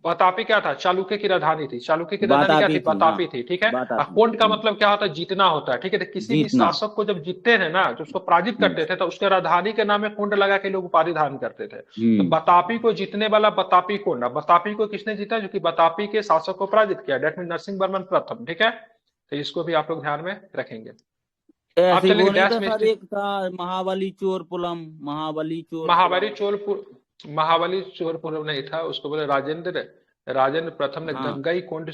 बतापी क्या था? चालुक्य की राजधानी थी। चालुक्य की राजधानी क्या थी? बतापी थी, ठीक है। कोंड का मतलब क्या होता है? जीतना होता है, ठीक है। तो किसी भी शासक को जब जीतते हैं ना, जो उसको पराजित करते थे, तो उसके राजधानी के नाम में कुंड लगा के लोग उपाधि धारण करते थे। तो बतापी को जीतने वाला बतापी कुंड। बतापी को किसने जीता? जो कि बतापी के शासक को पराजित किया, डेट मीन नरसिंह वर्मन प्रथम, ठीक है। तो इसको भी आप लोग ध्यान में रखेंगे। ऐसे वो नहीं था सर, एक था महाबली चोरपुरम, महाबली चोरपुरम नहीं था, उसको बोले राजेंद्र प्रथम ने गंगाई कोंड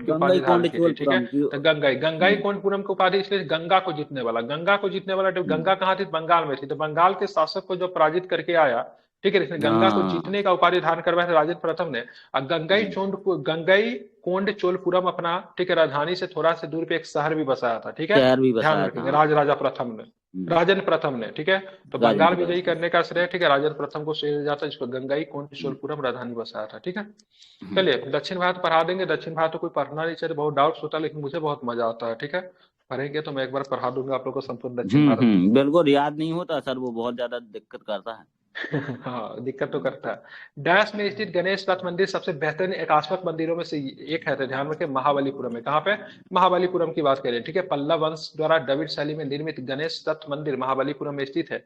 की उपाधि धारण की थी, ठीक है। तो गंगाई कोंडपुरम की उपाधि इसलिए गंगा को जीतने वाला। गंगा कहाँ थी? बंगाल में थी। तो बंगाल के शासक को जो पराजित करके आया, ठीक है, इसने गंगा को जीतने का उपाधि धारण करवाया था राजेंद्र प्रथम ने। और गंगाई कोंड चोलपुरम अपना, ठीक है, राजधानी से थोड़ा से दूर पे एक शहर भी बसाया था, ठीक है, ध्यान रखेंगे। राजेंद्र प्रथम ने, ठीक है। तो बंगाल विजयी करने का श्रेय, ठीक है, राजेंद्र प्रथम को श्रेय जाता है, जिसको गंगाई कोंड चोलपुरम राजधानी बसाया था, ठीक है। चलिए दक्षिण भारत पढ़ा देंगे। दक्षिण भारत तो कोई पढ़ना नहीं चाहिए, बहुत डाउट्स होता है, लेकिन मुझे बहुत मजा आता है, ठीक है। पढ़ेंगे तो मैं एक बार पढ़ा दूंगा आप लोग को संपूर्ण दक्षिण भारत। बिल्कुल याद नहीं होता सर, वो बहुत ज्यादा दिक्कत करता है। हाँ, दिक्कत तो करता है। डैश में स्थित गणेश रथ मंदिर सबसे बेहतरीन एकाश्मक मंदिरों में से एक है, तो ध्यान रखें, महाबलीपुरम में। कहाँ पे? महाबलीपुरम की बात करें, ठीक है। पल्लव वंश द्वारा द्रविड़ शैली में निर्मित गणेश रथ मंदिर महाबलीपुरम में स्थित है।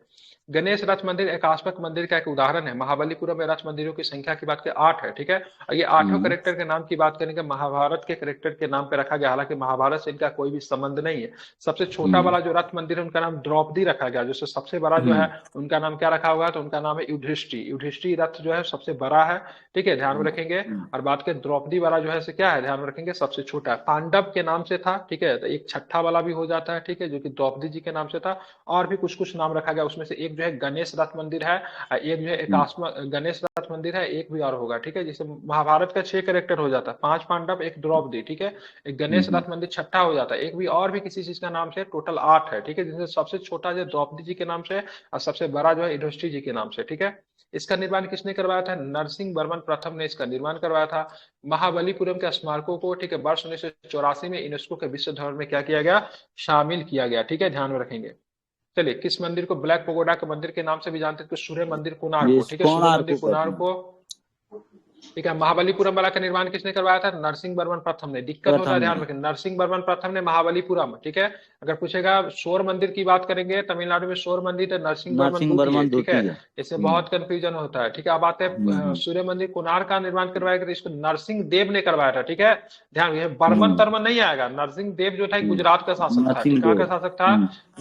गणेश रथ मंदिर एकाश्मक मंदिर का एक उदाहरण है। महाबलीपुरम में रथ मंदिरों की संख्या की बात करें 8 है, ठीक है। और ये 8 कैरेक्टर के नाम की बात करेंगे, महाभारत के कैरेक्टर के नाम पे रखा गया, हालांकि महाभारत से इनका कोई भी संबंध नहीं है। सबसे छोटा वाला जो रथ मंदिर है उनका नाम द्रौपदी रखा गया, जो सबसे बड़ा जो है उनका नाम क्या रखा हुआ है? तो उनका नाम है युधिष्ठिर रथ जो है सबसे बड़ा है, ठीक है, ध्यान में रखेंगे। और बात करें द्रौपदी वाला जो है क्या है, ध्यान में रखेंगे, सबसे छोटा है। पांडव के नाम से था, ठीक है, तो एक छठा वाला भी हो जाता है, ठीक है, जो कि द्रौपदी जी के नाम से था। और भी कुछ नाम रखा गया, उसमें से एक जो है गणेश रथ मंदिर है, एक जो है एकाश्मक गणेश रथ मंदिर है, एक भी और होगा, ठीक है। जिसे महाभारत का 6 कैरेक्टर हो जाता है, 5 पांडव, एक द्रौपदी, ठीक है, एक गणेश रथ मंदिर छठा हो जाता है, एक भी और भी किसी चीज का नाम से, टोटल 8 है, ठीक है। जिसमें सबसे छोटा जो द्रौपदी जी के नाम से और सबसे बड़ा जो है युधिष्ठिर जी के नाम से, ठीक है। इसका निर्माण किसने करवाया था? नरसिंह वर्मन प्रथम ने इसका निर्माण करवाया था। महाबलीपुरम के स्मारकों को, ठीक है, वर्ष 1984 में यूनेस्को के विश्व धरोहर में क्या किया गया? शामिल किया गया, ठीक है, ध्यान में रखेंगे। चलिए, किस मंदिर को ब्लैक पगोडा के मंदिर के नाम से भी जानते हैं? सूर्य मंदिर कोणार्क को, ठीक है, सूर्य मंदिर कोणार्क को, ठीक है। महाबलीपुरम वाला का निर्माण किसने करवाया था? नरसिंह वर्मन प्रथम ने। दिक्कत होता है, ध्यान रखें, नरसिंह वर्मन प्रथम ने महाबलीपुरम, ठीक है। अगर पूछेगा शोर मंदिर की बात करेंगे, तमिलनाडु में शोर मंदिर तो नरसिंह वर्मन, ठीक है, इससे बहुत कंफ्यूजन होता है, ठीक है। अब आते हैं सूर्य मंदिर कोणार्क का निर्माण करवाया गया, इसको नरसिंह देव ने करवाया था, ठीक है, ध्यान रखिए, बर्मन तर्मन नहीं आएगा। नरसिंह देव जो था गुजरात का शासक था, कहाँ का शासक था?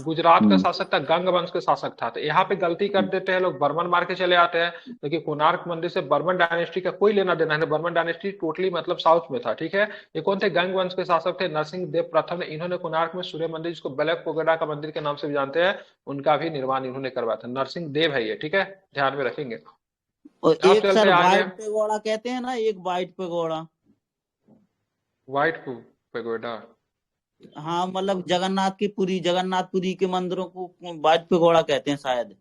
गुजरात का शासक था, गंग वंश का शासक था। तो यहाँ पे गलती कर देते हैं लोग, बर्मन मार के चले आते हैं, क्योंकि कोणार्क मंदिर से बर्मन डायनेस्टी का कोई लेना देना है। बर्मन डायनेस्टी टोटली मतलब साउथ में था, ठीक है। ये कौन थे? गंग वंश के शासक थे, नरसिंह देव प्रथम ने। इन्होंने कोणार्क में सूर्य मंदिर, जिसको ब्लैक पगोडा का मंदिर के नाम से भी जानते हैं, उनका भी निर्माण इन्होंने करवाया था। नरसिंह देव है ये, ठीक है, ध्यान में रखेंगे। और एक सर व्हाइट पेगोडा कहते हैं ना, एक व्हाइट पेगोडा, व्हाइट पेगोडा, हाँ, मतलब जगन्नाथपुरी के मंदिरों को व्हाइट पेगोडा कहते हैं शायद।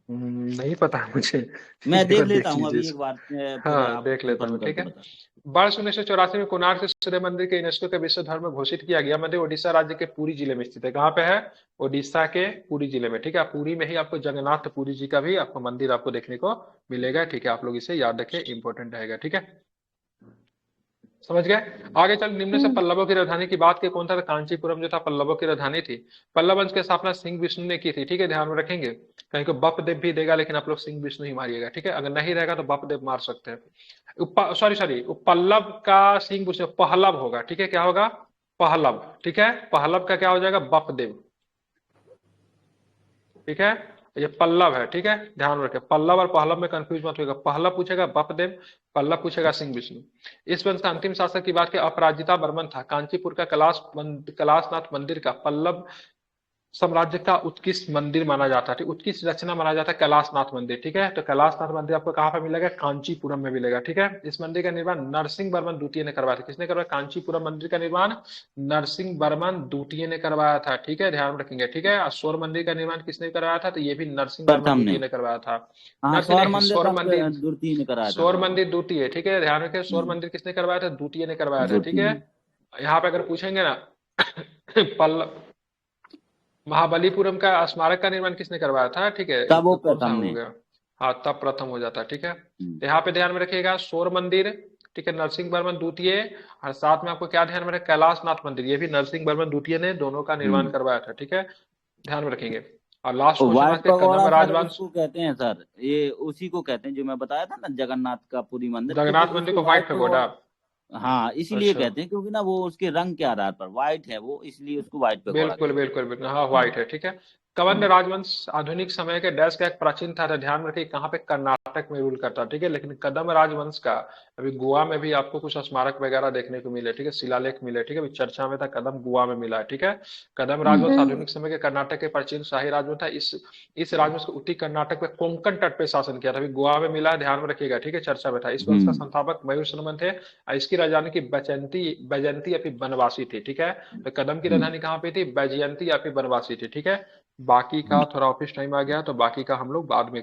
नहीं पता मुझे। मैं एक देख बार लेता देख हूँ अभी लीजिए एक बार फिर हाँ आप देख लेता कंफर्म हूँ, ठीक करके है। बता। वर्ष 1984 में कोणार्क सूर्य मंदिर के यूनेस्को के विश्व धरोहर में घोषित किया गया मंदिर ओडिशा राज्य के पुरी जिले में स्थित है। कहाँ पे है? ओडिशा के पुरी जिले में, ठीक है। पुरी में ही आपको जगन्नाथ पुरी जी का भी आपको मंदिर आपको देखने को मिलेगा, ठीक है। आप लोग इसे याद रखें, इंपॉर्टेंट रहेगा, ठीक है। समझ गए? आगे चल, निम्न से पल्लवों की राजधानी की बात की, कौन था? कांचीपुरम जो था पल्लवों की राजधानी थी। पल्लव वंश की स्थापना सिंह विष्णु ने की थी, ठीक है, ध्यान में रखेंगे। कहीं को बप देव भी देगा, लेकिन आप लोग सिंह विष्णु ही मारिएगा, ठीक है। अगर नहीं रहेगा तो बप देव मार सकते हैं। सॉरी सॉरी, पल्लव का सिंह विष्णु पहलव होगा, ठीक है। क्या होगा? पहलव, ठीक है। पहलव का क्या हो जाएगा? बप देव, ठीक है। ये पल्लव है, ठीक है, ध्यान रखें। पल्लव और पहलव में कंफ्यूज मत होगा। पहलव पूछेगा बपदेव, पल्लव पूछेगा सिंह विष्णु। इस वंश का अंतिम शासक की बात की, अपराजिता बर्मन था। कांचीपुर का कैलाशनाथ मंदिर का पल्लव साम्राज्य का उत्कृष्ट मंदिर माना जाता है, उत्कृष्ट रचना माना जाता है कैलाशनाथ मंदिर, ठीक है। तो कैलाशनाथ मंदिर आपको कहाँ पर मिलेगा? कांचीपुरम में मिलेगा, ठीक है। इस मंदिर का निर्माण नरसिंह वर्मन द्वितीय ने करवाया था। किसने करवाया? कांचीपुरम मंदिर का निर्माण नरसिंह वर्मन द्वितीय ने करवाया था, ठीक है, ध्यान रखेंगे, ठीक है। और सौर मंदिर का निर्माण किसने करवाया था? तो ये भी नरसिंह वर्मन प्रथम द्वितीय ने, ने करवाया था। हाँ सौर नरसिंह मंदिर सौर का मंदिर द्वितीय ने कराया था, सौर हाँ मंदिर द्वितीय, ठीक है, ध्यान रखें। सौर मंदिर किसने करवाया था? द्वितीय ने करवाया था, ठीक द्वितीय है। ने। यहाँ पे अगर पूछेंगे ना पल्लव महाबलीपुरम का स्मारक का निर्माण किसने करवाया था? ठीक है, तब वो तो कौन सा प्रथम हो ने। गया? हाँ, तब प्रथम हो जाता है, ठीक है। तो यहाँ पे ध्यान में रखिएगा सौर मंदिर, ठीक है, नरसिंह वर्मन द्वितीय। और साथ में आपको क्या ध्यान में रखें? कैलाशनाथ मंदिर, ये भी नरसिंह वर्मन द्वितीय ने दोनों का निर्माण करवाया था, ठीक है, ध्यान में रखेंगे। और लास्ट क्वेश्चन व्हाइट आज के, कदम पगोड़ा सर राजवंश। उसको कहते हैं सर, ये उसी को कहते हैं जो मैं बताया था ना, जगन्नाथ का पुरी मंदिर, क्योंकि जगन्नाथ मंदिर उसको को व्हाइट व्हाइट पैगोडा। पगोड़ा, हाँ इसीलिए अच्छा, कहते हैं क्योंकि ना वो उसके रंग के आधार पर व्हाइट है वो, इसलिए उसको व्हाइट पगोड़ा बिल्कुल कहते बिल्कुल बिल्कुल, हाँ हैं। व्हाइट है, ठीक है। कवंद राजवंश आधुनिक समय के डैश का एक प्राचीन था, तो ध्यान रखिए कहाँ पे? कर्नाटक में रूल करता, ठीक है। लेकिन कदम राजवंश का अभी गोवा में भी आपको कुछ स्मारक वगैरह देखने को मिले, ठीक है, शिलालेख मिले, ठीक है। अभी चर्चा में था, कदम गोवा में मिला है, ठीक है। कदम राजवंश आधुनिक समय के कर्नाटक के प्राचीन शाही राजवंश था। इस राजवंश को उत्तरी कर्नाटक में कोंकण तट पे शासन किया था। अभी गोवा में मिला है, ध्यान में रखिएगा, ठीक है, चर्चा में था। इस वंश का संस्थापक मयूर शर्मन थे और इसकी राजधानी की बैजयंती या फिर बनवासी थी, ठीक है। तो कदम की राजधानी कहाँ पे थी? बैजयंती या फिर बनवासी थी, ठीक है। बाकी का थोड़ा ऑफिस टाइम आ गया, तो बाकी का हम लोग बाद में